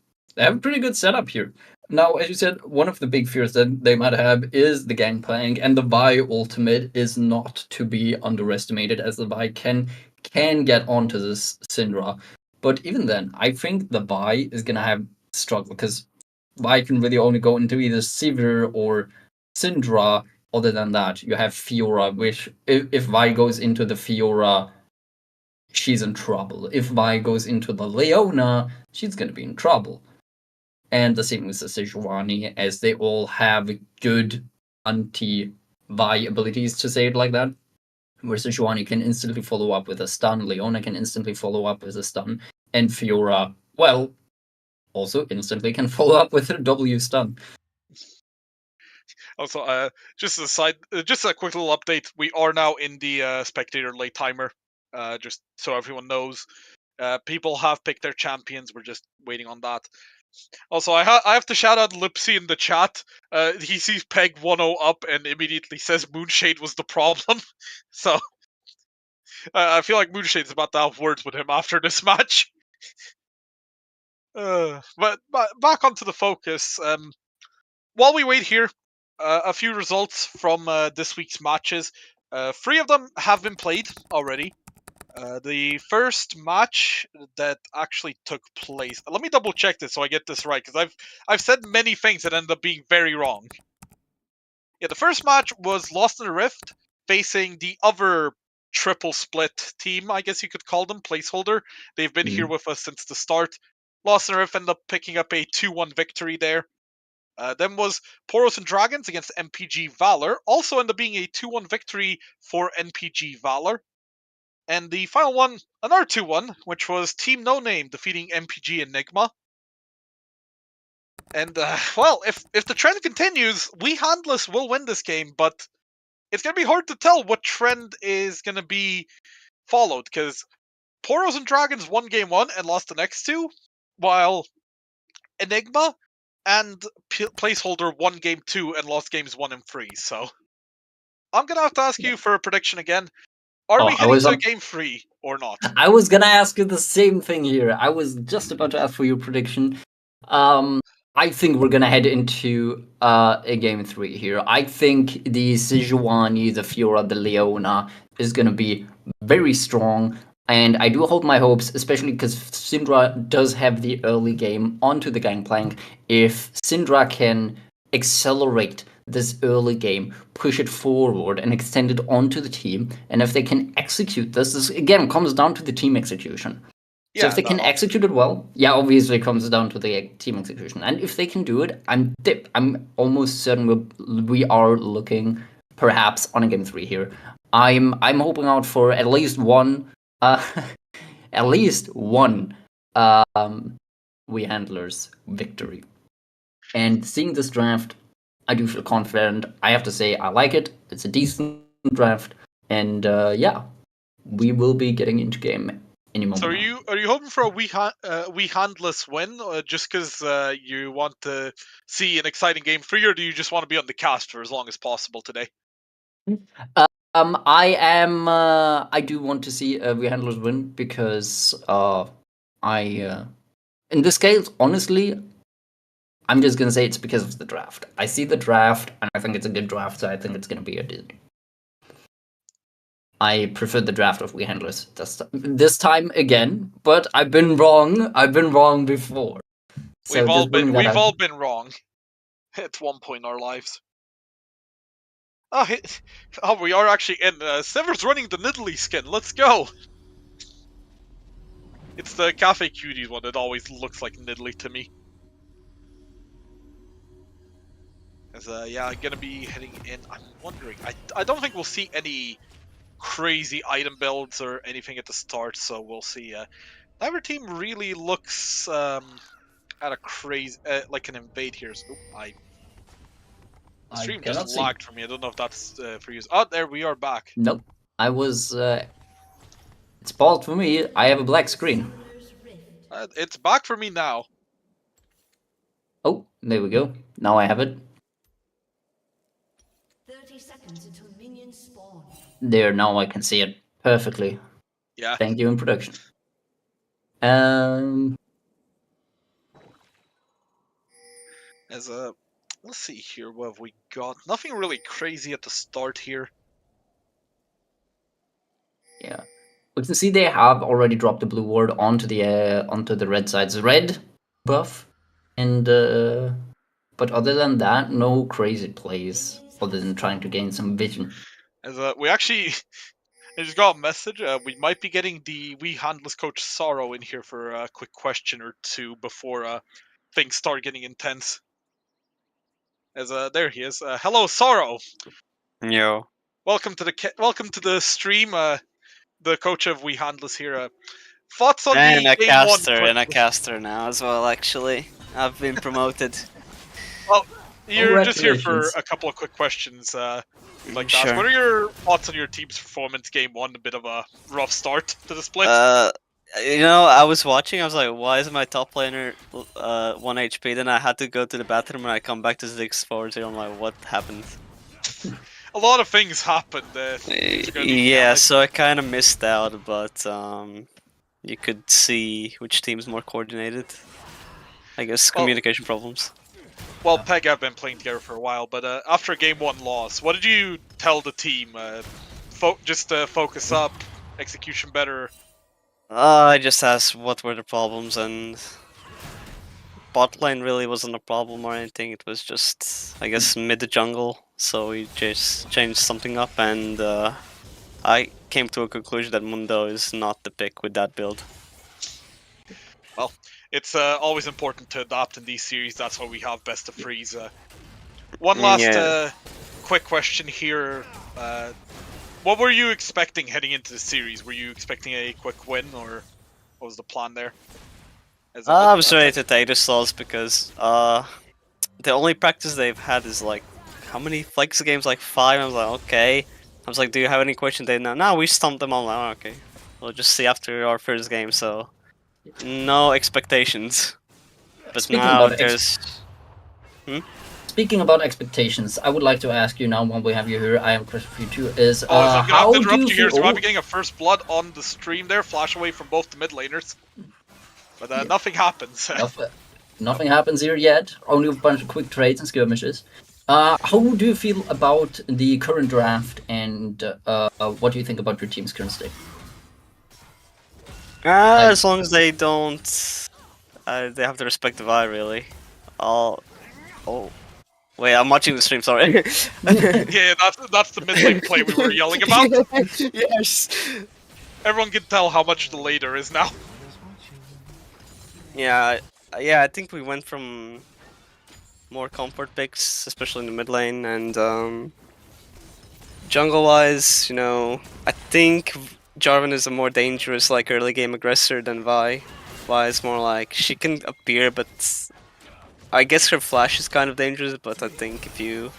setup here. Now, as you said, one of the big fears that they might have is the Gangplank, and the Vi ultimate is not to be underestimated, as the Vi can get onto this Syndra. But even then, I think the Vi is gonna have struggle because Vi can really only go into either Sivir or Syndra. Other than that, you have Fiora, which if Vi goes into the Fiora, she's in trouble. If Vi goes into the Leona, she's gonna be in trouble. And the same with the Sejuani, as they all have good anti-Vi abilities, to say it like that. Where Sejuani can instantly follow up with a stun, Leona can instantly follow up with a stun, and Fiora, well, also instantly can follow up with a W stun. Also, just just a quick little update. We are now in the spectator late timer. Just so everyone knows, people have picked their champions. We're just waiting on that. Also, I have to shout out Lipsy in the chat. He sees Peg 1-0 up and immediately says Moonshade was the problem. So I feel like Moonshade's about to have words with him after this match. But back onto the focus. While we wait here, a few results from this week's matches. 3 of them have been played already. The first match that actually took place. Let me double check this so I get this right, because I've said many things that end up being very wrong. Yeah, the first match was Lost in the Rift facing the other triple split team, I guess you could call them, placeholder. They've been here with us since the start. Lost in the Rift ended up picking up a 2-1 victory there. Then was Poros and Dragons against NPG Valor, also ended up being a 2-1 victory for NPG Valor. And the final one, another 2-1, which was Team No Name defeating MPG Enigma. And, well, if the trend continues, We Handless will win this game, but it's going to be hard to tell what trend is going to be followed, because Poros and Dragons won game 1 and lost the next 2, while Enigma and Placeholder won game 2 and lost games 1 and 3, so I'm going to have to ask you for a prediction again. Are we heading to game 3 or not? I was gonna ask you the same thing here. I was just about to ask for your prediction. I think we're gonna head into a game 3 here. I think the Sejuani, the Fiora, the Leona is gonna be very strong. And I do hold my hopes, especially because Syndra does have the early game onto the Gangplank. If Syndra can accelerate this early game, push it forward, and extend it onto the team, and if they can execute this again comes down to the team execution. So if they can execute it well, obviously it comes down to the team execution. And if they can do it, I'm almost certain we are looking perhaps on a game 3 here. I'm hoping out for at least one We Handlers victory. And seeing this draft, I do feel confident. I have to say, I like it. It's a decent draft, and we will be getting into game any moment. So are you hoping for a We Handless win, just because you want to see an exciting game 3, or do you just want to be on the cast for as long as possible today? I do want to see a We Handlers win because in this case, honestly, I'm just going to say it's because of the draft. I see the draft, and I think it's a good draft, so I think it's going to be a did. I prefer the draft of We Handlers this time again, but I've been wrong. I've been wrong before. So we've all been wrong at one point in our lives. Oh, we are actually in. Sever's running the Nidalee skin. Let's go. It's the Cafe Cuties one that always looks like Nidalee to me. As I'm gonna be heading in. I'm wondering. I don't think we'll see any crazy item builds or anything at the start, so we'll see. Neither team really looks at a crazy like an invade here. So, the stream just lagged for me. I don't know if that's for you. Oh, there we are back. Nope, I was. It's paused for me. I have a black screen. It's back for me now. Oh, there we go. Now I have it. 30 seconds until minions spawn. There, now I can see it perfectly. Yeah. Thank you in production. Let's see here. What have we got? Nothing really crazy at the start here. Yeah. we can see they have already dropped the blue ward onto the red side's red buff, and but other than that, no crazy plays other than trying to gain some vision. As we actually, I just got a message. We might be getting the We Handless coach Sorrow in here for a quick question or two before things start getting intense. As there he is. Hello, Sorrow. Yo. Welcome to the stream. The coach of We Handless here. Thoughts on And the a game caster, one? and a caster now as well, actually. I've been promoted. Well, you're just here for Congratulations. a couple of quick questions. Like Sure. that. What are your thoughts on your team's performance game one? A bit of a rough start to the split. I was watching, I was like, why is my top laner 1 HP? Then I had to go to the bathroom and I come back to 6-4-0. I'm like, what happened? A lot of things happened. Yeah, so I kind of missed out, but you could see which team's more coordinated. I guess Well- communication problems. Well, Peg have been playing together for a while, but after a game one loss, what did you tell the team? Just focus up, execution better. I just asked what were the problems, and bot lane really wasn't a problem or anything. It was just, I guess, mid jungle. So we just changed something up, and I came to a conclusion that Mundo is not the pick with that build. It's always important to adapt in these series. That's why we have best of threes. One last Yeah. quick question here. What were you expecting heading into the series? Were you expecting a quick win, or what was the plan there? I was ready to take the slows because the only practice they've had is like, how many flex games? Like 5. I was like, okay. I was like, do you have any questions? They no, we stumped them all. Like, oh, okay, we'll just see after our first game. So no expectations. But Speaking now about there's. Speaking about expectations, I would like to ask you now, while we have you here, I have a question for you too, is I'm gonna have how to do interrupt you you here. feel... So I'll be getting a first blood on the stream there, flash away from both the mid laners. But Yeah. nothing happens. Nothing happens here yet, only a bunch of quick trades and skirmishes. How do you feel about the current draft, and what do you think about your team's current state? As long as they don't, they have to respect the vibe, really. Oh, wait, I'm watching the stream. Sorry. Yeah, that's the mid lane play we were yelling about. Yes. Everyone can tell how much delay there is now. Yeah, I think we went from more comfort picks, especially in the mid lane, and jungle-wise, I think Jarvan is a more dangerous, like, early game aggressor than Vi. Vi is more like, she can appear, but I guess her flash is kind of dangerous, but I think if you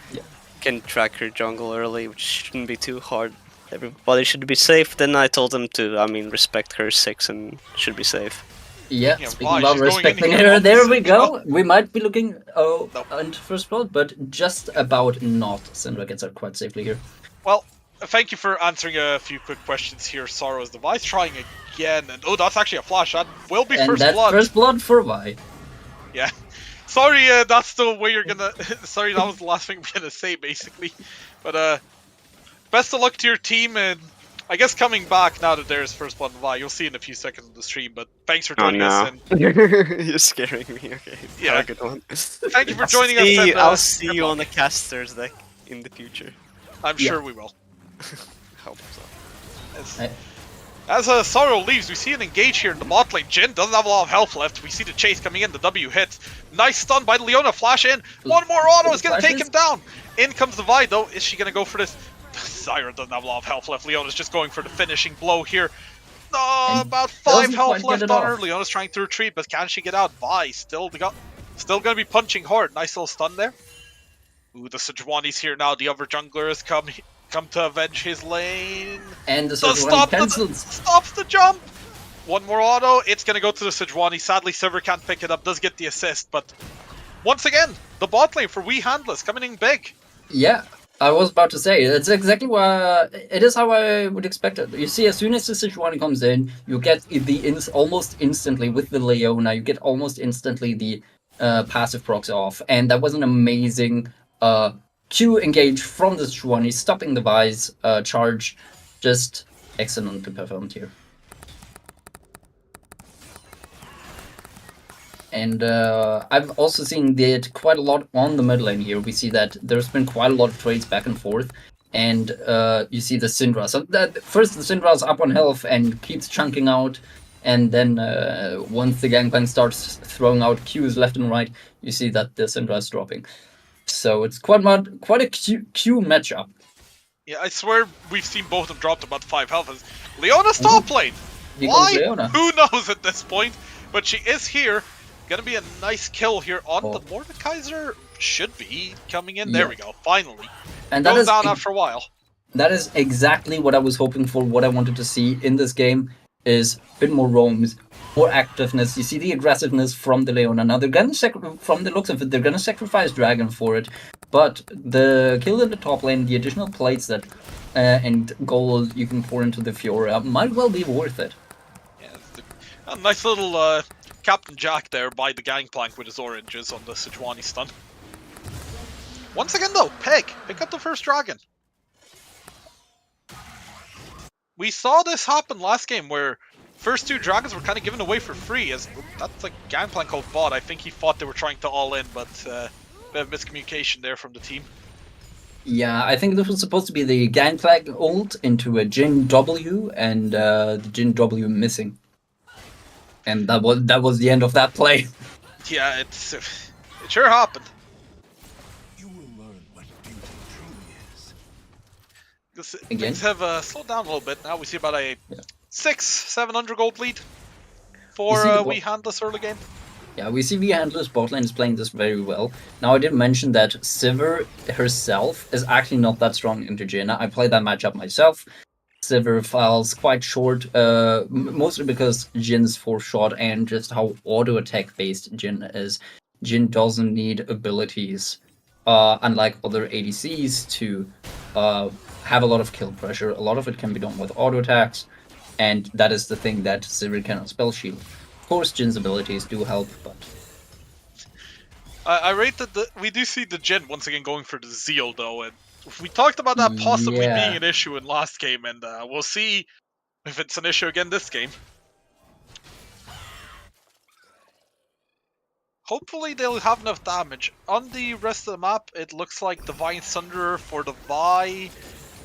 can track her jungle early, which shouldn't be too hard, everybody should be safe. Then I told them to, respect her 6 and should be safe. Yeah, Yeah, speaking why? about She's going in respecting here her, on there this we as go. well. We might be looking Nope. into first blood, but just about not. Syndra gets out quite safely here. Well, thank you for answering a few quick questions here, Sorrow's device. Trying again, and oh, that's actually a flash. That will be And first that's blood. first blood for Vi. Yeah. Sorry, that's the way you're gonna. Sorry, that was the last thing we're gonna say, basically. But best of luck to your team, and I guess coming back now that there's first blood and Vi, you'll see in a few seconds on the stream. But thanks for joining us, and You're scaring me. Okay. Yeah. Have a good one. thank you for joining us. And, I'll see good you luck. on the casters deck in the future. I'm Yeah. sure we will. Hope so. As Sorrow leaves, we see an engage here in the bot lane. Jhin doesn't have a lot of health left. We see the chase coming in. The W hits. Nice stun by Leona. Flash in. One more auto is going to take him down. In comes the Vi, though. Is she going to go for this? Zyra doesn't have a lot of health left. Leona's just going for the finishing blow here. And About 5 doesn't health quite get left it on her. off. Leona's trying to retreat, but can she get out? Vi still going to be punching hard. Nice little stun there. Ooh, the Sejuani's here now. The other jungler has come to avenge his lane. And the Does Sejuani stops the jump. One more auto. It's going to go to the Sejuani. Sadly, Sivir can't pick it up. Does get the assist, but once again, the bot lane for We Handless coming in big. Yeah, I was about to say, it's exactly what it is how I would expect it. You see, as soon as the Sejuani comes in, you get almost instantly with the Leona, you get almost instantly the passive procs off, and that was an amazing Q engage from the Sejuani, stopping the Vi's charge. Just excellently performed here. And I've also seen that quite a lot on the mid lane here. We see that there's been quite a lot of trades back and forth. And you see the Syndra. So first the Syndra's up on health and keeps chunking out. And then once the Gangplank starts throwing out Qs left and right, you see that the Syndra is dropping. So it's quite a Q matchup. Yeah, I swear we've seen both of them dropped about 5 health. Leona's top lane! Here Why? goes Leona. Who knows at this point? But she is here. Gonna be a nice kill here on Oh. the Mordekaiser. Should be coming in. Yeah. There we go. Finally. And that Goes is down after a while. that is exactly what I was hoping for. What I wanted to see in this game is a bit more roams, more activeness. You see the aggressiveness from the Leona. Now they're gonna from the looks of it, they're gonna sacrifice Dragon for it. But the kill in the top lane, the additional plates that and gold you can pour into the Fiora might well be worth it. Yeah, a nice little Captain Jack there by the Gangplank with his oranges on the Sejuani stun. Once again though, pick up the first dragon. We saw this happen last game where first 2 dragons were kind of given away for free, as that's like Gangplank ult bot. I think he thought they were trying to all in, but bit of miscommunication there from the team. Yeah, I think this was supposed to be the Gangplank ult into a Jin W, and the Jin W missing. And that was the end of that play. Yeah, it sure happened. You will learn what beauty truly is. Again? Things have slowed down a little bit now. We see about a 600-700 gold lead for You see the We Handless early game. Yeah, we see Handler's bot lane is playing this very well. Now, I did mention that Sivir herself is actually not that strong into Jhin. I played that matchup myself. Sivir falls quite short, mostly because Jin's 4-shot and just how auto-attack based Jhin is. Jhin doesn't need abilities, unlike other ADCs, to have a lot of kill pressure. A lot of it can be done with auto-attacks, and that is the thing that Sivir cannot spell shield. Of course, Jin's abilities do help, but... I rate that we do see the Jhin once again going for the Zeal though, and we talked about that possibly Yeah. being an issue in last game, and we'll see if it's an issue again this game. Hopefully they'll have enough damage. On the rest of the map, it looks like Divine Sunderer for the Vi,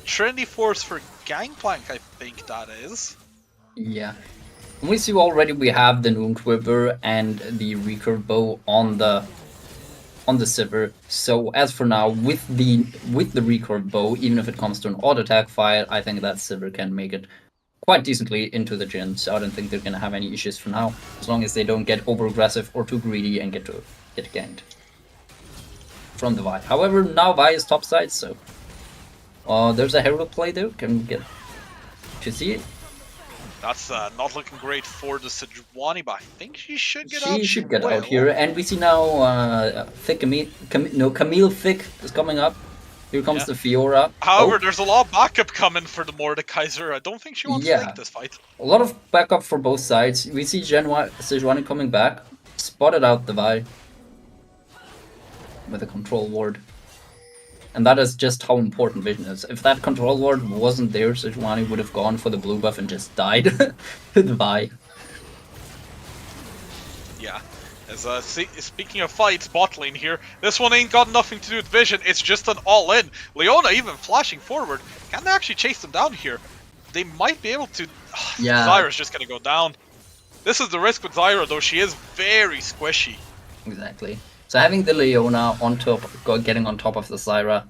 Trinity Force for Gangplank, I think that is. Yeah. And we see already we have the Noon Quiver and the Recurve Bow on the Sivir. So as for now, with the Recurve Bow, even if it comes to an auto attack fight, I think that Sivir can make it quite decently into the Jhin. So I don't think they're gonna have any issues for now, as long as they don't get over aggressive or too greedy and get ganked from the Vi. However, now Vi is topside, so there's a hero play there. Can we get to see it? That's not looking great for the Sejuani, but I think she should get out. She should get will. out here, and we see now Camille Thick is coming up. Here comes Yeah. the Fiora. However, there's a lot of backup coming for the Mordekaiser. I don't think she wants to take this fight. A lot of backup for both sides. We see Sejuani coming back, spotted out the Vi with a control ward. And that is just how important vision is. If that control ward wasn't there, Sejuani would have gone for the blue buff and just died to the Vi. Yeah. As speaking of fights, bot lane here, this one ain't got nothing to do with vision, it's just an all-in. Leona even flashing forward. Can they actually chase them down here? They might be able to... Yeah. Zyra's just gonna go down. This is the risk with Zyra though, she is very squishy. Exactly. So having the Leona on top, getting on top of the Zyra,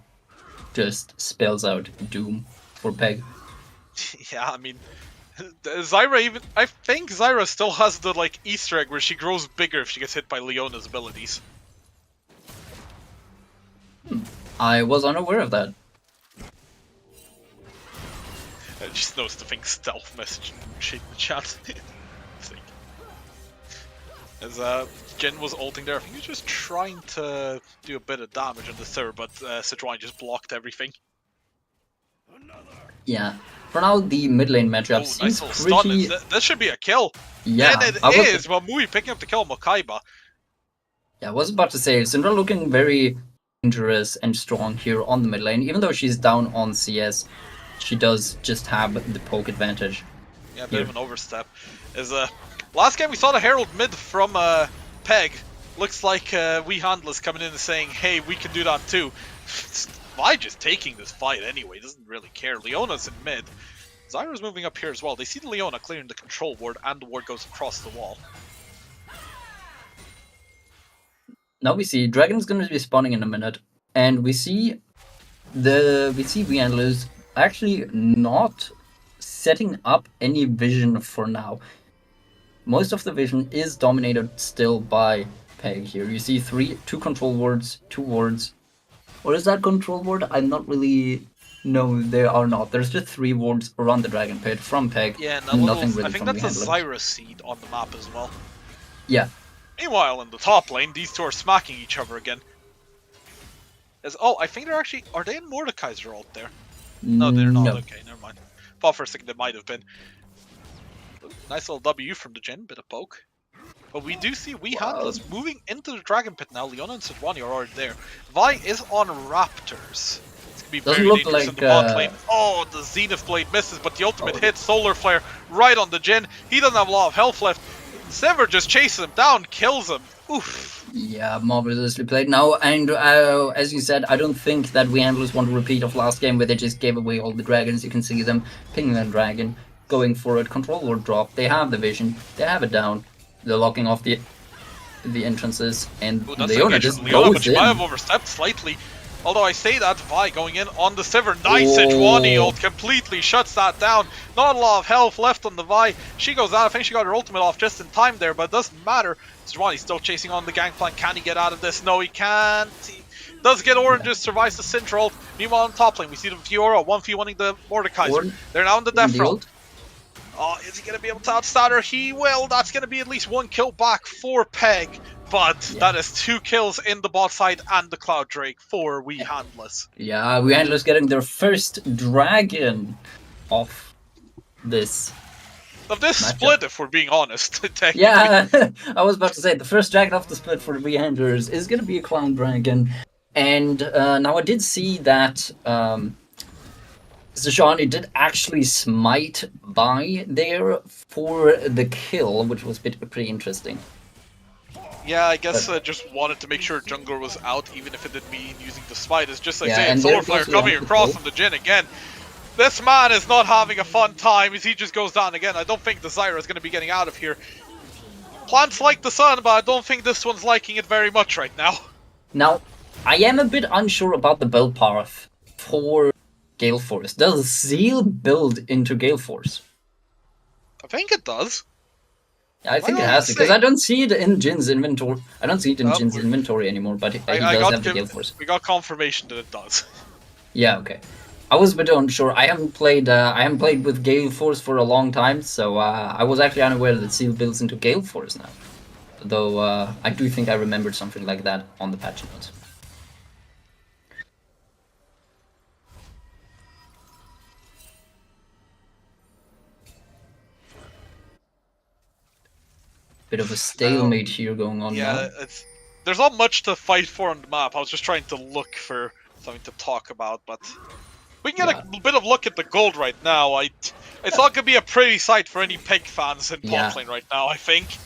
just spells out doom for Peg. Yeah, I mean... Zyra even... I think Zyra still has the, like, Easter egg where she grows bigger if she gets hit by Leona's abilities. I was unaware of that. Just knows the thing stealth message in the chat. As Jhin was ulting there, I think he was just trying to do a bit of damage on the server, but Sejuani just blocked everything. Yeah. For now, the mid lane Oh, matchup nice seems little stun. pretty... This should be a kill. Yeah, And it I was- is, but Mui picking up the kill on Mokaiba. Yeah, I was about to say, Syndra looking very dangerous and strong here on the mid lane. Even though she's down on CS, she does just have the poke advantage. Yeah, a bit of an overstep. Last game we saw the Herald mid from Peg. Looks like We Handless coming in and saying, hey, we can do that too. Vi just taking this fight anyway, doesn't really care. Leona's in mid. Zyra's moving up here as well. They see the Leona clearing the control ward, and the ward goes across the wall. Now we see Dragon's gonna be spawning in a minute, and we see We Handlers actually not setting up any vision for now. Most of the vision is dominated still by Peg here. You see two control wards, 2 wards. Or is that control ward? I'm not really... No, they are not. There's just 3 wards around the Dragon Pit from Peg. Yeah, and nothing really I think from that's a Handlers. Zyra seed on the map as well. Yeah. Meanwhile, in the top lane, these two are smacking each other again. I think they're actually... Are they in Mordekaiser ult there? No, they're not. No. Okay, never mind. Thought for a second they might have been. Nice little W from the Jhin, bit of poke. But we do see Handlers moving into the Dragon Pit now. Leona and Sejuani are already there. Vi is on Raptors. It's gonna be Doesn't very look dangerous in like, the bot lane. Oh, the Zenith Blade misses, but the ultimate hits Solar Flare right on the Jhin. He doesn't have a lot of health left. Sever just chases him down, kills him. Oof. Yeah, marvelously played. Now, and as you said, I don't think that We Handlers want a repeat of last game where they just gave away all the dragons. You can see them pinging that dragon, going for it. Control ward drop. They have the vision. They have it down. They're locking off the entrances, and Leona just Leona, but goes she in. might have overstepped slightly. Although I say that, Vi going in on the Sever. Nice Sejuani ult completely shuts that down. Not a lot of health left on the Vi. She goes out. I think she got her ultimate off just in time there, but it doesn't matter. Sejuani's still chasing on the gangplank. Can he get out of this? No, he can't. He does get oranges, survives the Syndra ult. Meanwhile, on top lane, we see the Fiora 1v1ing the Mordekaiser. They're now in the death roll. Oh, is he going to be able to outstat her? He will. That's going to be at least 1 kill back for Peg. But that is 2 kills in the bot side and the Cloud Drake for We Handless. Yeah, We Handlers getting their first dragon off this. Of this matchup. split, if we're being honest. Technically. Yeah, I was about to say, the first dragon off the split for We Handlers is going to be a Clown Dragon. And now I did see that Sejuani did actually smite Vi there for the kill, which was pretty interesting. Yeah, I guess just wanted to make sure Jungler was out, even if it didn't mean using the smite. It's just like Yeah, saying and Solar there's Flare also coming the across poke. from the Jhin again. This man is not having a fun time as he just goes down again. I don't think the Zyra is going to be getting out of here. Plants like the sun, but I don't think this one's liking it very much right now. Now, I am a bit unsure about the build path for Gale Force. Does Zeal build into Gale Force? I think it does. Yeah, I think Why it not has to, because say- I don't see it in Jin's inventory. I don't see it in Oh, Jin's we're- inventory anymore, but he I does got have the con- Gale Force. We got confirmation that it does. Yeah, okay. I was a bit unsure. I haven't played with Gale Force for a long time, so I was actually unaware that Seal builds into Gale Force now. Though I do think I remembered something like that on the patch notes. Bit of a stalemate here going on Yeah, now. there's not much to fight for on the map. I was just trying to look for something to talk about, but we can get a bit of look at the gold right now. It's not gonna be a pretty sight for any Peg fans in top lane right now, I think.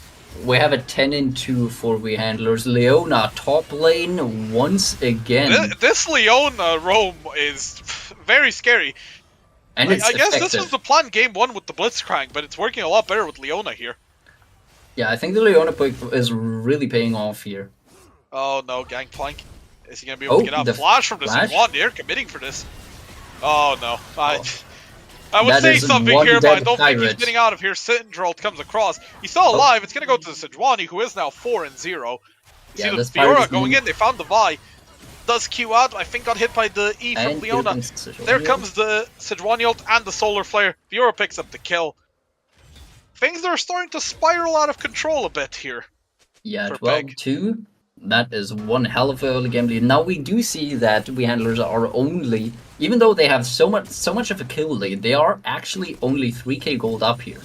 We have a 10-2 for We Handlers. Leona top lane once again. This Leona roam is very scary. And it's I guess effective. this was the plan game 1 with the Blitzcrank, but it's working a lot better with Leona here. Yeah, I think the Leona pick is really paying off here. Oh no, Gangplank. Is he gonna be able to get out? the Flash from the flash? Sejuani. They're committing for this. Oh no. I would That say is something one here, but I dead don't think he's pirate. getting out of here. Syndra comes across. He's still alive. It's gonna go to the Sejuani, who is now 4-0. You Yeah, see the this pirate Fiora is going doing- in. They found the Vi. Does Q out. I think got hit by the E from And here Leona. comes Sejuani. There comes the Sejuani ult and the Solar Flare. Fiora picks up the kill. Things are starting to spiral out of control a bit here. Yeah, for 12-2. That is one hell of a early game lead. Now we do see that We Handlers are only, even though they have so much of a kill lead, they are actually only 3k gold up here.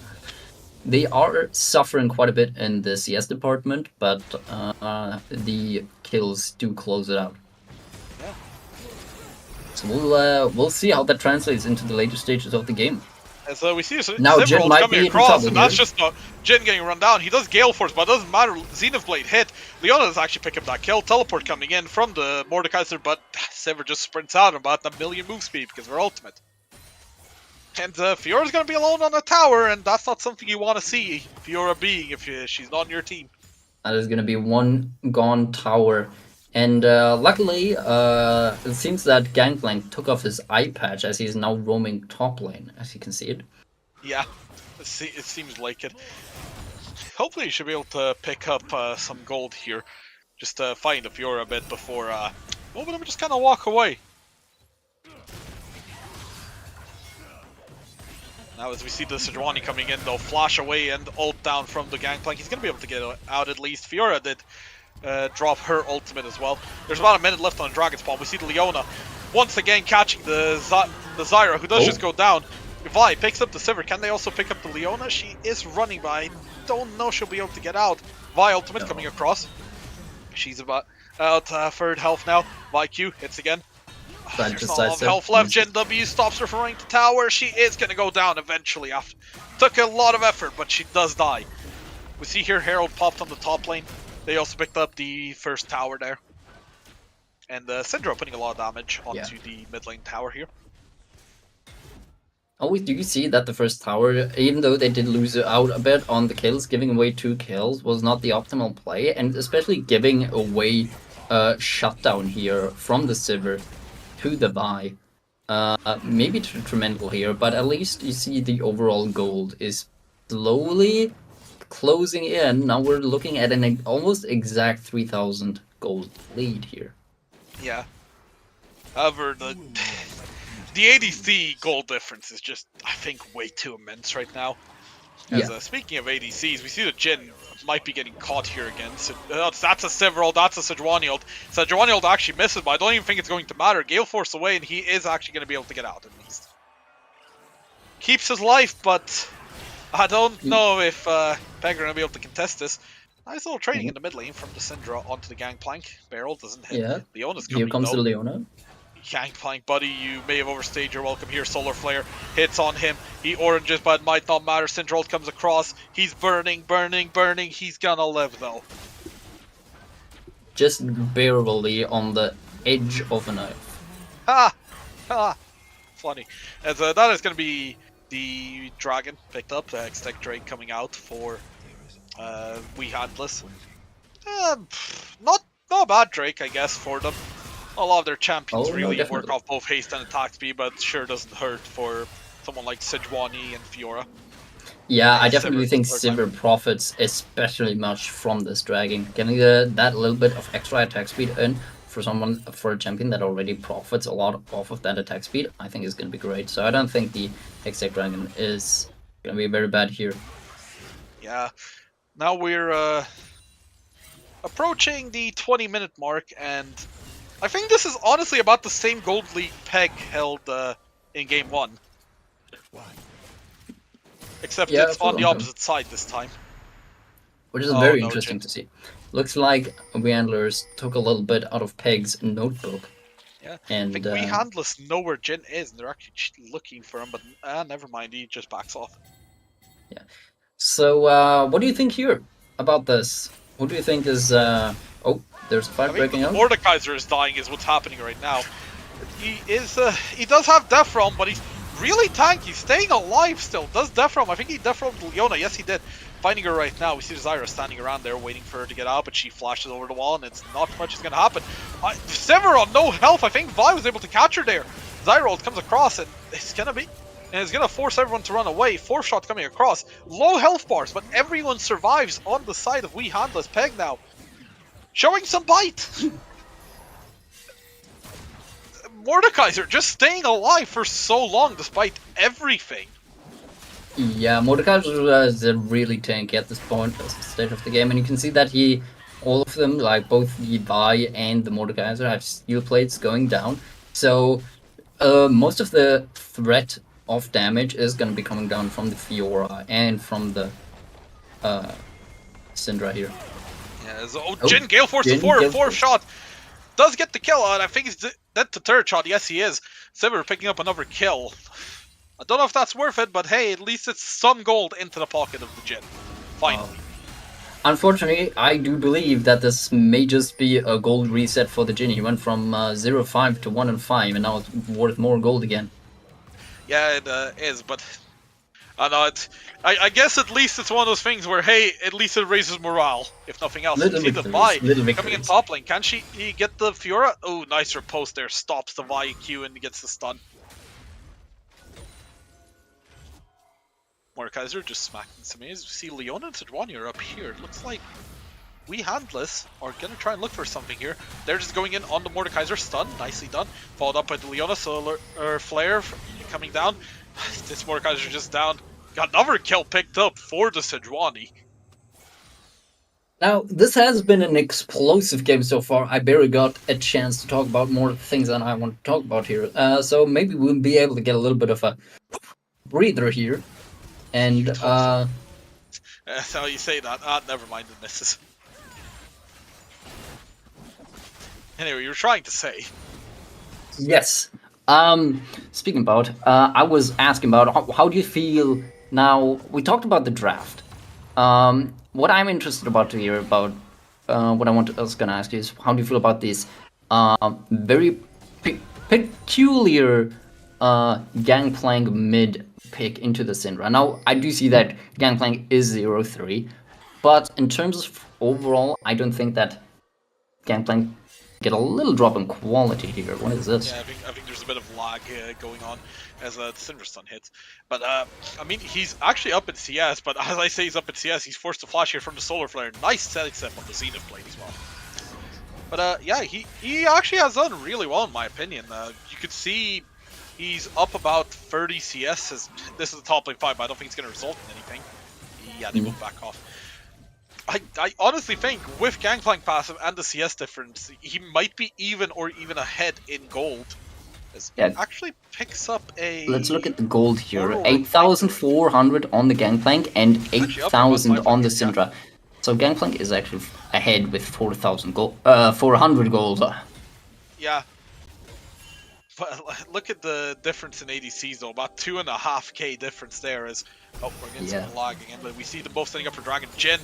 They are suffering quite a bit in the CS department, but the kills do close it out. So we'll see how that translates into the later stages of the game. And so we see Now Jin Zimmerald might coming be in across, trouble and that's here. just Jin getting run down. He does Gale Force, but it doesn't matter. Zenith Blade hit. Leona does actually pick up that kill. Teleport coming in from the Mordekaiser, but Sivir just sprints out about a million move speed because of her ultimate. And Fiora's going to be alone on the tower, and that's not something you want to see Fiora being if she's not on your team. That is going to be one gone tower. And luckily, it seems that Gangplank took off his eye patch as he's now roaming top lane, as you can see it. Yeah, it seems like it. Hopefully you should be able to pick up some gold here. Just find the Fiora a bit before both of them just kind of walk away. Now as we see the Sejuani coming in, they'll flash away and ult down from the Gangplank. He's going to be able to get out at least. Fiora did drop her ultimate as well. There's about a minute left on Dragon's Spawn. We see the Leona once again catching the Zyra, who does just go down. Vi picks up the Sivir. Can they also pick up the Leona? She is running, but I don't know she'll be able to get out. Vi ultimate coming across. She's about out third health now. Vi Q hits again. There's not a lot of health left. Jin W stops her from running to tower. She is going to go down eventually. After took a lot of effort, but she does die. We see here Herald popped on the top lane. They also picked up the first tower there. And Syndra putting a lot of damage onto the mid lane tower here. Always do you see that the first tower, even though they did lose out a bit on the kills, giving away 2 kills was not the optimal play, and especially giving away shutdown here from the Sivir to the Vi. Maybe detrimental here, but at least you see the overall gold is slowly closing in. Now we're looking at an almost exact 3,000 gold lead here. Yeah. However, the ADC gold difference is just, I think, way too immense right now. As, speaking of ADCs, we see that Jin might be getting caught here again. So, that's a Sivir ult, that's a Sejuani ult. Sejuani ult actually misses, but I don't even think it's going to matter. Gale Force away, and he is actually going to be able to get out at least. Keeps his life, but I don't know if Peg are going to be able to contest this. Nice little trading in the mid lane from the Syndra onto the Gangplank. Barrel doesn't hit. Yeah. Leona's coming, Here comes though. the Leona. Gangplank, buddy, you may have overstayed your welcome here. Solar Flare hits on him. He oranges, but it might not matter. Syndra comes across. He's burning. He's gonna live, though. Just barely on the edge of a knife. Ha! Ha! Funny. As that is gonna be the Dragon picked up. The Hextech Drake coming out for We Handless. Not a bad Drake, I guess, for them. A lot of their champions really work off both haste and attack speed, but sure doesn't hurt for someone like Sejuani and Fiora. Yeah, I definitely think Sivir profits especially much from this dragon. Getting that little bit of extra attack speed in for a champion that already profits a lot off of that attack speed, I think is going to be great. So I don't think the Hextech Dragon is going to be very bad here. Yeah. Now we're approaching the 20-minute mark, and I think this is honestly about the same gold league Peg held in game 1. Except it's on the opposite side this time. Which is very interesting to see. Looks like We Handlers took a little bit out of Peg's notebook. Yeah, and, I think We Handlers know where Jin is, and they're actually looking for him, but never mind, he just backs off. Yeah. So, what do you think here about this? What do you think is... Oh, there's a fight breaking out. Mordekaiser is dying is what's happening right now. He does have Death Realm, but he's really tanky, staying alive still. Does Death Realm? I think he Death Realmed Leona. Yes, he did. Finding her right now. We see Zyra standing around there waiting for her to get out, but she flashes over the wall, and it's not much is going to happen. Sivir on no health. I think Vi was able to catch her there. Zyra comes across, and it's going to force everyone to run away. 4th shot coming across. Low health bars, but everyone survives on the side of We Handless Peg now. Showing some bite! Mordekaiser just staying alive for so long despite everything. Yeah, Mordekaiser is really tanky at this point, stage of the game, and you can see that all of them, like both the Vi and the Mordekaiser, have steel plates going down. So most of the threat of damage is going to be coming down from the Fiora and from the Syndra here. Yeah, Jin Gale Force the 4th shot does get the kill, and I think dead to third shot. Yes, he is. Sivir picking up another kill. I don't know if that's worth it, but hey, at least it's some gold into the pocket of the Jhin. Finally. Unfortunately, I do believe that this may just be a gold reset for the Jhin. He went from 0-5 to 1-5, and now it's worth more gold again. Yeah, it is, but I know I guess at least it's one of those things where, hey, at least it raises morale, if nothing else. Little You see the victories, Vi little coming in victories. top lane. Can he get the Fiora? Oh, nice riposte there. Stops the Vi Q and gets the stun. Mordekaiser just smacking some A's. We see Leona and Sejuani are up here. It looks like we Handless are gonna try and look for something here. They're just going in on the Mordekaiser stun. Nicely done. Followed up by the Leona Solar Flare coming down. This Mordekaiser just down. Got another kill picked up for the Sejuani. Now, this has been an explosive game so far. I barely got a chance to talk about more things than I want to talk about here. So maybe we'll be able to get a little bit of a breather here. And, So you say that. Never mind, it misses. Anyway, you were trying to say. yes. Speaking about, I was asking about how do you feel now? We talked about the draft. What I'm interested about to hear about, what I was gonna ask you is how do you feel about this very peculiar Gangplank mid pick into the Syndra? Now, I do see that Gangplank is 0-3, but in terms of overall, I don't think that Gangplank get a little drop in quality here. What is this? Yeah, I think there's a bit of lag going on as the Cinder Stun hits. But, I mean, he's actually up in CS, but as I say he's up in CS, he's forced to flash here from the Solar Flare. Nice setting step on the Zenith Blade as well. But, yeah, he actually has done really well in my opinion. You could see he's up about 30 CS. This is the top lane fight, but I don't think it's going to result in anything. Yeah, they both back off. I honestly think with Gangplank passive and the CS difference, he might be even or even ahead in gold. Yeah. He actually picks up a... Let's look at the gold here. Or 8,400 on the Gangplank and Actually, up 8,000 on the 500, Syndra. So Gangplank is actually ahead with 4,000 gold. 400 gold. Yeah. But look at the difference in ADCs though. About 2.5k difference there is... Oh, we're getting some lag again, but we see them both setting up for Dragon. Jhin.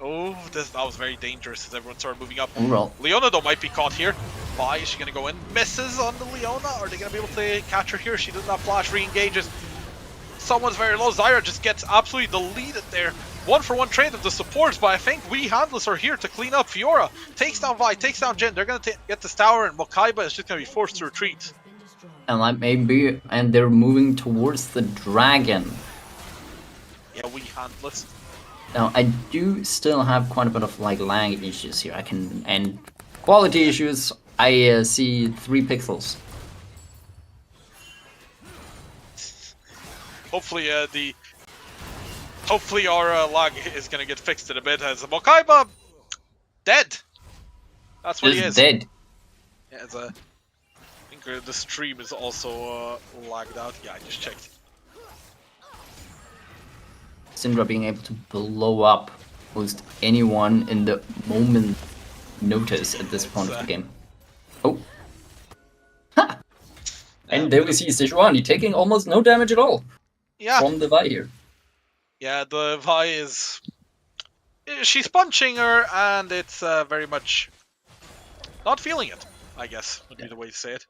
Oh, that was very dangerous as everyone started moving up. Overall. Leona though might be caught here. Vi, is she gonna go in? Misses on the Leona. Are they gonna be able to catch her here? She does not flash, re-engages. Someone's very low. Zyra just gets absolutely deleted there. 1-for-1 trade of the supports, but I think we Handless are here to clean up. Fiora takes down Vi, takes down Jhin. They're gonna get this tower, and Mokaiba is just gonna be forced to retreat. And that may be, and they're moving towards the dragon. Yeah, we Handless. Now I do still have quite a bit of like lag issues here. And quality issues. I see 3 pixels. Hopefully, hopefully our lag is gonna get fixed in a bit as Mokaiba dead. That's what he is. Dead. Yeah, I think the stream is also lagged out. Yeah, I just checked. Syndra being able to blow up almost anyone in the moment notice at this point of the game. Oh. Ha! And there we see Sejuani taking almost no damage at all Yeah, from the Vi here. yeah, the Vi is... She's punching her, and it's very much not feeling it, I guess, would be the way to say it.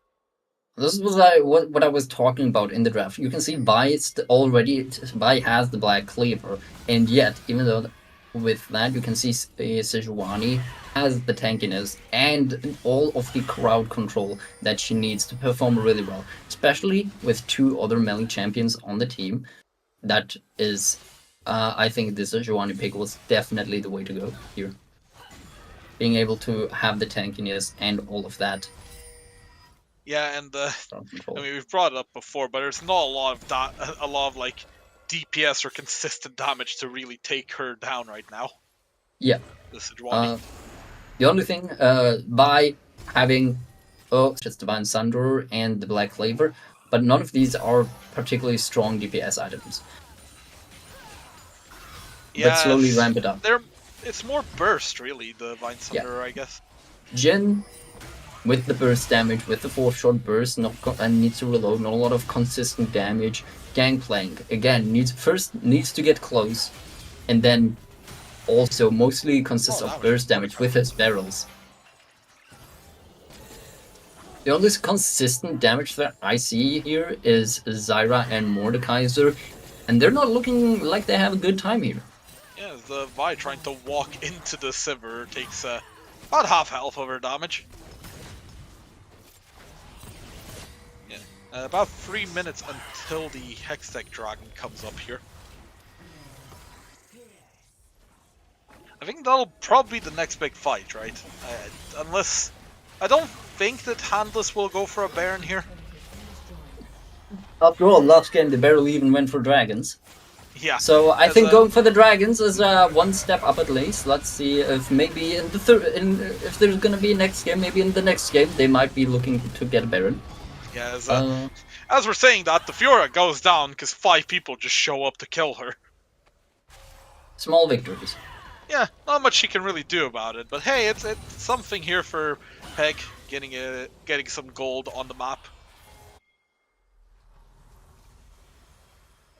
This was what I was talking about in the draft. You can see Vi has the Black Cleaver, and yet, even though with that you can see Sejuani has the tankiness and all of the crowd control that she needs to perform really well, especially with 2 other melee champions on the team. That is, I think the Sejuani pick was definitely the way to go here. Being able to have the tankiness and all of that. Yeah, and Crowd I control. mean we've brought it up before, but there's not a lot of like DPS or consistent damage to really take her down right now. Yeah. The Sejuani. The only thing, by having just Divine Sunder and the Black Cleaver, but none of these are particularly strong DPS items. Yeah, But slowly ramp it up. It's more burst, really, the Vine Sunder, I guess. Jhin with the burst damage, with the 4-shot burst, and needs to reload, not a lot of consistent damage. Gangplank, again, needs to get close, and then also mostly consists of burst damage with his barrels. The only consistent damage that I see here is Zyra and Mordekaiser, and they're not looking like they have a good time here. Yeah, the Vi trying to walk into the Sivir takes about half health of her damage. Yeah, about 3 minutes until the Hextech Dragon comes up here. I think that'll probably be the next big fight, right? Unless... I don't think that Handless will go for a Baron here. After all, last game the barrel even went for dragons. Yeah. So I think going for the dragons is one step up at least. Let's see if maybe in the if there's gonna be a next game, maybe in the next game they might be looking to get a Baron. Yeah, as we're saying that, the Fiora goes down because 5 people just show up to kill her. Small victories. Yeah, not much she can really do about it, but hey, it's something here for Peg, getting some gold on the map.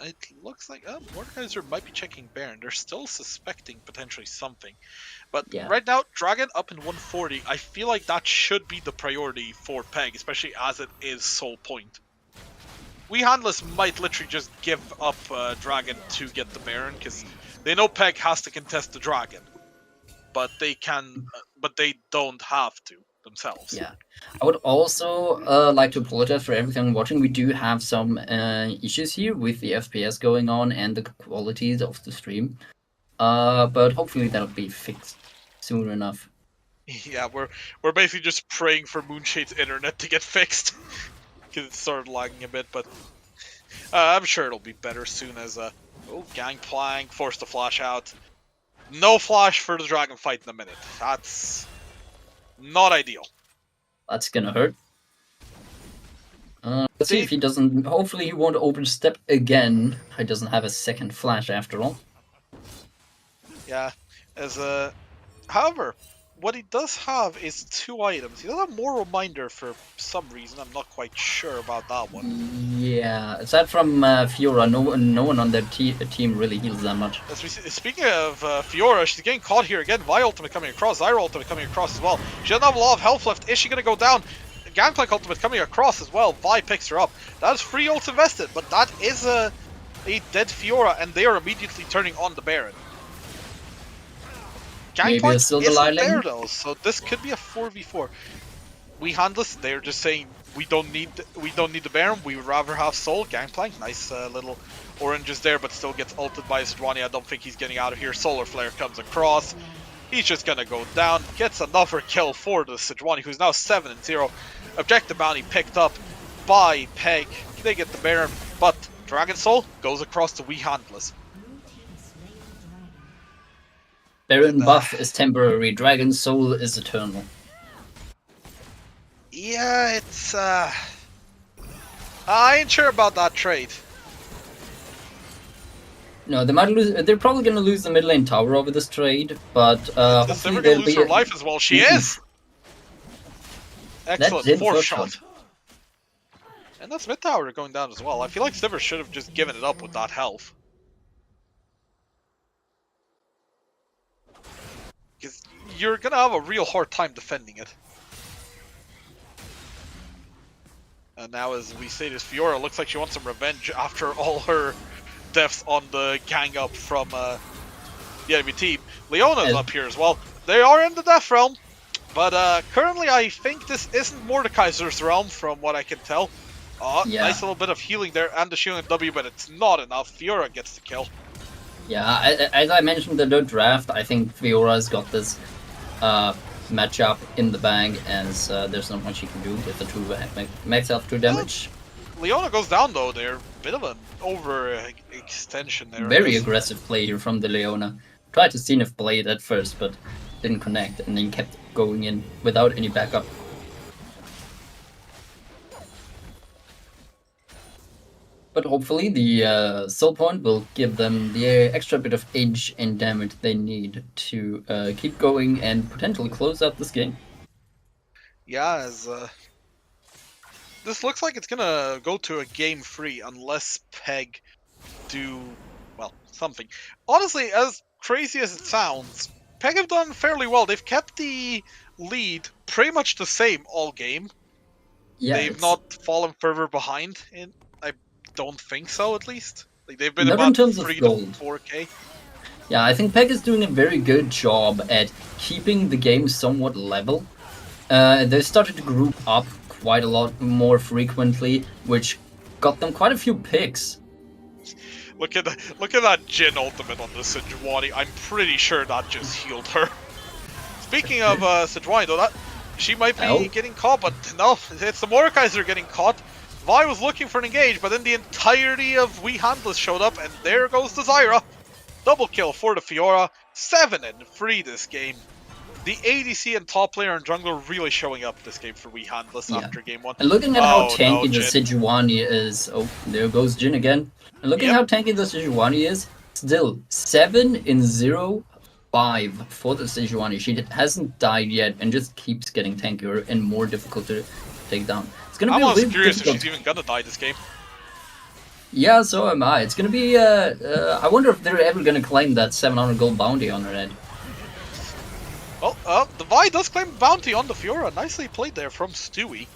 It looks like Mordekaiser might be checking Baron. They're still suspecting potentially something. But right now, Dragon up in 140. I feel like that should be the priority for Peg, especially as it is Soul Point. We Handless might literally just give up Dragon to get the Baron, because they know Peg has to contest the Dragon. But they don't have to themselves. Yeah. I would also like to apologize for everything I'm watching. We do have some issues here with the FPS going on and the qualities of the stream. But hopefully that'll be fixed soon enough. Yeah, we're basically just praying for Moonshade's internet to get fixed. Because it started lagging a bit, but I'm sure it'll be better soon as Gangplank forced to flash out. No flash for the Dragon fight in a minute. That's not ideal. That's gonna hurt. Let's see if he doesn't. Hopefully, he won't overstep again. He doesn't have a second flash after all. Yeah, however, what he does have is 2 items. He does have more reminder for some reason. I'm not quite sure about that one. Yeah, aside from Fiora, no one on their team really heals that much. Speaking of Fiora, she's getting caught here again. Vi ultimate coming across, Zyra ultimate coming across as well. She doesn't have a lot of health left. Is she going to go down? Gangplank ultimate coming across as well. Vi picks her up. That is 3 ults invested, but that is a dead Fiora, and they are immediately turning on the Baron. Gangplank isn't there though, so this could be a 4v4. We Handless, they're just saying we don't need the Baron. We would rather have Soul. Gangplank, nice little oranges there, but still gets ulted by Sejuani. I don't think he's getting out of here. Solar Flare comes across. He's just gonna go down. Gets another kill for the Sejuani, who's now 7-0. Objective bounty picked up by Peg. They get the Baron, but Dragon Soul goes across to We Handless. Baron buff is temporary, Dragon Soul is eternal. Yeah, it's I ain't sure about that trade. No, they might lose. They're probably gonna lose the mid lane tower over this trade, but hopefully they'll lose her life as well. She is. Excellent, 4-shot. And that's mid tower going down as well. I feel like Sivir should have just given it up with that health. Because you're gonna have a real hard time defending it. And now, as we say this, Fiora looks like she wants some revenge after all her deaths on the gang up from the enemy team. Leona's up here as well. They are in the death realm, but currently I think this isn't Mordekaiser's realm from what I can tell. Nice little bit of healing there and the shielding W, but it's not enough. Fiora gets the kill. Yeah, as I mentioned in the draft, I think Fiora's got this matchup in the bag, as there's not much he can do with the 2 max health 2 damage. Leona goes down though. They're a bit of an overextension there. Very aggressive play here from the Leona. Tried to Zenith Blade at first, but didn't connect, and then kept going in without any backup. But hopefully the Soul Point will give them the extra bit of edge and damage they need to keep going and potentially close out this game. Yeah, as this looks like it's gonna go to a game free unless Peg do, well, something. Honestly, as crazy as it sounds, Peg have done fairly well. They've kept the lead pretty much the same all game. Yeah, They've it's not fallen further behind. I don't think so, at least. Like they've been not in about terms of 3 to gold. 4k. Yeah, I think Peg is doing a very good job at keeping the game somewhat level. They started to group up quite a lot more frequently, which got them quite a few picks. Look at that Jin ultimate on the Sejuani. I'm pretty sure that just healed her. Speaking of Sejuani, though, that she might be Ow. getting caught, but no, it's the Mordekaiser getting caught. Vi was looking for an engage, but then the entirety of We Handless showed up, and there goes the Zyra. Double kill for the Fiora. 7 and 3 this game. The ADC and top player and jungler really showing up this game for We Handless Yeah. after game 1. And looking at how Oh, tanky no, the Jin. Sejuani is, oh, there goes Jin again. And looking Yep. how tanky the Sejuani is, still 7-0-5 for the Sejuani. She hasn't died yet and just keeps getting tankier and more difficult to take down. It's gonna I'm be a honestly really curious if difficult. she's even gonna die this game. Yeah, so am I. It's gonna be. I wonder if they're ever gonna claim that 700 gold bounty on her head. Well, the Vi does claim bounty on the Fiora. Nicely played there from Stewie.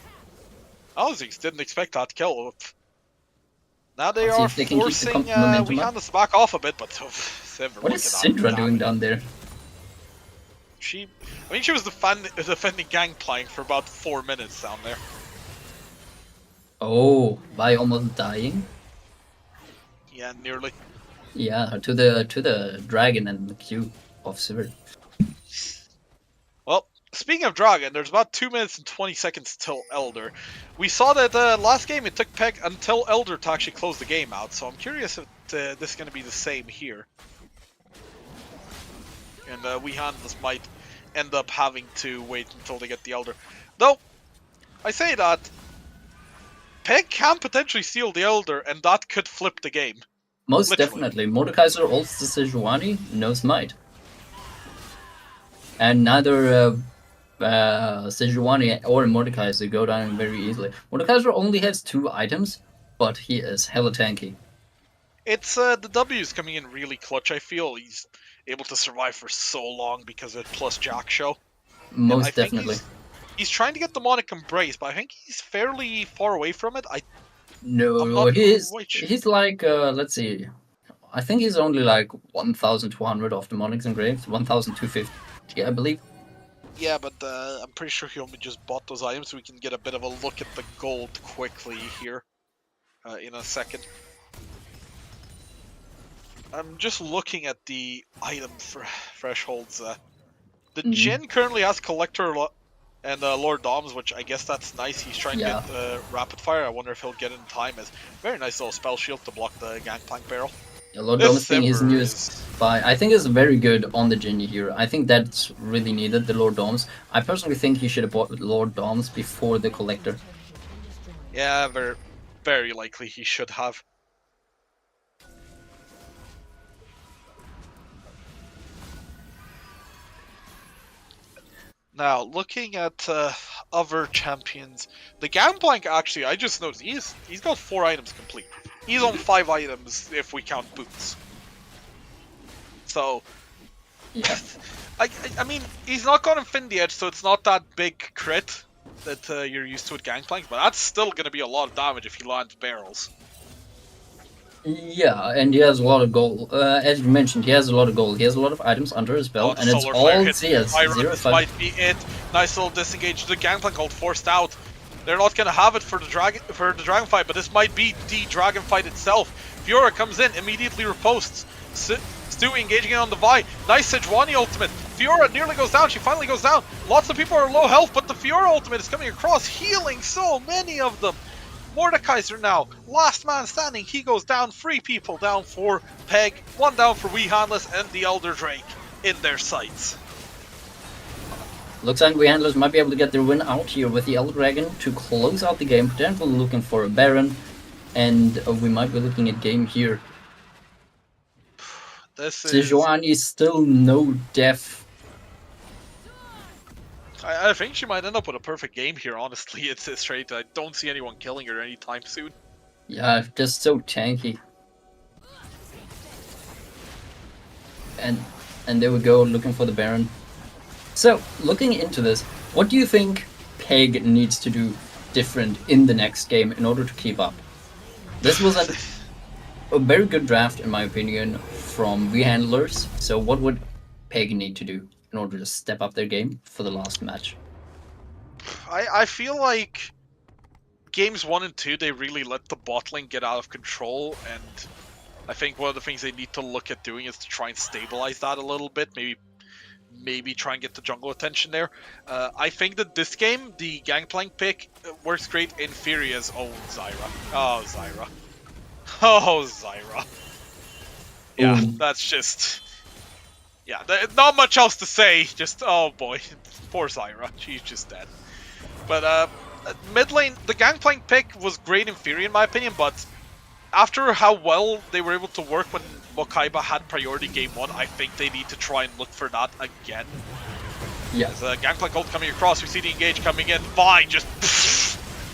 Honestly, didn't expect that kill. Now they Let's see are if they can keep the forcing momentum We up. Handless to back off a bit, but Sever, What look is at that Syndra doing damage. down there? She was defending Gangplank for about 4 minutes down there. Oh, by almost dying. Yeah, nearly. Yeah, to the dragon and the Q of Sivir. Well, speaking of Dragon, there's about 2 minutes and 20 seconds till Elder. We saw that last game it took Peg until Elder to actually close the game out, so I'm curious if this is going to be the same here. And We Handless might end up having to wait until they get the Elder. Though, I say that, Peg can potentially steal the Elder, and that could flip the game. Most Literally. definitely. Mordekaiser ults the Sejuani, no smite. And neither Sejuani or Mordekaiser go down very easily. Mordekaiser only has 2 items, but he is hella tanky. It's the W's coming in really clutch, I feel. He's able to survive for so long because of plus Jack Show. Most I think definitely. He's trying to get demonic embrace, but I think he's fairly far away from it. I'm No, not quite sure. he's like, let's see. I think he's only like 1,200 of demonics engraved, 1,250, I believe. Yeah, but I'm pretty sure he only just bought those items, so we can get a bit of a look at the gold quickly here in a second. I'm just looking at the item thresholds. The Mhm. Jin currently has Collector and Lord Doms, which I guess that's nice. He's trying Yeah. to get Rapid Fire. I wonder if he'll get it in time. As very nice little spell shield to block the Gangplank barrel. Yeah, Lord This Domus thing, his Sivir newest buy, I think is very good on the Jinny here. I think that's really needed, the Lord Doms. I personally think he should have bought Lord Doms before the Collector. Yeah, very, very likely he should have. Now, looking at other champions, the Gangplank actually, I just noticed he's got 4 items complete. He's on 5 items if we count boots. So, Yeah. I mean, he's not got Infinity Edge, so it's not that big crit that you're used to with Gangplank, but that's still going to be a lot of damage if he lands barrels. Yeah, and he has a lot of gold. As you mentioned, he has a lot of gold. He has a lot of items under his belt, the and it's Solar all Flare hits Zeus. Byron, 0 this 5. might be it. Nice little disengage. The Gangplank ult forced out. They're not going to have it for the dragon fight, but this might be the dragon fight itself. Fiora comes in, immediately riposts. Stewie engaging in on the Vi. Nice Sejuani ultimate. Fiora nearly goes down. She finally goes down. Lots of people are low health, but the Fiora ultimate is coming across, healing so many of them. Mordekaiser now, last man standing. He goes down. 3 people down for Peg, 1 down for We Handless, and the Elder Drake in their sights. Looks like we handlers might be able to get their win out here with the Elder Dragon to close out the game. Potentially looking for a Baron, and we might be looking at game here. This is Sejuani still no death. I think she might end up with a perfect game here, honestly. It's straight. I don't see anyone killing her anytime soon. Yeah, just so tanky. And there we go, looking for the Baron. So, looking into this, what do you think Peg needs to do different in the next game in order to keep up? This was a very good draft, in my opinion, from V-handlers. So what would Peg need to do in order to step up their game for the last match? I feel like games 1 and 2, they really let the bot lane get out of control, and I think one of the things they need to look at doing is to try and stabilize that a little bit. Maybe try and get the jungle attention there. I think that this game, the Gangplank pick works great in Furia's own Zyra. Oh, Zyra. Oh, Zyra. Yeah, Ooh. that's just... Yeah, not much else to say. Just, oh boy. Poor Zyra. She's just dead. But, mid lane, the Gangplank pick was great in Fury in my opinion, but after how well they were able to work when Mokaiba had priority game 1, I think they need to try and look for that again. Yeah. As Gangplank ult coming across, we see the engage coming in. Vi just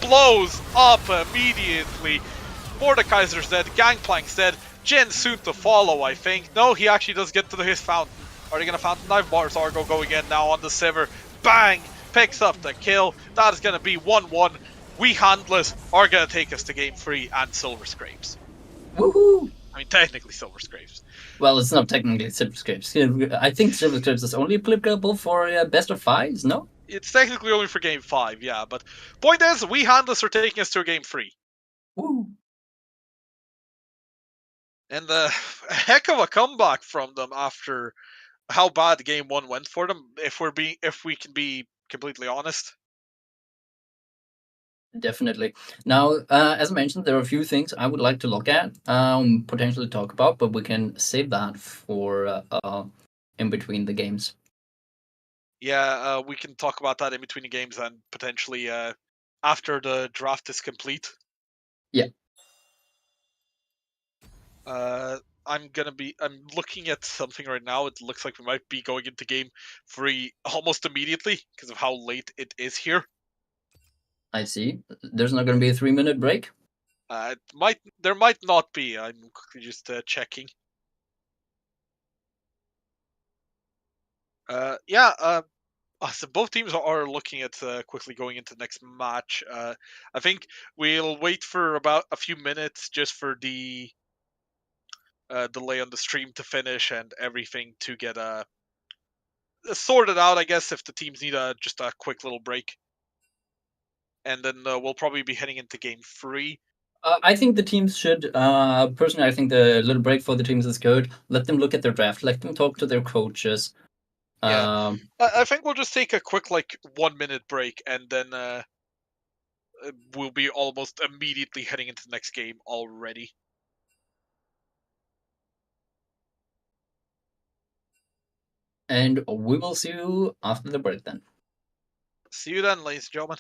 blows up immediately. Mordekaiser's dead, Gangplank's dead. Jhin soon to follow, I think. No, he actually does get to his fountain. Are they going to fountain dive? Mars Argo going in now on the Sivir. Bang! Picks up the kill. That is going to be 1-1. We handlers are going to take us to game 3 and Silver Scrapes. Woohoo! I mean, technically Silver Scrapes. Well, it's not technically Silver Scrapes. I think Silver Scrapes is only applicable for best of fives, no? It's technically only for game 5, yeah, but point is, we handlers are taking us to game 3. Woo! And a heck of a comeback from them after how bad game 1 went for them, if we can be completely honest. Definitely. Now, as I mentioned, there are a few things I would like to look at, potentially talk about, but we can save that for in between the games. Yeah, we can talk about that in between the games and potentially after the draft is complete. Yeah. I'm looking at something right now. It looks like we might be going into game 3 almost immediately because of how late it is here. I see. There's not going to be a 3-minute break? There might not be. I'm quickly just checking. So both teams are looking at quickly going into the next match. I think we'll wait for about a few minutes just for the delay on the stream to finish and everything to get sorted out, I guess, if the teams need just a quick little break. And then we'll probably be heading into game 3. I think the teams should, personally, I think the little break for the teams is good. Let them look at their draft. Let them talk to their coaches. Yeah. I think we'll just take a quick, 1-minute break, and then we'll be almost immediately heading into the next game already. And we will see you after the break then. See you then, ladies and gentlemen.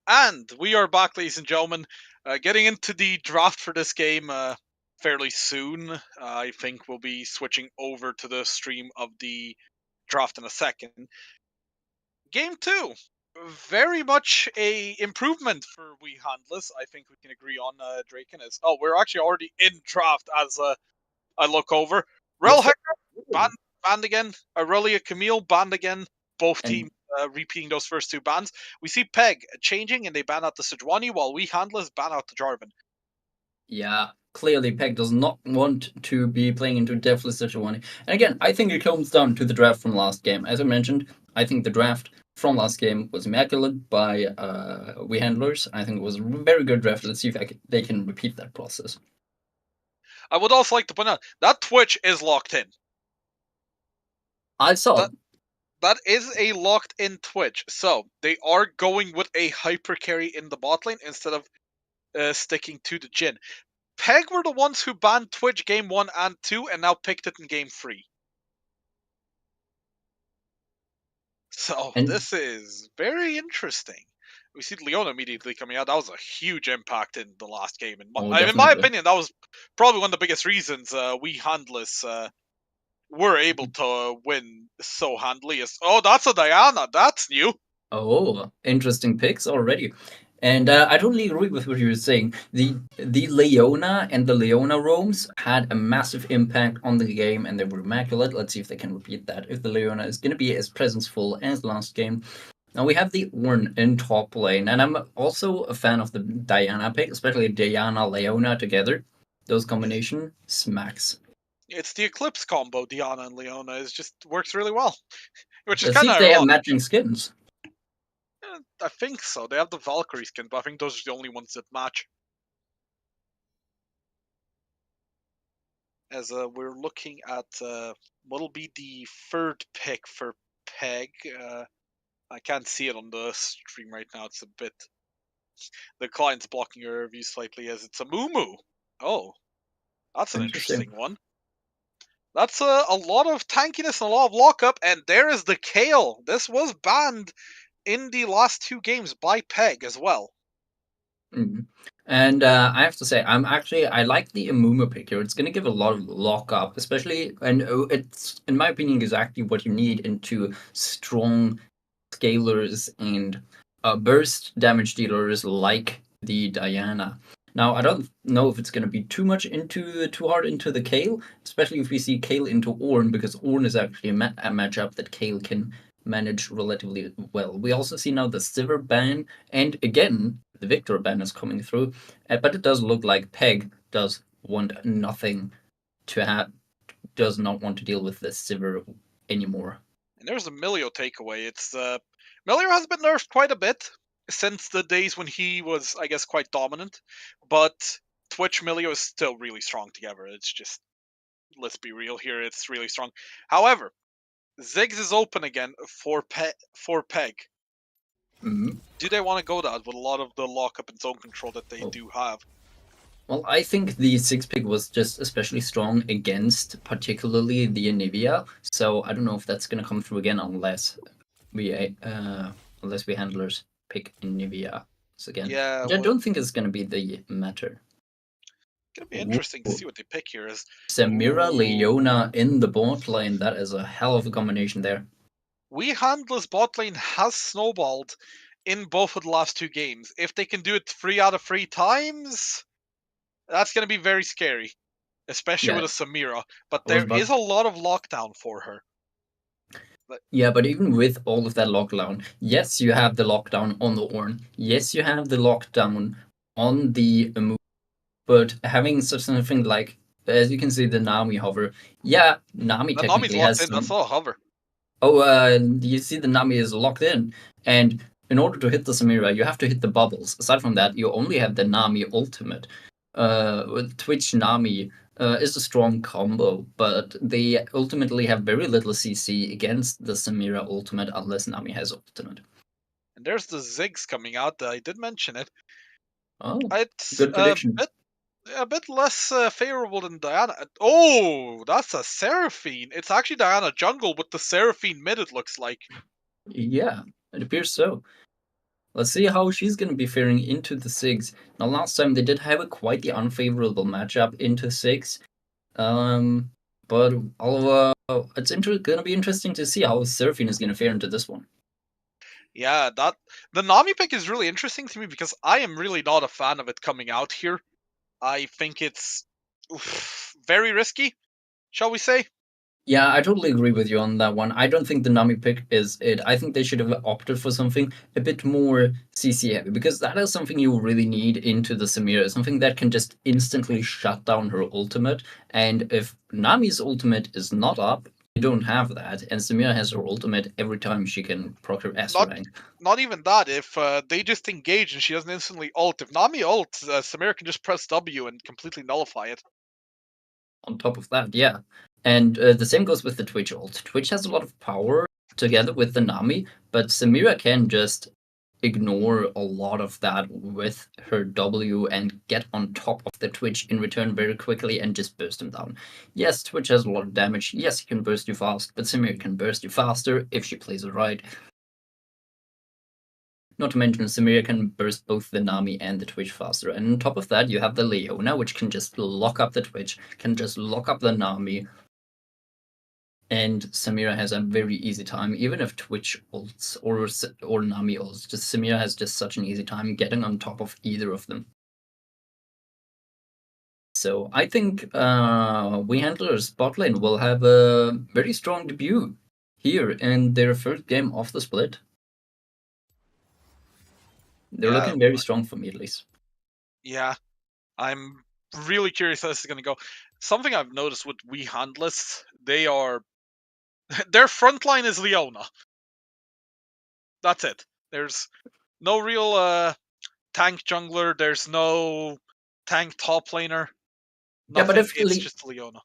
And we are back, ladies and gentlemen, getting into the draft for this game fairly soon. I think we'll be switching over to the stream of the draft in a second. Game 2, very much a improvement for We Handless. I think we can agree on Draken is. Oh, we're actually already in draft as I look over. Rel Yes. Hector banned again. Aurelia Camille banned again. Both And- teams repeating those first two bans. We see Peg changing, and they ban out the Sejuani, while we Handlers ban out the Jarvan. Yeah, clearly Peg does not want to be playing into Deathless Sejuani. And again, I think it comes down to the draft from last game. As I mentioned, I think the draft from last game was immaculate by we handlers. I think it was a very good draft. Let's see if they can repeat that process. I would also like to point out that Twitch is locked in. I saw That is a locked in Twitch. So they are going with a hyper carry in the bot lane instead of sticking to the Jhin. Peg were the ones who banned Twitch game 1 and 2 and now picked it in game 3. So this is very interesting. We see Leona immediately coming out. That was a huge impact in the last game. In my opinion, that was probably one of the biggest reasons we handless were able to win so handily. Oh, that's a Diana. That's new. Oh, interesting picks already. And I totally agree with what you were saying. The Leona and the Leona roams had a massive impact on the game, and they were immaculate. Let's see if they can repeat that. If the Leona is going to be as presenceful as last game. Now we have the Ornn in top lane, and I'm also a fan of the Diana pick, especially Diana Leona together. Those combination smacks. It's the Eclipse combo. Diana and Leona is just works really well, which is Let's see kind if of they have ironic. matching skins. I think so. They have the Valkyrie skin, but I think those are the only ones that match. As we're looking at what'll be the third pick for Peg. I can't see it on the stream right now. It's a bit. The client's blocking your view slightly as it's a Mumu. Oh, that's an interesting one. That's a lot of tankiness and a lot of lockup, and there is the Kayle. This was banned in the last 2 games by Peg as well. Mm-hmm. And I have to say, I like the Amuma pick here. It's going to give a lot of lockup, especially, and it's, in my opinion, exactly what you need into strong scalers and burst damage dealers like the Diana. Now, I don't know if it's going to be too hard into the Kayle, especially if we see Kayle into Ornn, because Ornn is actually a matchup that Kayle can manage relatively well. We also see now the Sivir ban, and again, the Victor ban is coming through, but it does look like Peg does not want to deal with the Sivir anymore. And there's a Milio takeaway. It's Milio has been nerfed quite a bit since the days when he was, I guess, quite dominant, but Twitch Milio is still really strong together. It's just, let's be real here, it's really strong. However, Ziggs is open again for Peg. Mm-hmm. Do they want to go that with a lot of the lockup and zone control that they do have? Well, I think the 6 pick was just especially strong against particularly the Anivia, so I don't know if that's going to come through again unless we handlers pick Anivia again. Yeah, I don't think it's going to be the matter. It's going to be interesting to see what they pick here. Is Samira Leona in the bot lane. That is a hell of a combination there. We handlers bot lane has snowballed in both of the last 2 games. If they can do it 3 out of 3 times, that's going to be very scary, especially with a Samira. But there is a lot of lockdown for her. Yeah, but even with all of that lockdown, yes, you have the lockdown on the Ornn. Yes, you have the lockdown on the Amu. But having such something like, as you can see, the Nami hover. Yeah, Nami technically has some... That's not a hover. Oh, you see the Nami is locked in. And in order to hit the Samira, you have to hit the bubbles. Aside from that, you only have the Nami ultimate. With Twitch Nami is a strong combo, but they ultimately have very little CC against the Samira ultimate unless Nami has ultimate. And there's the Ziggs coming out. I did mention it. Oh, it's good prediction. A bit less favorable than Diana. Oh, that's a Seraphine. It's actually Diana jungle with the Seraphine mid, it looks like. Yeah, it appears so. Let's see how she's going to be faring into the 6. Now, last time they did have quite the unfavorable matchup into 6. But it's going to be interesting to see how Seraphine is going to fare into this one. Yeah, the Nami pick is really interesting to me because I am really not a fan of it coming out here. I think it's very risky, shall we say? Yeah, I totally agree with you on that one. I don't think the Nami pick is it. I think they should have opted for something a bit more CC heavy, because that is something you really need into the Samira, something that can just instantly shut down her ultimate. And if Nami's ultimate is not up, you don't have that. And Samira has her ultimate every time she can proc her S Not rank. not even that. If they just engage and she doesn't instantly ult, if Nami ults, Samira can just press W and completely nullify it. On top of that, yeah. And the same goes with the Twitch ult. Twitch has a lot of power together with the Nami, but Samira can just ignore a lot of that with her W and get on top of the Twitch in return very quickly and just burst him down. Yes, Twitch has a lot of damage. Yes, he can burst you fast, but Samira can burst you faster if she plays it right. Not to mention, Samira can burst both the Nami and the Twitch faster. And on top of that, you have the Leona, which can just lock up the Twitch, can just lock up the Nami. And Samira has a very easy time, even if Twitch ults or Nami ults. Just Samira has just such an easy time getting on top of either of them. So I think We Handlers bot lane will have a very strong debut here in their first game of the split. They're Yeah. looking very strong for me, at least. Yeah, I'm really curious how this is going to go. Something I've noticed with We Handless, they are their front line is Leona. That's it. There's no real tank jungler. There's no tank top laner. Yeah, but Nothing. It's just Leona.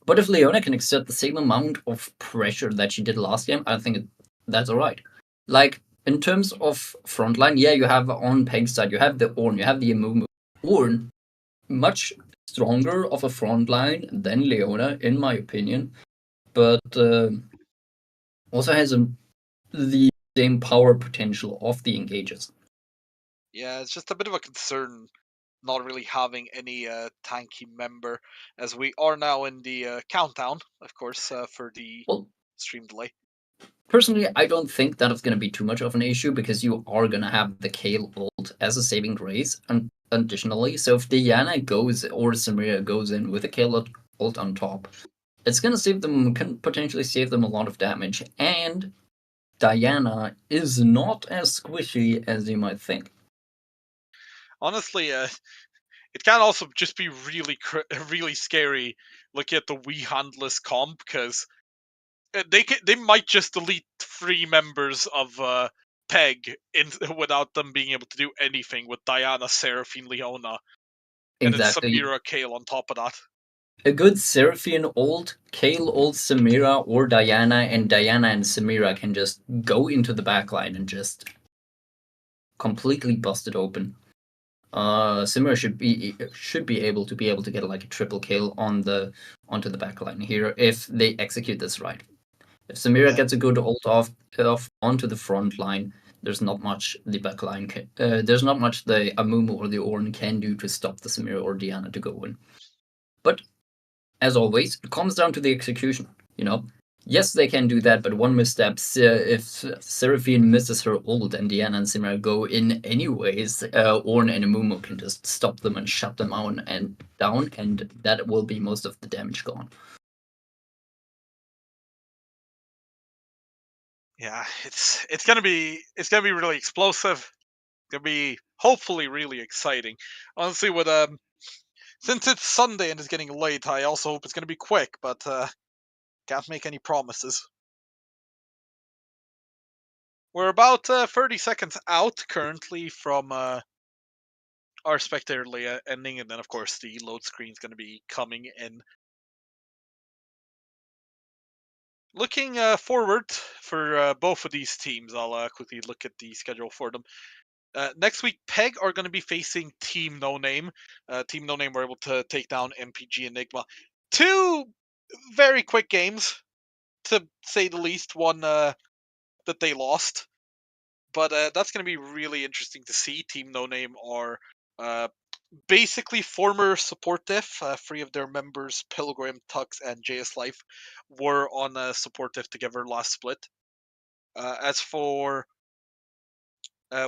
But if Leona can exert the same amount of pressure that she did last game, I think that's alright. Like, in terms of frontline, yeah, you have on Peg's side, you have the Ornn, you have the Amumu. Ornn, much stronger of a frontline than Leona, in my opinion, but also has the same power potential of the Engages. Yeah, it's just a bit of a concern not really having any tanky member, as we are now in the countdown, of course, for the Well, stream delay. personally, I don't think that it's going to be too much of an issue, because you are going to have the Kayle ult as a saving grace. And additionally, so if Diana goes or Samira goes in with a Kayle ult on top, it's going to save them, can potentially save them a lot of damage. And Diana is not as squishy as you might think. Honestly, it can also just be really really scary looking at the We Handless comp, because they might just delete 3 members of Peg without them being able to do anything with Diana, Seraphine, Leona, and then Exactly. Samira, Kayle on top of that. A good Seraphine ult, Kayle ult Samira or Diana, and Diana and Samira can just go into the backline and just completely bust it open. Samira should be able to get like a triple kill onto the backline here if they execute this right. If Samira gets a good ult off onto the front line, there's not much the backline there's not much the Amumu or the Ornn can do to stop the Samira or Diana to go in. But as always, it comes down to the execution. Yes, they can do that, but one misstep, if Seraphine misses her ult and Diana and Samira go in anyways, Ornn and Amumu can just stop them and shut them down, and that will be most of the damage gone. Yeah, it's gonna be really explosive. It's gonna be hopefully really exciting. Honestly, with since it's Sunday and it's getting late, I also hope it's gonna be quick, but can't make any promises. We're about 30 seconds out currently from our spectator ending, and then of course the load screen is going to be coming in. Looking forward for both of these teams, I'll quickly look at the schedule for them. Next week, Peg are going to be facing Team No Name. Team No Name were able to take down MPG Enigma. 2 very quick games, to say the least. One that they lost. But that's going to be really interesting to see. Team No Name are basically former support diff. 3 of their members, Pilgrim, Tux, and JS Life, were on support diff together last split. As for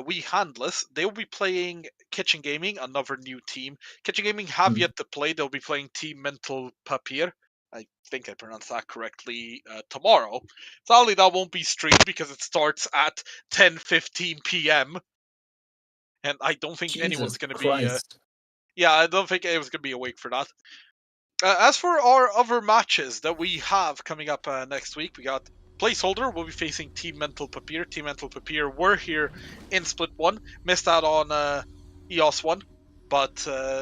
We Handless, they will be playing Kitchen Gaming, another new team. Kitchen Gaming have yet to play. They'll be playing Team Mental Papier. I think I pronounced that correctly, tomorrow. Sadly, that won't be streamed because it starts at 10:15 p.m. And I don't think Jesus anyone's going to be. Christ. Yeah, I don't think anyone's going to be awake for that. As for our other matches that we have coming up next week, we got Placeholder. We'll be facing Team Mental Papier. Team Mental Papier were here in Split 1. Missed out on EOS 1, but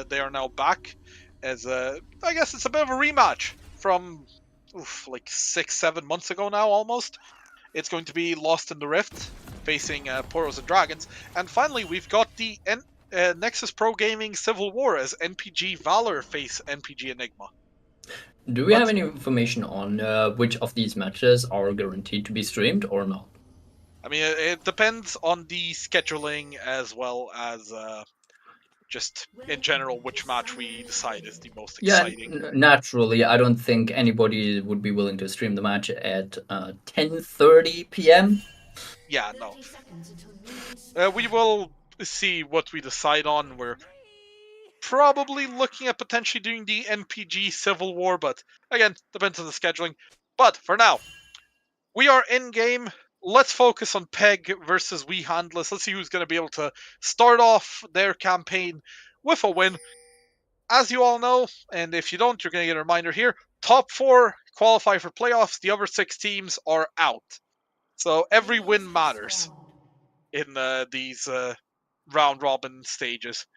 they are now back. As I guess it's a bit of a rematch from like 6-7 months ago now almost. It's going to be Lost in the Rift facing Poros and Dragons. And finally, we've got the Nexus Pro Gaming Civil War as NPG Valor face NPG Enigma. Do we have any information on which of these matches are guaranteed to be streamed or not? I mean, it depends on the scheduling as well as just in general which match we decide is the most exciting. Naturally, I don't think anybody would be willing to stream the match at 10:30 p.m. Yeah, no. 30 seconds until minions We will see what we decide on. We're probably looking at potentially doing the NPG Civil War, but again, depends on the scheduling. But for now, we are in game. Let's focus on Peg versus We Handless. Let's see who's going to be able to start off their campaign with a win. As you all know, and if you don't, you're going to get a reminder here. Top 4 qualify for playoffs. The other 6 teams are out. So every win matters in these round robin stages.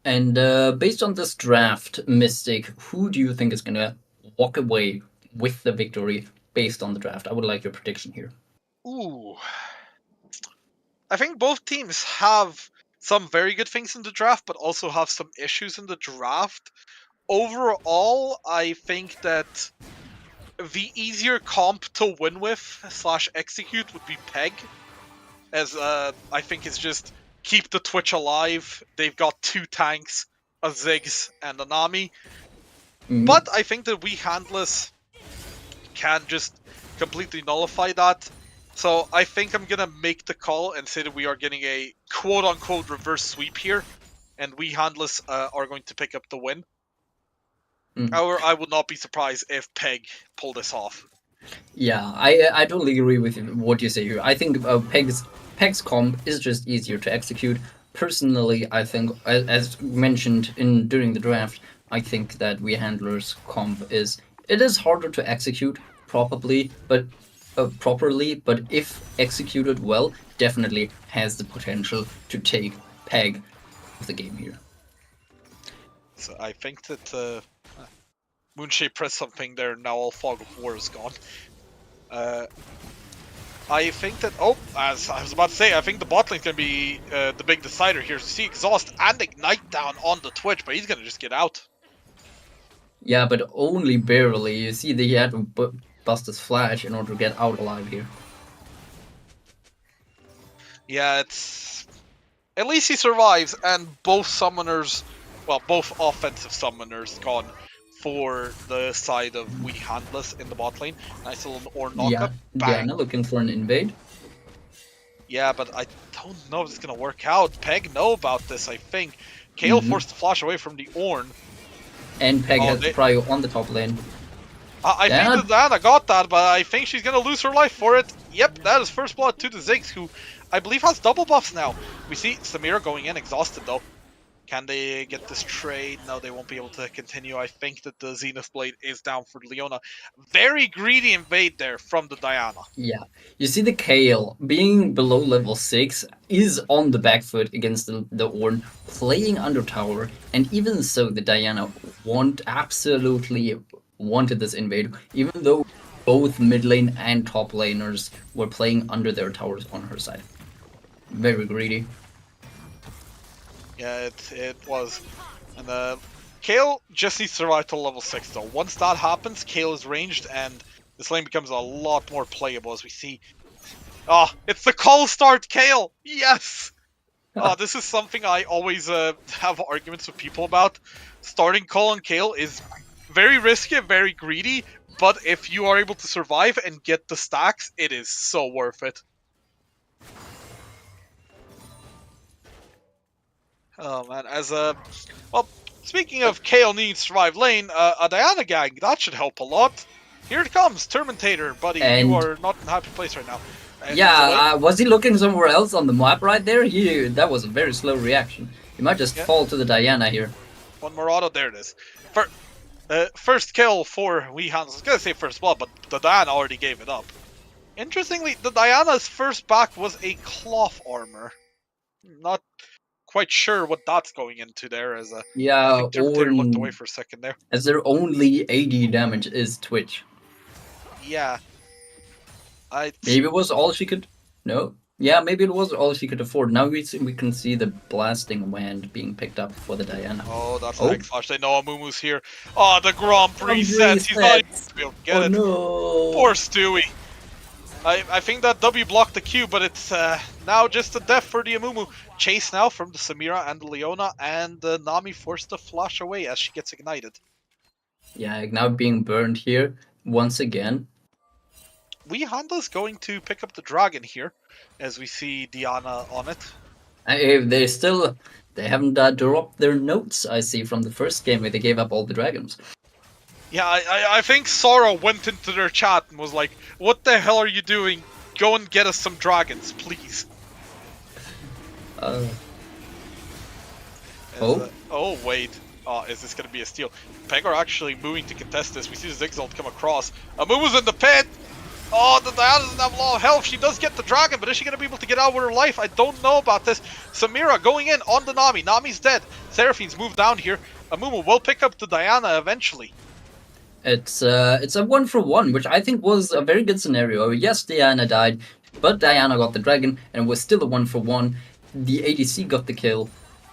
And based on this draft, Mystic, who do you think is going to walk away with the victory based on the draft? I would like your prediction here. Ooh. I think both teams have some very good things in the draft, but also have some issues in the draft. Overall, I think that the easier comp to win with / execute would be Peg, as I think it's just keep the Twitch alive. They've got 2 tanks, a Ziggs and a Nami. But I think that We Handless can just completely nullify that. So I think I'm gonna make the call and say that we are getting a quote-unquote reverse sweep here, and We Handless are going to pick up the win. However, I would not be surprised if Peg pulled this off. Yeah, I totally agree with what you say here. I think Peg's comp is just easier to execute. Personally, I think, as mentioned during the draft, I think that We Handler's comp is harder to execute properly, but if executed well, definitely has the potential to take Peg of the game here. So I think that Moonshape pressed something there. Now all Fog of War is gone. I think that, as I was about to say, I think the bot lane's going to be the big decider here. See Exhaust and Ignite down on the Twitch, but he's going to just get out. Yeah, but only barely. You see that he had to bust his flash in order to get out alive here. Yeah, it's... At least he survives, and both summoners, well, both offensive summoners gone for the side of We Handless in the bot lane. Nice little Ornn knockup. Yeah, Bang. Diana looking for an invade. Yeah, but I don't know if it's going to work out. Peg know about this, I think. Kayle forced to flash away from the Ornn. And Peg has Prio on the top lane. I think that Diana got that, but I think she's going to lose her life for it. Yep, that is first blood to the Ziggs, who I believe has double buffs now. We see Samira going in exhausted, though. Can they get this trade? No, they won't be able to continue. I think that the Zenith Blade is down for Leona. Very greedy invade there from the Diana. Yeah, you see the Kayle being below level 6 is on the back foot against the Ornn, playing under tower, and even so the Diana absolutely wanted this invade, even though both mid lane and top laners were playing under their towers on her side. Very greedy. Yeah, it was. And Kayle just needs to survive till level 6 though. Once that happens, Kayle is ranged and this lane becomes a lot more playable as we see. It's the call start Kayle! Yes! This is something I always have arguments with people about. Starting call on Kayle is very risky, very greedy, but if you are able to survive and get the stacks, it is so worth it. Oh man, Speaking of Kale needs to survive lane, a Diana gang, that should help a lot. Here it comes, Terminator, buddy. And- You are not in a happy place right now. And Yeah, he's away. was he looking somewhere else on the map right there? That was a very slow reaction. He might just Yeah. fall to the Diana here. One more auto, there it is. First kill for Wee Hans. I was gonna say first blood, but the Diana already gave it up. Interestingly, the Diana's first back was a cloth armor. Not quite sure what that's going into there, as I Yeah, think Terminator looked away for a second there. as their only AD damage is Twitch. Yeah. Maybe it was all she could. No. Yeah, maybe it was all she could afford. Now we can see the blasting wand being picked up for the Diana. Oh, that's Oh. an X-Flash. They know Amumu's here. Oh, the Grand Prix sets. He's not even going to be able to get Oh it. no! Poor Stewie. I think that W blocked the Q, but it's now just a death for the Amumu. Chase now from the Samira and the Leona, and Nami forced to flash away as she gets ignited. Yeah, now being burned here once again. Wee Honda's going to pick up the dragon here, as we see Diana on it. They haven't dropped their notes. I see from the first game where they gave up all the dragons. Yeah, I think Sora went into their chat and was like, "What the hell are you doing? Go and get us some dragons, please." Oh. Oh, wait. Is this going to be a steal? Pegor actually moving to contest this. We see the Zigzald come across. Amumu's in the pit! Oh, the Diana doesn't have a lot of health. She does get the dragon, but is she going to be able to get out with her life? I don't know about this. Samira going in on the Nami. Nami's dead. Seraphine's moved down here. Amumu will pick up the Diana eventually. It's a 1-for-1, which I think was a very good scenario. Yes, Diana died, but Diana got the dragon, and it was still a 1-for-1. The ADC got the kill,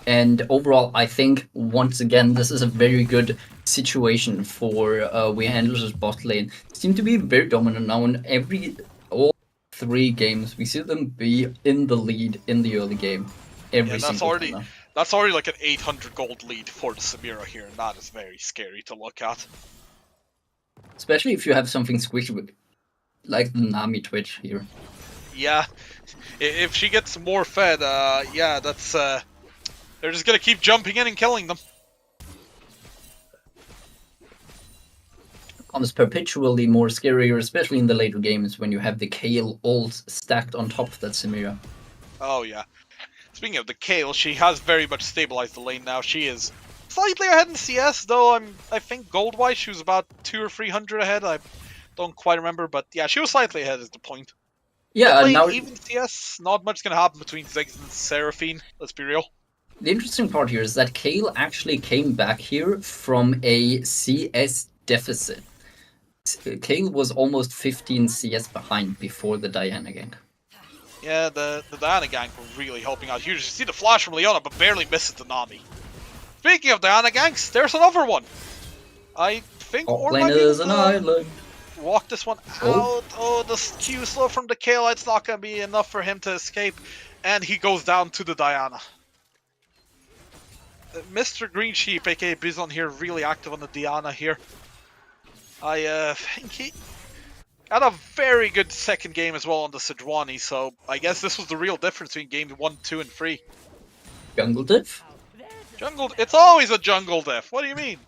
and overall, I think once again this is a very good situation for Wee Handler's bot lane. Seem to be very dominant now in all 3 games. We see them be in the lead in the early game. Every single time now. That's already like an 800 gold lead for the Samira here, and that is very scary to look at. Especially if you have something squishy with, like the Nami Twitch here. Yeah, if she gets more fed, yeah, that's they're just gonna keep jumping in and killing them. Becomes perpetually more scarier, especially in the later games when you have the Kale ult stacked on top of that Samira. Oh yeah. Speaking of the Kale, she has very much stabilized the lane now. She is slightly ahead in CS, though I think gold-wise she was about 200 or 300 ahead. I don't quite remember, but yeah, she was slightly ahead is the point. Yeah, Lane, now even CS, not much gonna happen between Ziggs and Seraphine. Let's be real. the interesting part here is that Kale actually came back here from a CS deficit. Kale was almost 15 CS behind before the Diana gank. Yeah, the Diana gank were really helping out here. You see the flash from Leona, but barely misses the Nami. Speaking of Diana ganks, there's another one. I think Top Ornn lane might be is able an to island. walk this one Oh. out. Oh, the Q slow from the Kale. It's not going to be enough for him to escape. And he goes down to the Diana. Mr. Green Sheep, aka Bizon here, really active on the Diana here. I think he had a very good second game as well on the Sejuani, so I guess this was the real difference between game 1, 2, and 3. Jungle diff. Jungle, it's always a jungle death. What do you mean?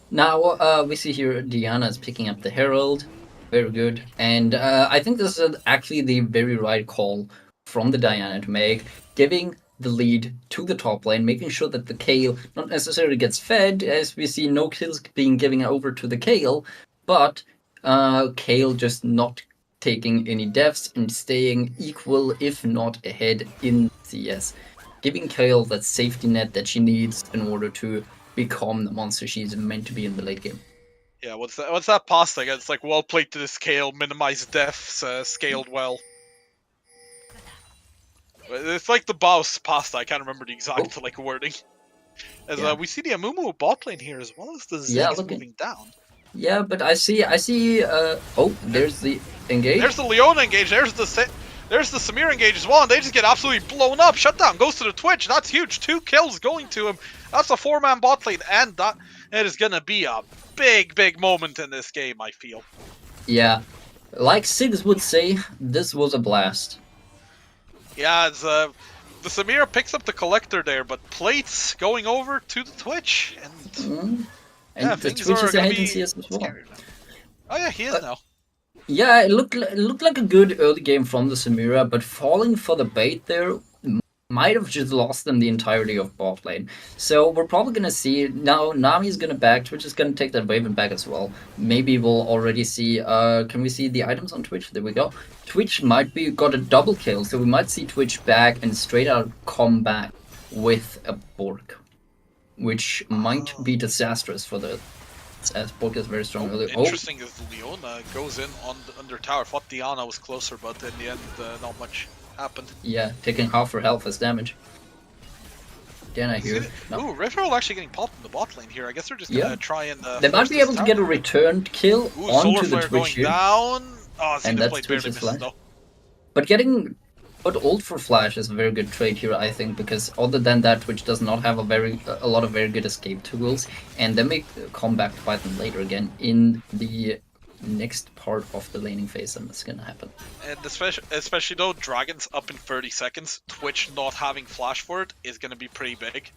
Now we see here Diana is picking up the Herald. Very good. And I think this is actually the very right call from the Diana to make, giving the lead to the top lane, making sure that the Kale not necessarily gets fed, as we see no kills being given over to the Kale, but Kale just not taking any deaths and staying equal, if not ahead in CS. Giving Kale that safety net that she needs in order to become the monster she's meant to be in the late game. Yeah, what's that pasta again? It's like well played to the scale, minimize deaths, scaled well. It's like the boss pasta. I can't remember the exact like wording. As Yeah. we see the Amumu bot lane here as well as the Ziggs Yeah, look at- moving down. Yeah, but I see. Oh, there's the engage. There's the Leona engage. There's the Samir engage as well, and they just get absolutely blown up. Shutdown goes to the Twitch. That's huge. 2 kills going to him. That's a 4-man bot lane, and that it is gonna be a big moment in this game. I feel. Yeah, like Sigs would say, this was a blast. Yeah, it's the Samira picks up the Collector there, but Plates going over to the Twitch, and And yeah, the things Twitch are is gonna ahead in be CS as well. scary now. Oh yeah, he is now. Yeah, it looked like a good early game from the Samira, but falling for the bait there might have just lost them the entirety of bot lane. So we're probably gonna see now Nami's gonna back, Twitch is gonna take that wave and back as well. Maybe we'll already see can we see the items on Twitch? There we go. Twitch might be got a double kill, so we might see Twitch back and straight out combat with a Bork. Which might be disastrous for the as Bork is very strong early. Interesting is Leona goes in on under tower. Thought Diana was closer, but in the end, not much happened. Yeah, taking half her health as damage. Diana here. No. Ooh, Riftherald actually getting popped in the bot lane here. I guess they're just gonna try and. They might be able to get a returned kill Ooh, onto Solar the Flare Twitch going here. down. Oh, And Zenith that's Blade barely Twitch's misses flash. though. But ult for flash is a very good trade here, I think, because other than that, Twitch does not have a lot of very good escape tools, and they may come back to fight them later again in the next part of the laning phase, and that's gonna happen. And especially though, Dragon's up in 30 seconds. Twitch not having flash for it is gonna be pretty big.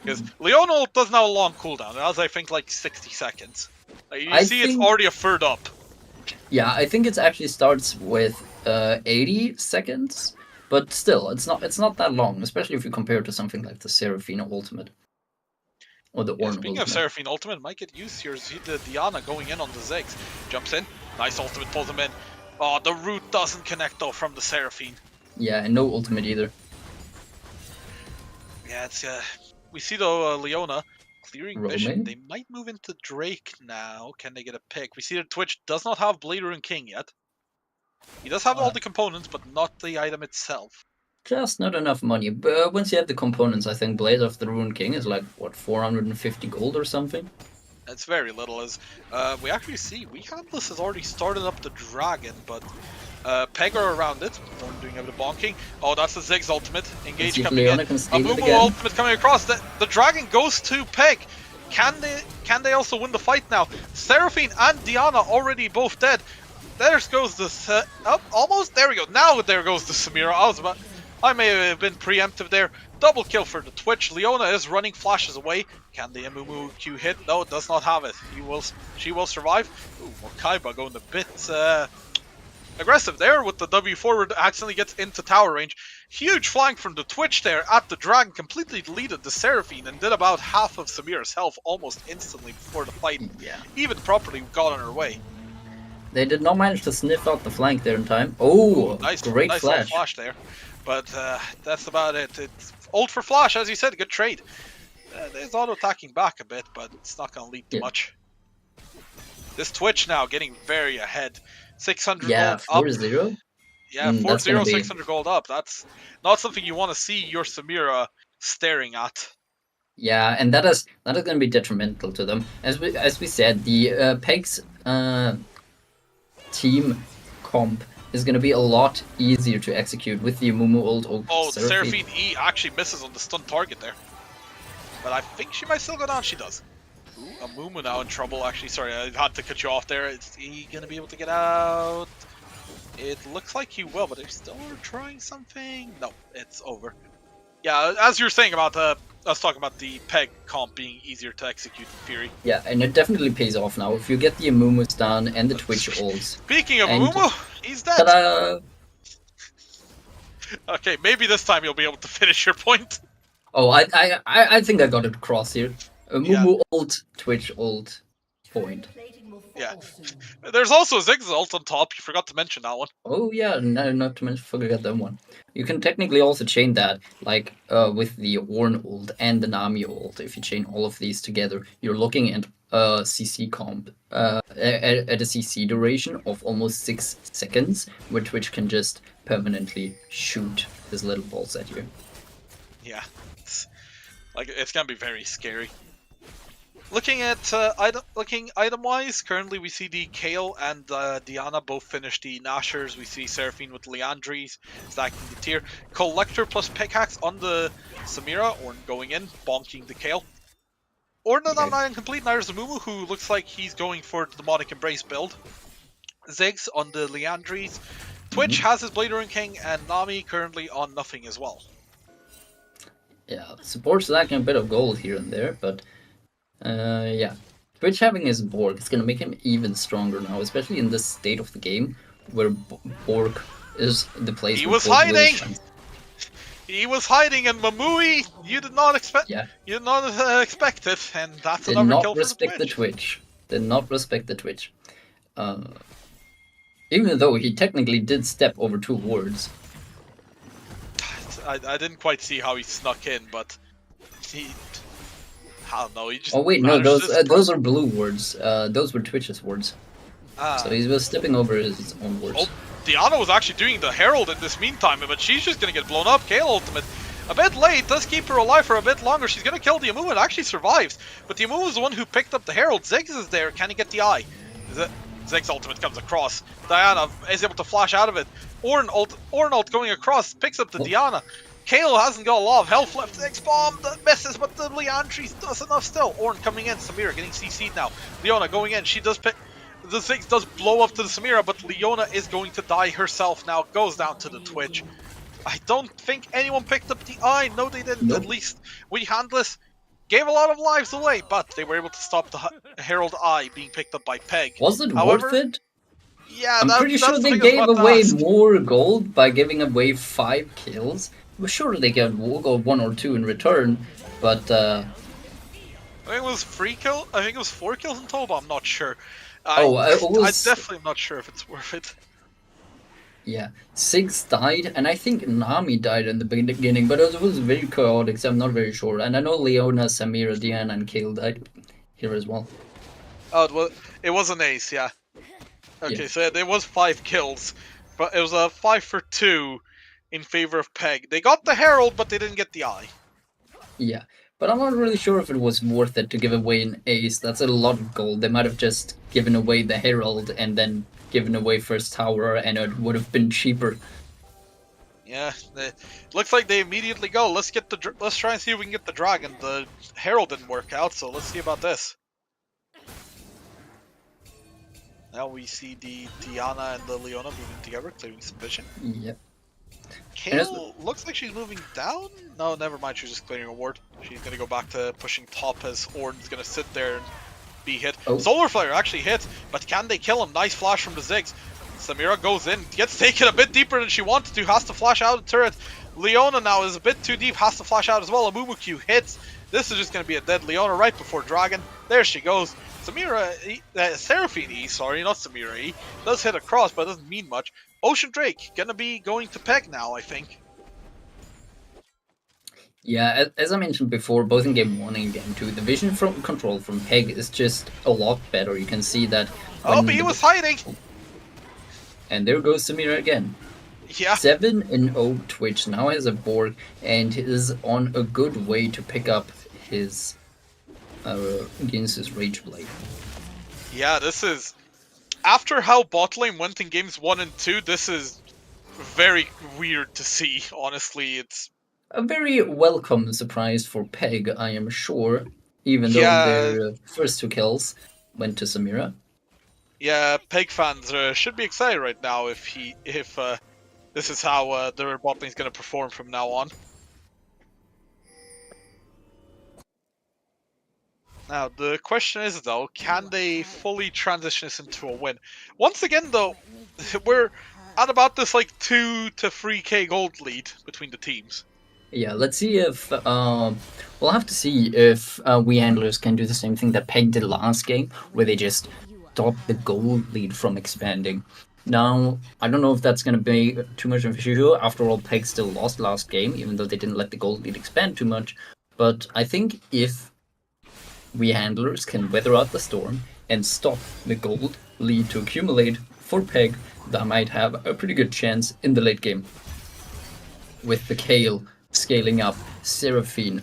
Because Leona ult doesn't have a long cooldown. It has, I think, like 60 seconds. Like, you see, it's already a third up. Yeah, I think it actually starts with 80 seconds, but still, it's not that long, especially if you compare it to something like the Seraphina Ultimate. Or the Yeah, Ornn speaking Ultimate. of Seraphine Ultimate, might get used here. See the Diana going in on the Ziggs. Jumps in. Nice ultimate, pulls him in. Oh, the root doesn't connect though from the Seraphine. Yeah, and no ultimate either. Yeah, it's we see though Leona clearing vision. Roaming. They might move into Drake now. Can they get a pick? We see that Twitch does not have Blade Rune King yet. He does have all the components, but not the item itself. Just not enough money. But once you have the components, I think Blade of the Rune King is like, what, 450 gold or something? It's very little, as we actually see Weekhandless has already started up the Dragon, but Peg are around it. One doing a bit of bonking. Oh, that's the Ziggs ultimate. Engage see if coming Leona in. can steal it Amumu again. ultimate coming across. The Dragon goes to Peg. Can they also win the fight now? Seraphine and Diana already both dead. There goes the almost. There we go. Now there goes the Samira. I may have been preemptive there. Double kill for the Twitch. Leona is running, flashes away. Can the Amumu Q hit? No, it does not have it. She will survive. Ooh, Morkaiba going a bit aggressive there with the W forward. Accidentally gets into tower range. Huge flank from the Twitch there at the Dragon. Completely deleted the Seraphine and did about half of Samira's health almost instantly before the fight even properly got on her way. They did not manage to sniff out the flank there in time. Oh, Nice, great nice flash. little flash there. But that's about it. It's ult for flash, as you said, good trade. There's auto-attacking back a bit, but it's not going to lead to much. This Twitch now getting very ahead. 600 Yeah, gold up. 4-0. Yeah, that's 4-0, gonna be- 600 gold up. That's not something you want to see your Samira staring at. Yeah, and that is going to be detrimental to them. As we said, the Pegs team comp is going to be a lot easier to execute with the Amumu ult. Oh, the Seraphine E actually misses on the stun target there. But I think she might still go down. She does. Ooh, Amumu now in trouble. Actually, sorry, I had to cut you off there. Is he going to be able to get out? It looks like he will, but they still are trying something. No, it's over. Yeah, as you're saying about us talking about the Peg comp being easier to execute in Fury. Yeah, and it definitely pays off now. If you get the Amumu stun and the Twitch ults. Speaking of And- Amumu, he's dead. Ta-da! Okay, maybe this time you'll be able to finish your point. Oh, I think I got it across here. Amumu ult, Twitch ult, point. Yeah. There's also a Ziggs ult on top. You forgot to mention that one. Oh yeah, no, not to mention forget that one. You can technically also chain that, like with the Ornn ult and the Nami ult. If you chain all of these together, you're looking at CC comp at a CC duration of almost 6 seconds, which can just permanently shoot his little balls at you. Yeah. It's gonna be very scary. Looking at item-wise, currently we see the Kale and Diana both finish the Nashers. We see Seraphine with Leandries stacking the tier. Collector plus Pickaxe on the Samira, Ornn going in, bonking the Kale. Ornn not incomplete, neither is Amumu, who looks like he's going for the Demonic Embrace build. Ziggs on the Leandries. Twitch has his Blade Rune King, and Nami currently on nothing as well. Yeah, support's lacking a bit of gold here and there, but yeah. Twitch having his Borg is gonna make him even stronger now, especially in this state of the game where Borg is the place He where was Borg really hiding! shines. He was hiding, and Mamui, you did not expect. Yeah. You did not expect it, and that's Did another not kill for respect the the Twitch. Twitch. Did not respect the Twitch. Even though he technically did step over 2 wards. I didn't quite see how he snuck in, but he. I don't know. He just. Oh wait, no, managed to those are blue wards. Those were Twitch's wards. Ah. So he was stepping over his own wards. Oh, Diana was actually doing the Herald in this meantime, but she's just gonna get blown up. Kale ultimate. A bit late, does keep her alive for a bit longer. She's gonna kill the Amu and actually survives. But the Amu is the one who picked up the Herald. Ziggs is there. Can he get the eye? Ziggs ultimate comes across. Diana is able to flash out of it. Ornn ult going across, picks up the Diana. Kale hasn't got a lot of health left. Ziggs bomb that misses, but the Leandri does enough still. Ornn coming in. Samira getting CC'd now. Leona going in. She does pick. The Ziggs does blow up to the Samira, but Leona is going to die herself now. Goes down to the Twitch. I don't think anyone picked up the eye. No, they didn't. Nope. At least we Handless gave a lot of lives away, but they were able to stop the Herald Eye being picked up by Peg. Was it However, worth it? Yeah, I'm pretty sure that's the they thing I was gave about to away ask. more gold by giving away 5 kills. Well, sure, they get 1 or 2 in return, but I think it was 3 kills. I think it was 4 kills in total, but I'm not sure. it was- I definitely am not sure if it's worth it. yeah, Ziggs died, and I think Nami died in the beginning, but it was very chaotic, so I'm not very sure. And I know Leona, Samira, Diana, and Kale died here as well. Oh, it was an ace, yeah. Okay, Yeah. so there was 5 kills, but it was a 5 for 2 in favor of Peg. They got the Herald, but they didn't get the eye. Yeah, but I'm not really sure if it was worth it to give away an ace. That's a lot of gold. They might have just given away the Herald and then given away first tower, and it would have been cheaper. Yeah, looks like they immediately go. Let's try and see if we can get the dragon. The Herald didn't work out, so let's see about this. Now we see the Diana and the Leona moving together, clearing some vision. Yep. Kale looks like she's moving down. No, never mind. She's just clearing a ward. She's gonna go back to pushing top as Ornn's gonna sit there and be hit. Oh. Solar Flare actually hits, but can they kill him? Nice flash from the Ziggs. Samira goes in, gets taken a bit deeper than she wanted to, has to flash out the turret. Leona now is a bit too deep, has to flash out as well. Amumuku hits. This is just going to be a dead Leona right before Dragon. There she goes. Seraphine E, sorry, not Samira E, does hit across, but it doesn't mean much. Ocean Drake, gonna be going to Peg now, I think. Yeah, as I mentioned before, both in game 1 and game 2, the vision from control from Peg is just a lot better. You can see that. Oh, when but he the- was hiding! And there goes Samira again. Yeah. 7-0 Twitch now has a Borg and is on a good way to pick up his Ginsu's Rage Blade. Yeah, this is... After how bot lane went in games 1 and 2, this is very weird to see, honestly. It's... A very welcome surprise for Peg, I am sure, even though Yeah. their first 2 kills went to Samira. Yeah, Peg fans should be excited right now if this is how their bot lane's gonna perform from now on. Now, the question is, though, can they fully transition this into a win? Once again, though, we're at about this, like, 2 to 3k gold lead between the teams. Yeah, let's see if we'll have to see if we handlers can do the same thing that Peg did last game, where they just stop the gold lead from expanding. Now, I don't know if that's going to be too much of an issue. After all, Peg still lost last game, even though they didn't let the gold lead expand too much. But I think if we handlers can weather out the storm and stop the gold lead to accumulate for Peg, that might have a pretty good chance in the late game. With the Kale scaling up, Seraphine,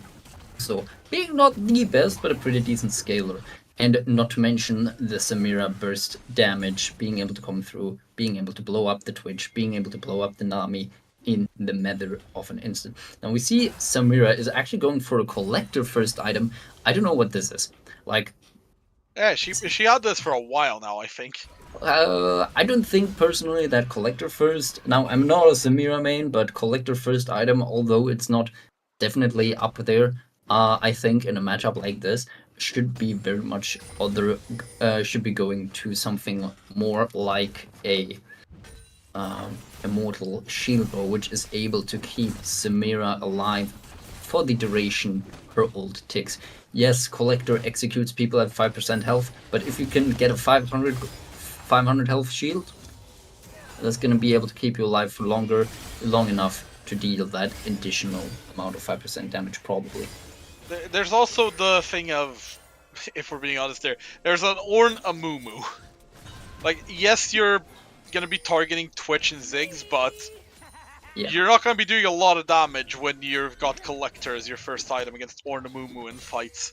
so being not the best, but a pretty decent scaler. And not to mention the Samira burst damage, being able to come through, being able to blow up the Twitch, being able to blow up the Nami in the matter of an instant. Now we see Samira is actually going for a collector first item. I don't know what this is. Like, Yeah, she had this for a while now, I think. I don't think personally that collector first. Now I'm not a Samira main, but collector first item, although it's not definitely up there. I think in a matchup like this should be very much should be going to something more like a Immortal Shield Bow, which is able to keep Samira alive for the duration her ult ticks. Yes, Collector executes people at 5% health, but if you can get a 500 health shield, that's gonna be able to keep you alive for long enough to deal that additional amount of 5% damage, probably. There's also the thing of, if we're being honest there's an Ornn Amumu. Like, yes, you're gonna be targeting Twitch and Ziggs, but Yeah. you're not gonna be doing a lot of damage when you've got Collector as your first item against Ornn Amumu in fights.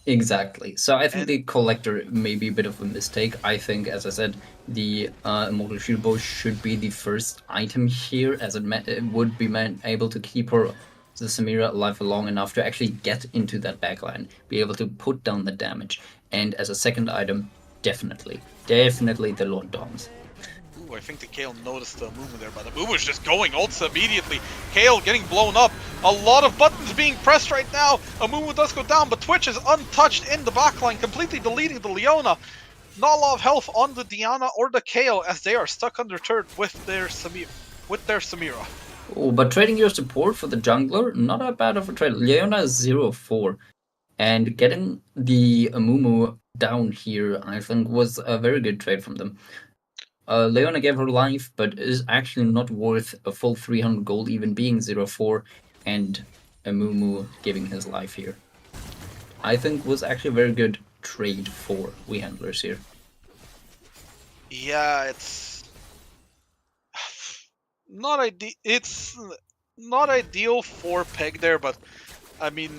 Exactly. So I think And- the Collector may be a bit of a mistake. I think, as I said, the Immortal Shield Bow should be the first item here, as it would be able to keep the Samira alive for long enough to actually get into that backline, be able to put down the damage. And as a second item, definitely the Lord Doms. Ooh, I think the Kayle noticed the Amumu there, but Amumu's just going ults immediately. Kayle getting blown up. A lot of buttons being pressed right now. Amumu does go down, but Twitch is untouched in the backline, completely deleting the Leona. Not a lot of health on the Diana or the Kayle as they are stuck under turret with their Samira. Oh, but trading your support for the jungler, not that bad of a trade. Leona is 0-4. And getting the Amumu down here, I think, was a very good trade from them. Leona gave her life, but is actually not worth a full 300 gold, even being 0-4, and Amumu giving his life here. I think was actually a very good trade for we handlers here. Yeah, it's not ideal. It's not ideal for Peg there, but I mean,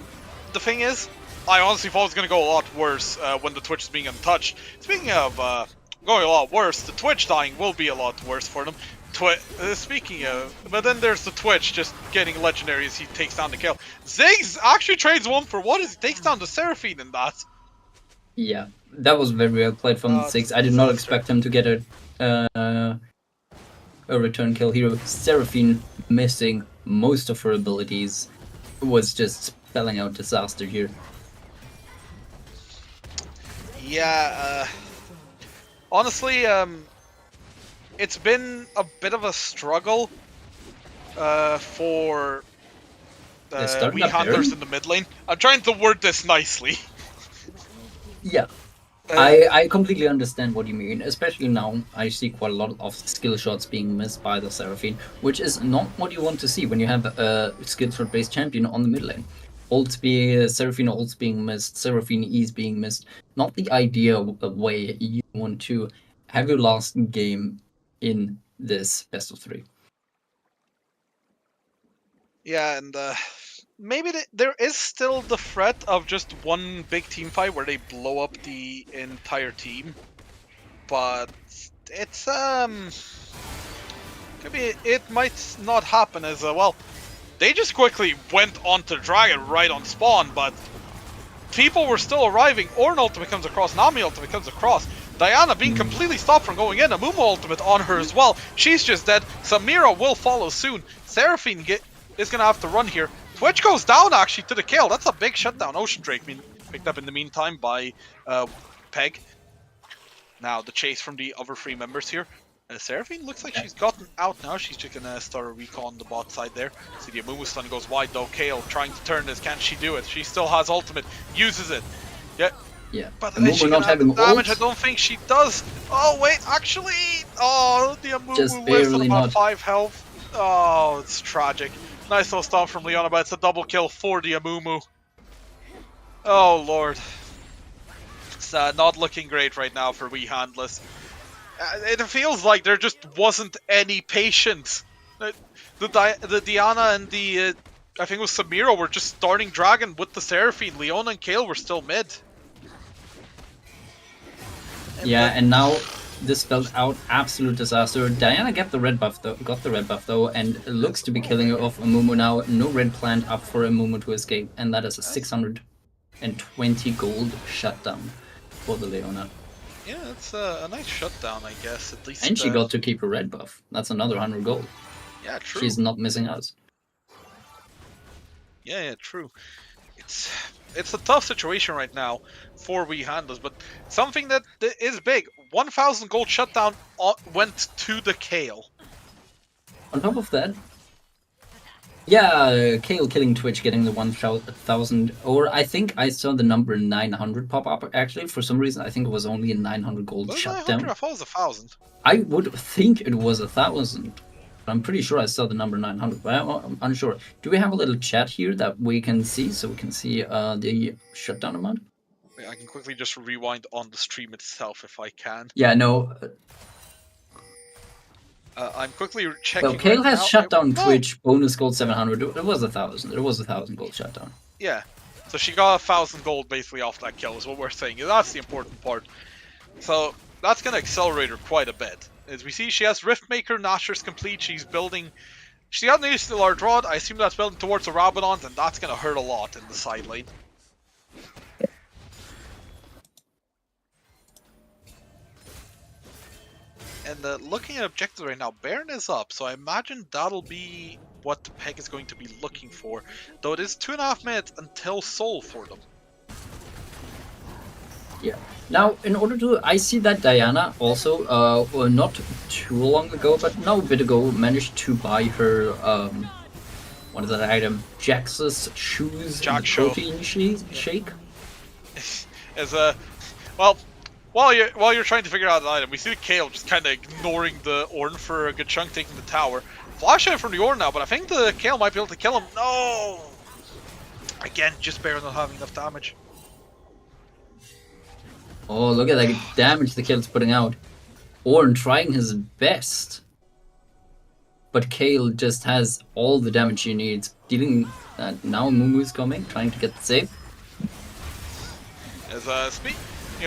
the thing is, I honestly thought it was gonna go a lot worse when the Twitch is being untouched. Speaking of going a lot worse, the Twitch dying will be a lot worse for them. Speaking of, but then there's the Twitch just getting legendary as he takes down the Kayle. Ziggs actually trades 1-for-1 as he takes down the Seraphine in that. Yeah, that was very well played from Six. I did not expect him to get a return kill here. Seraphine missing most of her abilities was just spelling out disaster here. Yeah, honestly, it's we hunters in the mid lane. I'm trying to word this nicely. Yeah, I completely understand what you mean, especially now I see quite a lot of skill shots being missed by the Seraphine, which is not what you want to see when you have a skill shot based champion on the mid lane. Seraphine ults being missed, Seraphine E's being missed, not the ideal way you want to have your last game in this best of 3. Yeah, and maybe there is still the threat of just one big team fight where they blow up the entire team, but it's it might not happen as well. They just quickly went onto Dragon right on spawn, but people were still arriving. Ornn ultimate comes across, Nami ultimate comes across. Diana being completely stopped from going in. Amumu ultimate on her as well. She's just dead. Samira will follow soon. Seraphine is going to have to run here. Twitch goes down actually to the Kayle. That's a big shutdown. Ocean Drake being picked up in the meantime by Peg. Now the chase from the other 3 members here. Seraphine looks like she's gotten out now. She's just gonna start a recon on the bot side there. See the Amumu stun goes wide though. Kayle trying to turn this. Can she do it? She still has ultimate. Uses it. Yeah. But Amumu is she not gonna have the having damage? ult? I don't think she does. Oh wait, actually, the Amumu Just lives on barely about not. 5 health. Oh, it's tragic. Nice little stun from Leona, but it's a double kill for the Amumu. Oh lord, it's not looking great right now for we handless. It feels like there just wasn't any patience. The Diana and the I think it was Samira were just starting Dragon with the Seraphine. Leona and Kayle were still mid. Yeah, and now this spelled out absolute disaster. Diana got the red buff though, and it looks to be killing off Amumu now. No red plant up for Amumu to escape, and that is a 620 gold shutdown for the Leona. Yeah, it's a nice shutdown, I guess. At least. And she got to keep her red buff. That's another 100 gold. Yeah, true. She's not missing out. Yeah, true. It's a tough situation right now for we handlers, but something that is big. 1,000 gold shutdown went to the Kale. On top of that, yeah, Kale killing Twitch, getting the 1,000, or I think I saw the number 900 pop up. Actually, for some reason, I think it was only a 900 gold Was it 900? I shutdown. thought it was 1,000. I would think it was 1,000. I'm pretty sure I saw the number 900, but I'm unsure. Do we have a little chat here that we can see, so we can see the shutdown amount? Wait, I can quickly just rewind on the stream itself if I can. Yeah, no. I'm quickly checking. Well, Kale right has now. shut down No. Twitch, bonus gold 700. It was 1,000. It was 1,000 gold shutdown. Yeah. So she got 1,000 gold basically off that kill is what we're saying. That's the important part. So that's going to accelerate her quite a bit. As we see, she has Riftmaker, Nashor's complete. She's building... She got an the large rod. I assume that's building towards the Rabadons, and that's going to hurt a lot in the side lane. And looking at objectives right now, Baron is up, so I imagine that'll be what Peg is going to be looking for. Though it is 2.5 minutes until Soul for them. Yeah. Now, in order to... I see that Diana also, not too long ago, but now a bit ago, managed to buy her, what is that item? Jax's shoes Jack show. protein shake? As well, while you're trying to figure out the item, we see Kale just kind of ignoring the Ornn for a good chunk, taking the tower. Flash out from the Ornn now, but I think the Kale might be able to kill him. No! Again, just Baron not having enough damage. Oh, look at that damage the Kale's putting out. Ornn trying his best. But Kale just has all the damage he needs. Dealing... now Mumu's coming, trying to get the save. As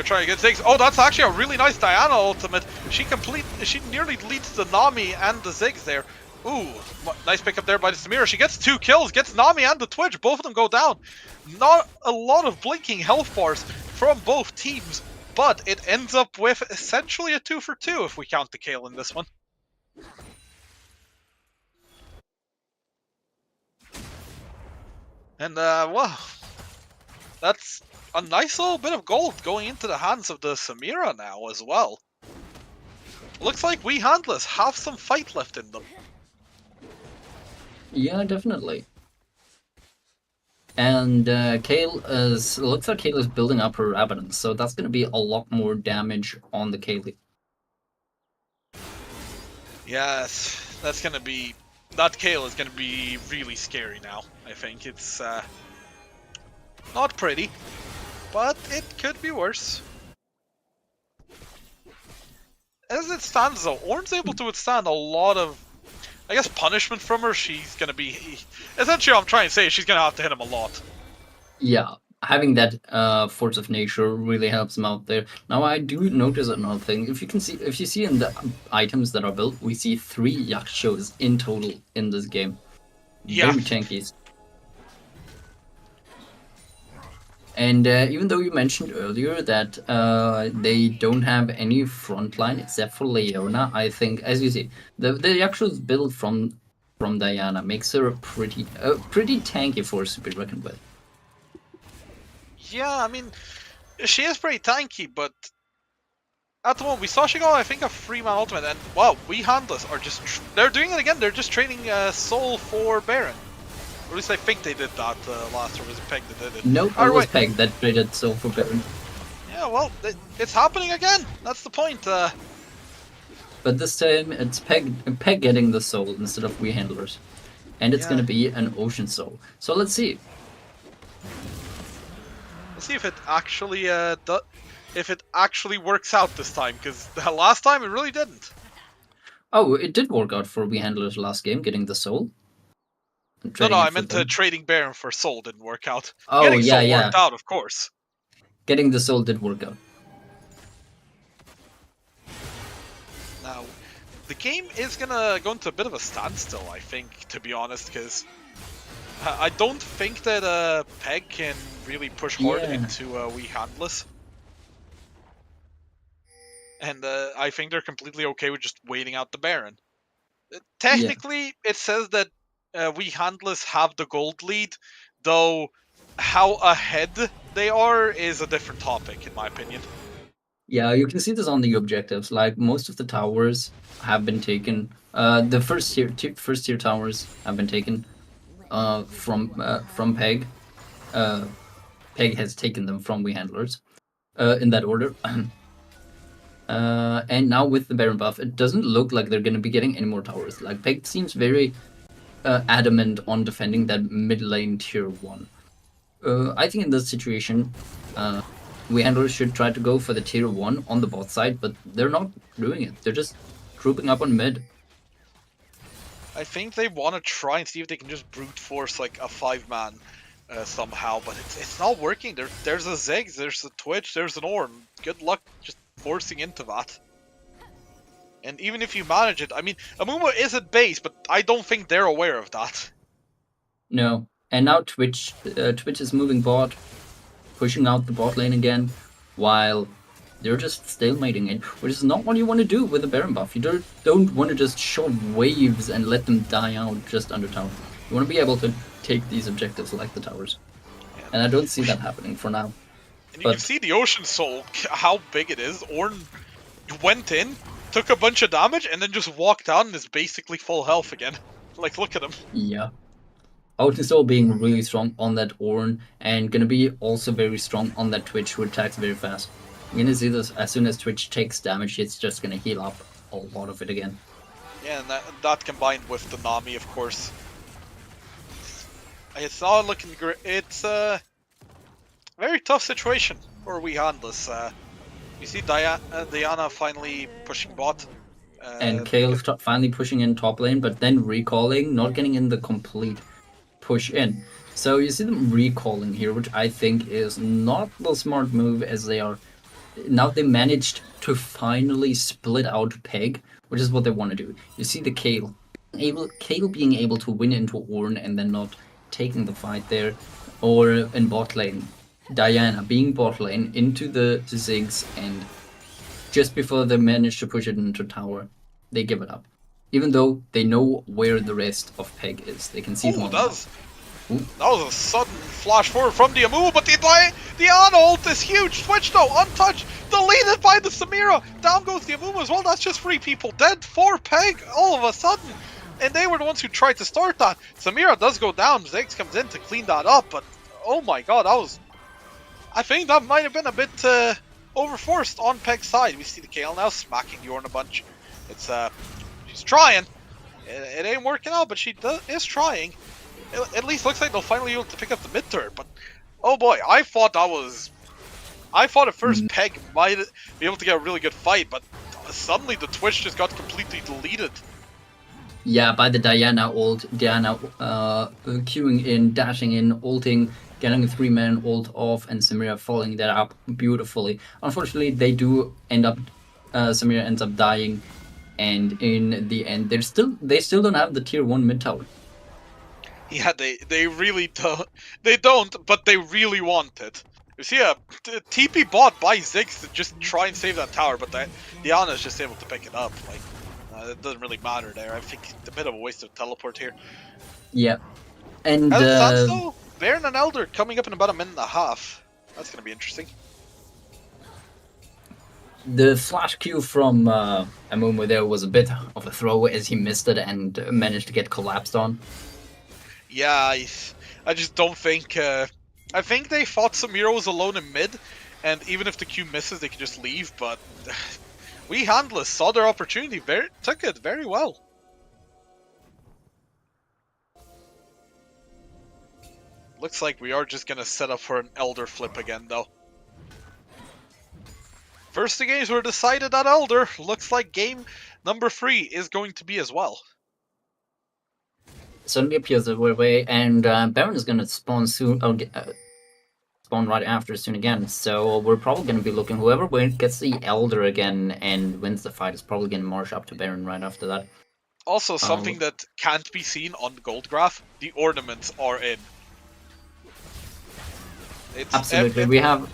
trying to get Ziggs. Oh, that's actually a really nice Diana ultimate. She nearly leads the Nami and the Ziggs there. Ooh, nice pickup there by the Samira. She gets 2 kills, gets Nami and the Twitch. Both of them go down. Not a lot of blinking health bars from both teams, but it ends up with essentially a 2 for 2 if we count the Kale in this one. And, well, that's a nice little bit of gold going into the hands of the Samira now as well. Looks like we handlers have some fight left in them. Yeah, definitely. And Kale is... looks like Kale is building up her Abaddon, so that's going to be a lot more damage on the Kale. Yes, that's going to be... That Kale is going to be really scary now, I think. It's not pretty, but it could be worse. As it stands though, Ornn's able to withstand a lot of, I guess, punishment from her. She's going to be... Essentially what I'm trying to say is she's going to have to hit him a lot. Yeah, having that force of nature really helps him out there. Now I do notice another thing. If you see in the items that are built, we see 3 Yakshos in total in this game. Yeah. Very tankies. And even though you mentioned earlier that they don't have any frontline except for Leona, I think, as you see, the Yakshos build from Diana makes her pretty tanky force to be reckoned with. Yeah, I mean, she is pretty tanky, but at the moment we saw she got, I think, a 3-man ultimate, and wow, we handlers are just they're doing it again. They're just trading Soul for Baron. Or at least I think they did that last, or was it Peg that did it? Nope, it was Peg that traded Soul for Baron. Yeah, well, it's happening again. That's the point. But this time it's Peg getting the Soul instead of we handlers, and it's gonna be an Ocean Soul. So let's see. Let's see if it actually works out this time, because the last time it really didn't. Oh, it did work out for we handlers last game, getting the Soul. No, I meant trading Baron for Soul didn't work out. Oh, Getting yeah, Soul yeah. worked out, of course. Getting the Soul did work out. Now, the game is gonna go into a bit of a standstill, I think, to be honest, because I don't think that Peg can really push hard into we handless. And I think they're completely okay with just waiting out the Baron. Technically, it says that we handless have the gold lead, Though, how ahead they are is a different topic, in my opinion. Yeah, you can see this on the objectives. Like most of the towers have been taken. The first tier towers have been taken from Peg. Peg has taken them from We Handlers in that order. And now with the Baron buff, it doesn't look like they're going to be getting any more towers. Like Peg seems very adamant on defending that mid lane tier 1. I think in this situation, We Handlers should try to go for the tier 1 on the bot side, but they're not doing it. They're just trooping up on mid. I think they want to try and see if they can just brute force like a 5-man somehow, but it's not working. There's a Ziggs, there's a Twitch, there's an Ornn. Good luck just forcing into that. And even if you manage it, I mean, Amumu is at base, but I don't think they're aware of that. No. And now Twitch is moving bot, pushing out the bot lane again, while they're just stalemating it, which is not what you want to do with a Baron buff. You don't want to just shove waves and let them die out just under tower. You want to be able to take these objectives like the towers. And I don't see that happening for now. And you can see the Ocean Soul, how big it is. Ornn went in, took a bunch of damage, and then just walked out and is basically full health again. Like, look at him. Yeah. Ocean Soul being really strong on that Ornn, and gonna be also very strong on that Twitch, who attacks very fast. You're gonna see this as soon as Twitch takes damage, it's just gonna heal up a lot of it again. Yeah, and that combined with the Nami, of course. It's not looking great. It's a very tough situation for We Handlers. You see Diana finally pushing bot. And Kale finally pushing in top lane, but then recalling, not getting in the complete push in. So you see them recalling here, which I think is not the smart move, as they are... Now they managed to finally split out Peg, which is what they want to do. You see the Kale being able to win into Ornn and then not taking the fight there, or in bot lane, Diana being bot lane into the Ziggs, and just before they manage to push it into tower, they give it up. Even though they know where the rest of Peg is, they can see them. That was a sudden flash forward from the Amumu, but the Ana ult is huge. Twitch though, untouched, deleted by the Samira. Down goes the Amumu as well. That's just 3 people dead. 4 Peg all of a sudden. And they were the ones who tried to start that. Samira does go down. Ziggs comes in to clean that up, but oh my god, I think that might have been a bit overforced on Peg's side. We see the Kale now smacking the Ornn a bunch. She's trying. It ain't working out, but she is trying. It at least looks like they'll finally be able to pick up the mid turret, but oh boy, I thought at first Peg might be able to get a really good fight, but suddenly the Twitch just got completely deleted. Yeah, by the Diana ult, queuing in, dashing in, ulting, getting a 3-man ult off, and Samira following that up beautifully. Unfortunately, they do end up, Samira ends up dying, and in the end, they still don't have the tier 1 mid tower. Yeah, they really don't. They don't, but they really want it. You see a TP bot by Ziggs to just try and save that tower, but Diana is just able to pick it up. Like, it doesn't really matter there. I think it's a bit of a waste of teleport here. Yeah. And as it stands though, Baron and Elder coming up in about a minute and a half. That's going to be interesting. The flash Q from Amumu there was a bit of a throw, as he missed it and managed to get collapsed on. Yeah, I just don't think... I think they thought Samira was alone in mid, and even if the Q misses, they can just leave, but... We Handlers saw their opportunity, took it very well. Looks like we are just gonna set up for an Elder flip again, though. First 2 games were decided at Elder. Looks like game number 3 is going to be as well. Suddenly appears the way, and Baron is gonna spawn soon. Spawn right after soon again. So we're probably gonna be looking. Whoever gets the Elder again and wins the fight is probably gonna march up to Baron right after that. Also, something that can't be seen on the gold graph: the ornaments are in. Absolutely, we have.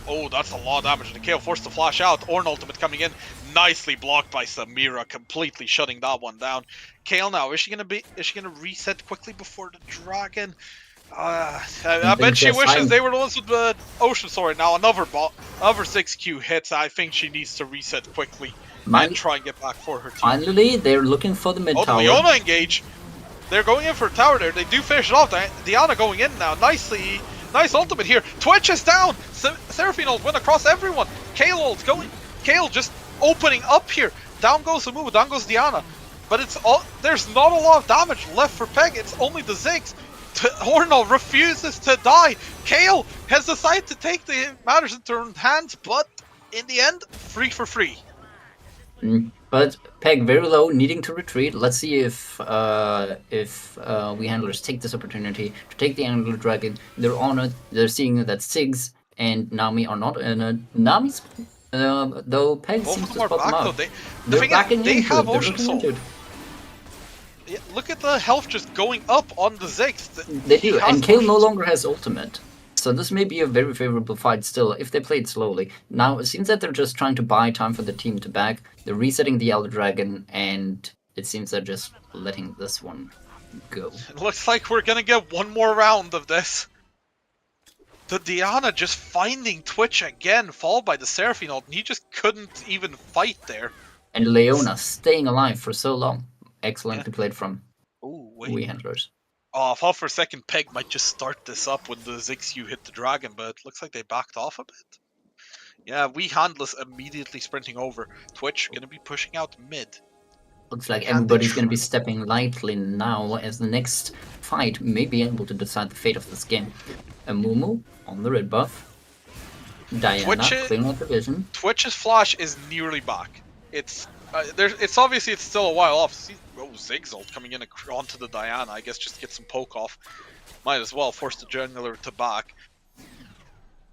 Oh, that's a lot of damage. The KO forced to flash out. Ornn ultimate coming in, nicely blocked by Samira, completely shutting that one down. Kale now, is she gonna reset quickly before the dragon? I bet she just wishes fine. they were the ones with the Ocean Sword. Now another 6Q hits. I think she needs to reset quickly Mine- and try and get back for her team. Finally, they're looking for the mid Oh, the tower. Leona engage. They're going in for a tower there. They do finish it off. Diana going in now. Nice ultimate here. Twitch is down. Seraphine ult went across everyone. Kale ult going. Kale just opening up here. Down goes Amumu. Down goes Diana. But there's not a lot of damage left for Peg. It's only the Ziggs. Hornell refuses to die. Kale has decided to take the matters into her own hands, but in the end, free for free. But Peg very low, needing to retreat. Let's see if we handlers take this opportunity to take the Angler Dragon. They're on it. They're seeing that Siggs and Nami are not in it. Nami's though Peg Both seems of to them are spot them back though. out. The They're thing backing is, they into have it. They're Ocean looking Soul. into it. Yeah, look at the health just going up on the Ziggs. They do, He has and Kale no Ocean Soul. longer has ultimate. So this may be a very favorable fight still, if they play it slowly. Now, it seems that they're just trying to buy time for the team to back. They're resetting the Elder Dragon, and it seems they're just letting this one go. It looks like we're gonna get one more round of this. The Diana just finding Twitch again, followed by the Seraphine ult, and he just couldn't even fight there. And Leona staying alive for so long. Excellently Yeah. played from Ooh, we handlers. Oh, I thought for a second Peg might just start this up when the Ziggs hit the dragon, but it looks like they backed off a bit. Yeah, we handless immediately sprinting over. Twitch gonna be pushing out mid. Looks like Can they everybody's going to be try? stepping lightly now, as the next fight may be able to decide the fate of this game. Amumu on the red buff. Diana Twitch clearing out the vision. Twitch's flash is nearly back. It's obviously it's still a while off. See, Ziggs ult coming in onto the Diana. I guess just to get some poke off. Might as well force the jungler to back.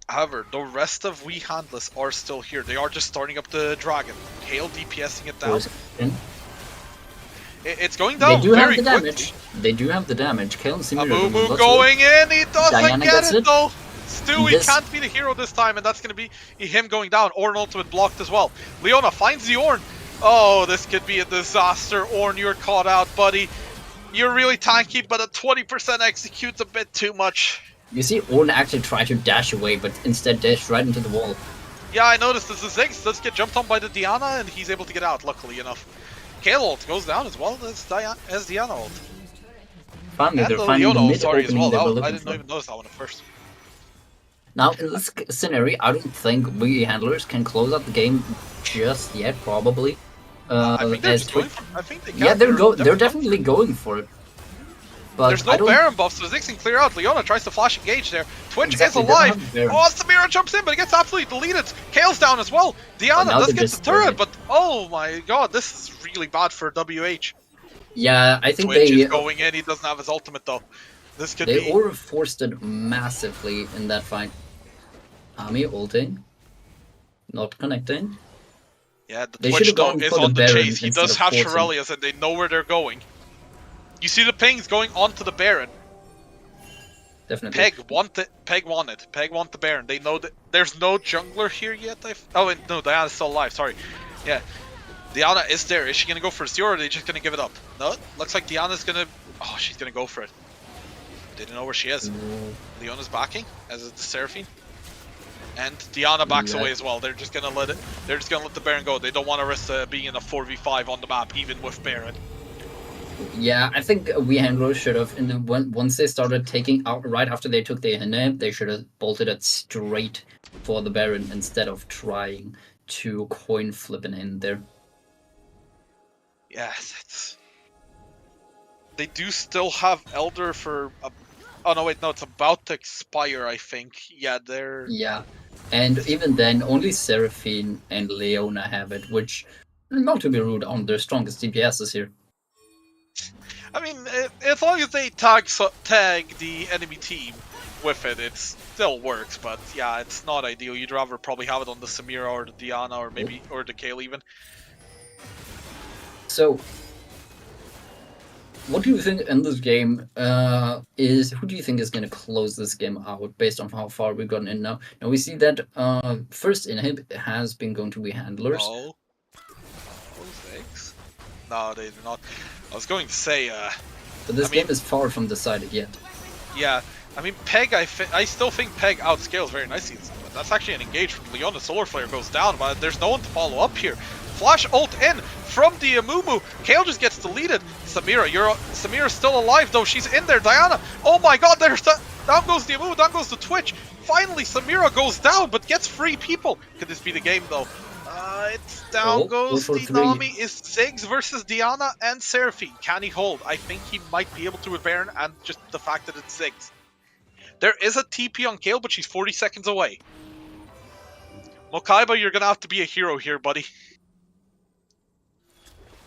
However, the rest of we handless are still here. They are just starting up the dragon. Kale DPSing it down. Force in. It's going They down do have very the quickly. damage. They do have the damage. Kale and Simir Amumu going in. He doesn't Diana get gets it it. though. Stewie This- can't be the hero this time, and that's going to be him going down. Ornn ultimate blocked as well. Leona finds the Ornn. Oh, this could be a disaster. Ornn, you're caught out, buddy. You're really tanky, but a 20% execute's a bit too much. You see Ornn actually try to dash away, but instead dash right into the wall. Yeah, I noticed this. The Ziggs does get jumped on by the Diana, and he's able to get out, luckily enough. Kale ult goes down as well as Diana ult. Finally, And they're the finding Leona the ult, mid sorry, as opening well. they were I looking didn't for. even notice that one at first. Now, in this scenario, I don't think we handlers can close out the game just yet, probably. I think they're as just going Twitch- for, I think they can. Yeah, they're definitely going for it. But There's I no don't, Baron buff, so Ziggs can clear out. Leona tries to flash engage there. Twitch Exactly, is they don't alive. have Baron. Oh, Samira jumps in, but it gets absolutely deleted. Kale's down as well. Diana now does they're get the just turret, doing it. but oh my god, this is really bad for WH. Yeah, I think Twitch they is going in. He doesn't have his ultimate though. This could they be. overforced it massively in that fight. Ami ulting, not connecting. Yeah, the They Twitch should've dog gone is for the on the Baron chase. He instead does of have forcing. Shirelias, and they know where they're going. You see the pings going onto the Baron. Definitely. Peg want it. Peg want the Baron. They know that there's no jungler here yet. Oh, wait, no, Diana's still alive. Sorry. Yeah, Diana is there. Is she gonna go for Azure, or are they just gonna give it up? No, looks like Diana's gonna. Oh, she's gonna go for it. Didn't know where she is. Leona's backing, as is the Seraphine. And Diana backs Yeah. away as well. They're just gonna let it. They're just gonna let the Baron go. They don't want to risk being in a 4v5 on the map, even with Baron. Yeah, I think we handlers should have, once they started taking out, right after they took the inhib, they should have bolted it straight for the Baron instead of trying to coin flipping in there. Yes, it's. They do still have Elder for. Oh no, wait, no, it's about to expire. I think. Yeah, they're. Yeah, and even then, only Seraphine and Leona have it, which, not to be rude, on their strongest DPSs here. I mean, as long as they tag the enemy team with it, it still works. But yeah, it's not ideal. You'd rather probably have it on the Samira or the Diana or maybe or the Kale even. So, what do you think in this game who do you think is going to close this game out based on how far we've gotten in now? Now we see that first inhib has been going to be handlers. No. Those eggs? No, they did not. I was going to say, But this I mean- game is far from decided yet. yeah, I mean, Peg, I still think Peg outscales very nicely. That's actually an engage from Leona. Solar Flare goes down, but there's no one to follow up here. Flash ult in from the Amumu. Kayle just gets deleted. Samira, Samira's still alive though. She's in there. Diana. Oh my god, there's that. Down goes the Amumu. Down goes the Twitch. Finally, Samira goes down, but gets 3 people. Could this be the game though? It's down goes the Nami. Is Ziggs versus Diana and Seraphine. Can he hold? I think he might be able to with Baron, and just the fact that it's Ziggs. There is a TP on Kayle, but she's 40 seconds away. Mokaiba, you're gonna have to be a hero here, buddy.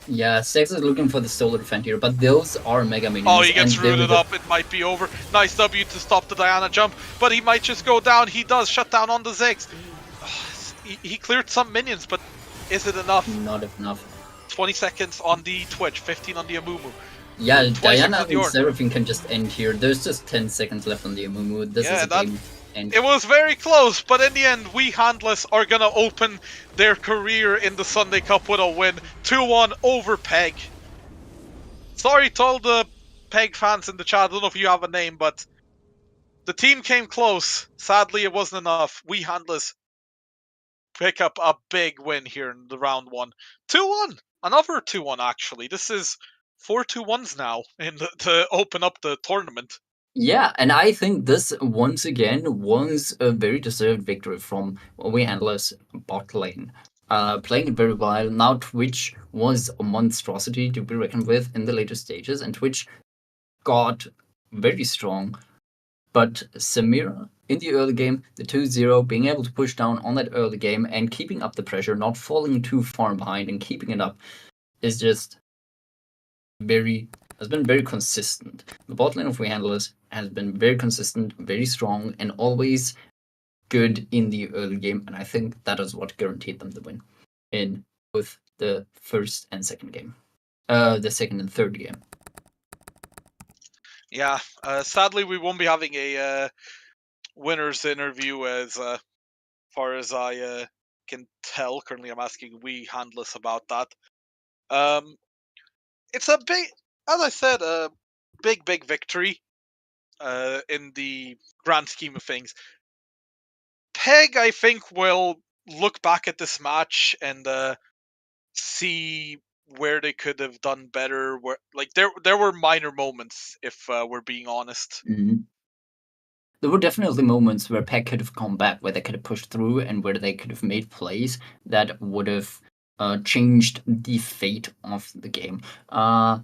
Yeah, Sex is looking for the solo defend here, but those are Mega Minions. Oh, he gets rooted up. It might be over. Nice W to stop the Diana jump, but he might just go down. He does shut down on the Ziggs. He cleared some minions, but is it enough? Not enough. 20 seconds on the Twitch, 15 on the Amumu. Yeah, Diana and Seraphine can just end here. There's just 10 seconds left on the Amumu. This is a game. It was very close, but in the end, We Handless are gonna open their career in the Sunday Cup with a win. 2-1 over Peg. Sorry to all the Peg fans in the chat, I don't know if you have a name, but the team came close. Sadly, it wasn't enough. We Handless pick up a big win here in the round 1. 2-1! Another 2-1 actually. This is 4 2-1s now to open up the tournament. Yeah, and I think this, once again, was a very deserved victory from We Handless bot lane. Playing it very well. Now Twitch was a monstrosity to be reckoned with in the later stages, and Twitch got very strong. But Samira, in the early game, the 2-0, being able to push down on that early game and keeping up the pressure, not falling too far behind and keeping it up, is just has been very consistent. The bot lane of We Handless has been very consistent, very strong, and always good in the early game, and I think that is what guaranteed them the win in both the first and second game. The second and third game. Yeah, sadly we won't be having a winner's interview as far as I can tell. Currently I'm asking We Handless about that. It's a big, as I said, a big victory in the grand scheme of things. Peg, I think, will look back at this match and see where they could have done better. Where, like, there were minor moments, if we're being honest. Mm-hmm. There were definitely moments where Peg could have come back, where they could have pushed through, and where they could have made plays that would have changed the fate of the game. I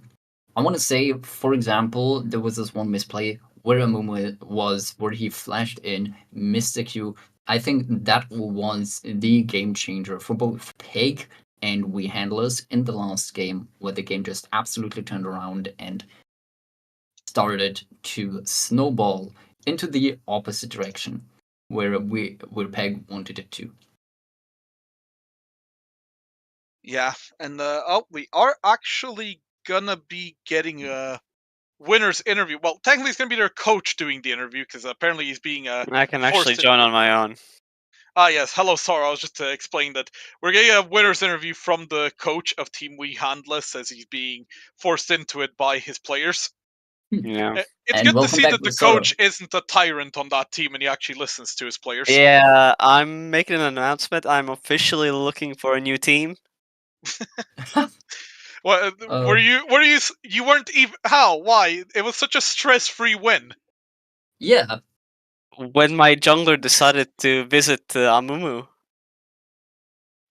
want to say, for example, there was this one misplay where Amumu was, where he flashed in, missed the Q. I think that was the game changer for both Peg and We Handless in the last game, where the game just absolutely turned around and started to snowball into the opposite direction, where Peg wanted it to. Yeah, and we are actually gonna be getting a winner's interview. Well, technically it's gonna be their coach doing the interview, because apparently he's being I can actually join on my own. Ah, yes. Hello, Sora. I was just to explain that we're getting a winner's interview from the coach of Team We Handless, as he's being forced into it by his players. Yeah. It's good to see that the coach isn't a tyrant on that team and he actually listens to his players. Yeah, I'm making an announcement. I'm officially looking for a new team. Well, were you weren't even, how? Why? It was such a stress-free win. Yeah. When my jungler decided to visit Amumu.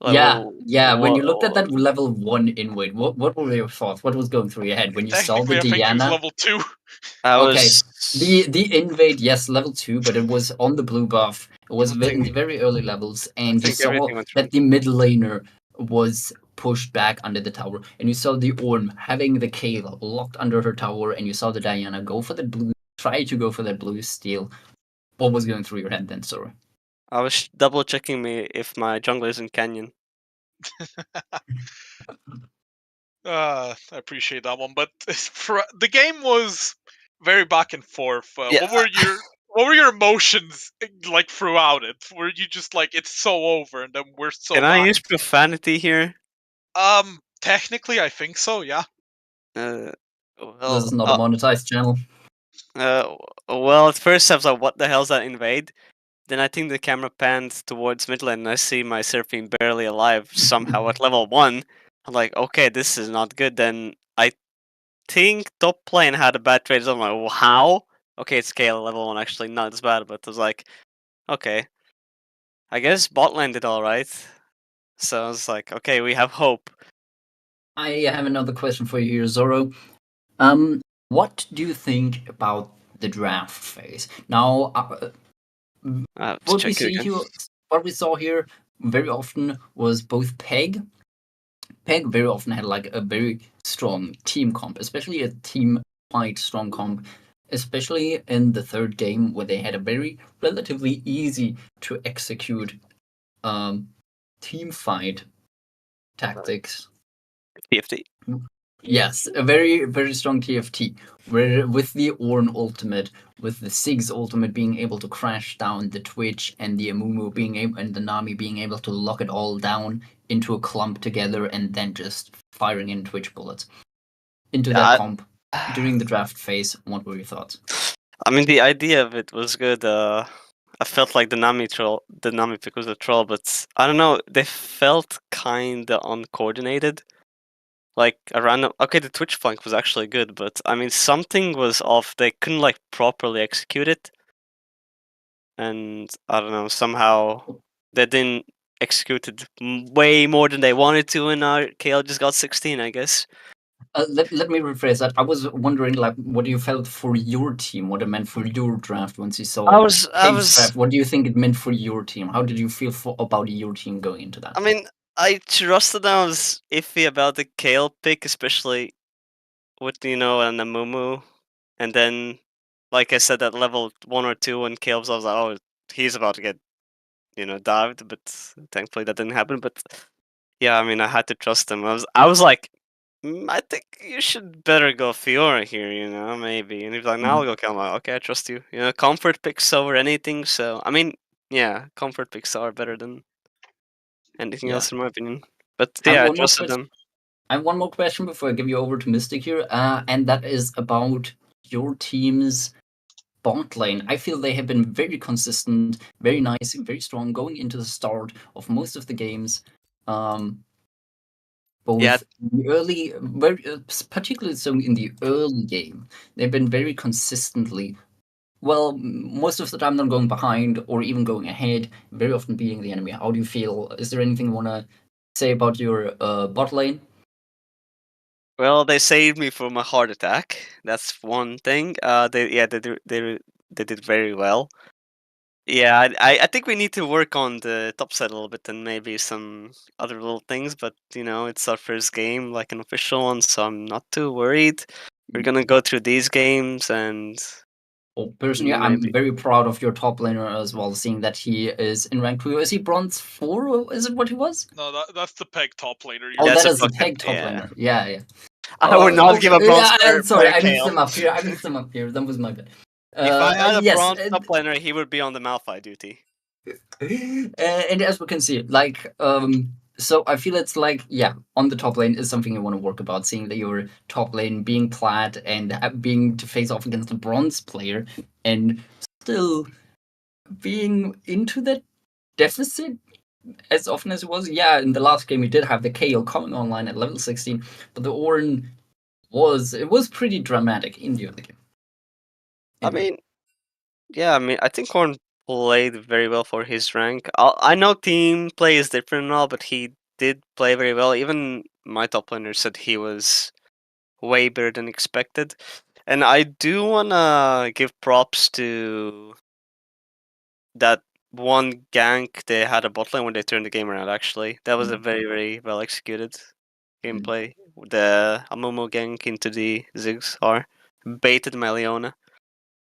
Yeah. When you looked at that level 1 invade, what were your thoughts? What was going through your head when you saw the Diana? Level 2. Okay, the invade, yes, level 2, but it was on the blue buff. It was in the very early levels, and you saw that the mid laner was pushed back under the tower, and you saw the Ornn having the Kayle locked under her tower, and you saw the Diana try to go for that blue steal. What was going through your head then, Sora? I was double checking if my jungler is in Canyon. I appreciate that one, but the game was very back and forth. Yeah. What were your emotions like throughout it? Were you just like, it's so over, and then we're so? Can I use profanity here? Technically, I think so. Yeah. Well, this is not a monetized channel. Well, at first I was like, what the hell's that invade? Then I think the camera panned towards mid lane and I see my Seraphine barely alive somehow at level 1. I'm like, okay, this is not good. Then I think top lane had a bad trade. So I'm like, well, how? Okay, it's KL level 1 actually, not as bad, but I was like, okay. I guess bot lane did alright. So I was like, okay, we have hope. I have another question for you here, Zoro. What do you think about the draft phase? Now, what we Check it see again. here, what we saw here very often was both Peg. Peg very often had like a very strong team comp, especially a team-wide strong comp, especially in the third game where they had a very relatively easy to execute team fight tactics. PFT. Yes, a very, very strong TFT, where with the Ornn ultimate, with the Sig's ultimate being able to crash down the Twitch, and the Amumu being able, and the Nami being able to lock it all down into a clump together, and then just firing in Twitch bullets into that comp during the draft phase. What were your thoughts? I mean, the idea of it was good. I felt like the Nami pick was a troll, but I don't know. They felt kinda uncoordinated. Like a random. Okay, the Twitch flank was actually good, but I mean, something was off. They couldn't like properly execute it, and I don't know. Somehow they didn't execute it way more than they wanted to, and KL just got 16, I guess. Let me rephrase that. I was wondering, like, what you felt for your team, what it meant for your draft once you saw I was Peg's draft. What do you think it meant for your team? How did you feel about your team going into that? I mean, I trusted them. I was iffy about the Kale pick, especially with an Amumu, and then, like I said, at level 1 or 2, when Kale was, I was like, oh, he's about to get dived, but thankfully that didn't happen. But yeah, I mean, I had to trust him. I was like, I think you should better go Fiora here, maybe. And he was like, no, I'll go Kale. I'm like, okay, I trust you. Comfort picks over anything. So I mean, yeah, comfort picks are better than anything else in my opinion. But yeah, I trusted them. I have one more question before I give you over to Mystic here, and that is about your team's bot lane. I feel they have been very consistent, very nice, very strong going into the start of most of the games. Both the early, particularly so in the early game, they've been very consistently. Well, most of the time not going behind or even going ahead, very often beating the enemy. How do you feel? Is there anything you want to say about your bot lane? Well, they saved me from a heart attack. That's one thing. They did very well. Yeah, I think we need to work on the top side a little bit and maybe some other little things. But it's our first game, like an official one, so I'm not too worried. We're gonna go through these games and. Personally, I'm very proud of your top laner as well, seeing that he is in rank 2. Is he bronze 4, or is it what he was? No, that's the Peg top laner. Oh, that is the Peg top laner. Yeah. I would not give a bronze player. Sorry, I mixed them up here. That was my bad. If I had a bronze top laner, he would be on the Malphite duty. And as we can see, like, so I feel it's like, yeah, on the top lane is something you want to work about, seeing that your top lane being plat and being to face off against a bronze player and still being into that deficit as often as it was. Yeah, in the last game we did have the KO coming online at level 16, but the Ornn was pretty dramatic in the early game. Anyway. I think Ornn played very well for his rank. I know team play is different and all, but he did play very well. Even my top laner said he was way better than expected. And I do wanna give props to that one gank they had a bot lane when they turned the game around. Actually, that was a very, very well executed gameplay. The Amumu gank into the Ziggs baited my Leona.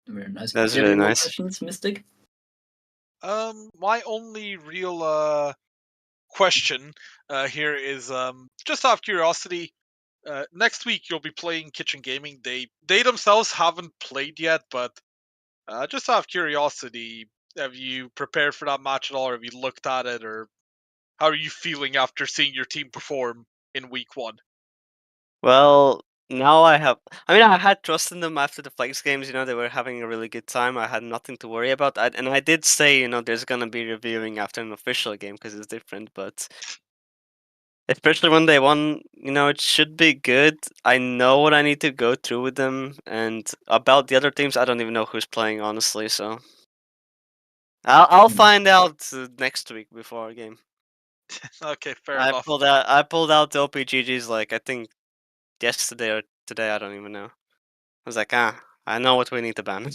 Very nice. That's really nice. Questions, Mystic? My only real question here is just out of curiosity. Next week you'll be playing Kitchen Gaming. They themselves haven't played yet, but just out of curiosity, have you prepared for that match at all, or have you looked at it, or how are you feeling after seeing your team perform in week 1? Well, now I have. I mean, I had trust in them after the Flex games. You know, they were having a really good time. I had nothing to worry about. And I did say, you know, there's gonna be reviewing after an official game because it's different. But especially when they won, you know, it should be good. I know what I need to go through with them, and about the other teams, I don't even know who's playing honestly. So I'll find out next week before our game. Okay, fair enough. I pulled out the OPGGs like I think yesterday or today. I don't even know. I was like, I know what we need to ban.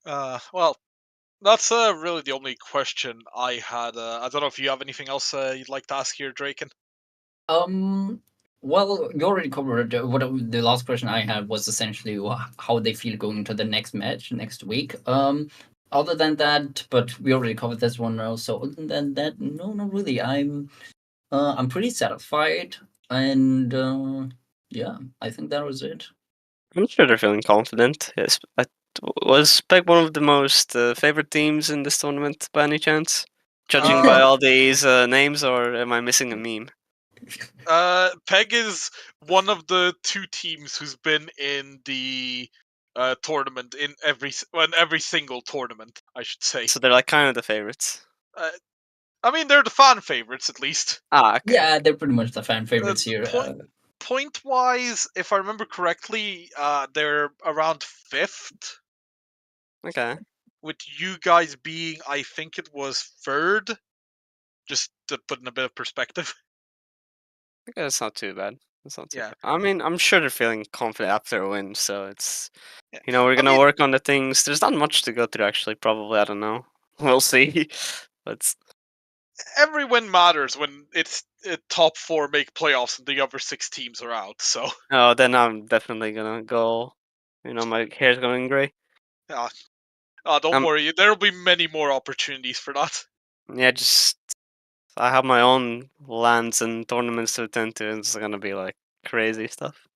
Well, that's really the only question I had. I don't know if you have anything else you'd like to ask here, Draken. Well, you already covered the last question I had was essentially how they feel going into the next match next week. Other than that, but we already covered this one now. So other than that, no, not really. I'm pretty satisfied, and yeah, I think that was it. I'm sure they're feeling confident. Yes, was Peg one of the most favorite teams in this tournament by any chance? Judging by all these names, or am I missing a meme? Peg is one of the two teams who's been in the tournament in every single tournament, I should say. So they're like kind of the favorites. I mean, they're the fan favorites at least. Ah, okay. Yeah, they're pretty much the fan favorites here. Point wise, if I remember correctly, they're around 5th. Okay. With you guys being, I think it was 3rd. Just to put in a bit of perspective. Okay, that's not too bad. That's not too Yeah. bad. I mean, I'm sure they're feeling confident after a win, so it's Yeah. you know, we're I gonna mean- work on the things. There's not much to go through actually, probably, I don't know. We'll see. But Every win matters when it's top 4 make playoffs and the other 6 teams are out. So oh, then I'm definitely gonna go. You know, my hair's going gray. don't worry, there will be many more opportunities for that. Yeah, just I have my own lands and tournaments to attend to, and it's gonna be like crazy stuff.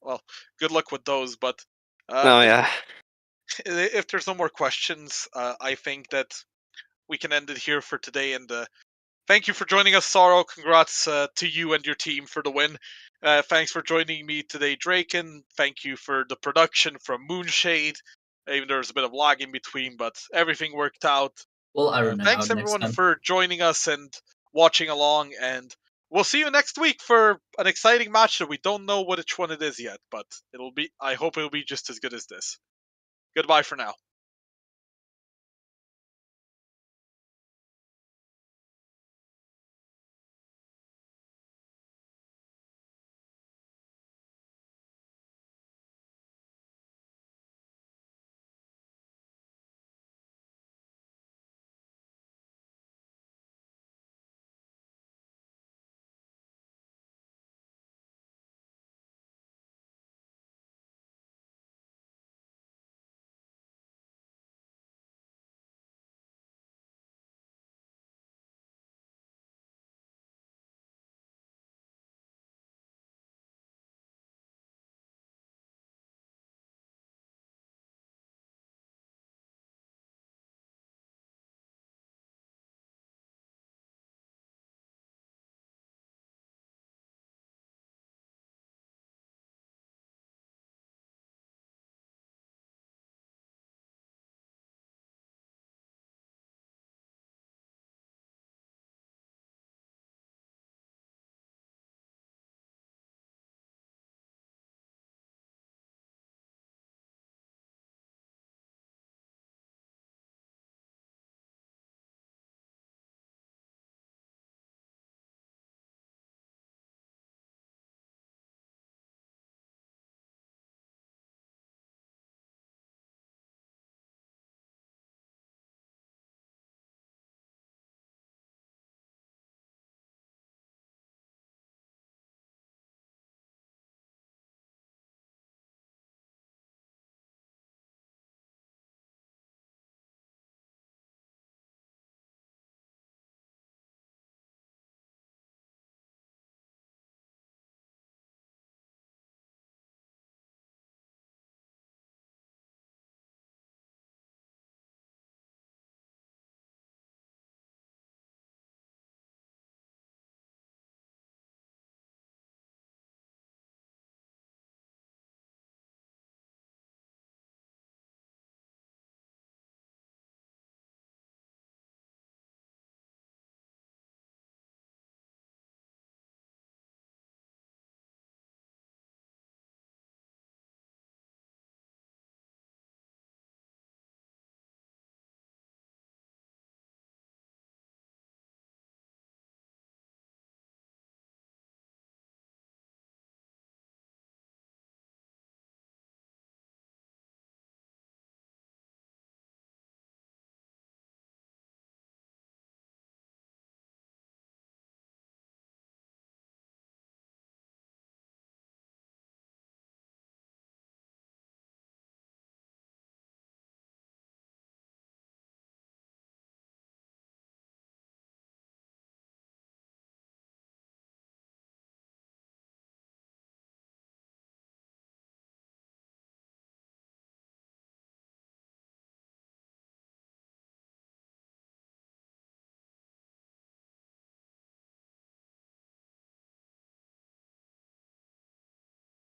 Well, good luck with those. But Oh yeah. if there's no more questions, I think that we can end it here for today. And thank you for joining us, Sorrow. Congrats to you and your team for the win. Thanks for joining me today, Draken. Thank you for the production from Moonshade. Even there was a bit of lag in between, but everything worked out. We'll iron it Thanks out next everyone time. for joining us and watching along. And we'll see you next week for an exciting match that we don't know which one it is yet, but I hope it'll be just as good as this. Goodbye for now.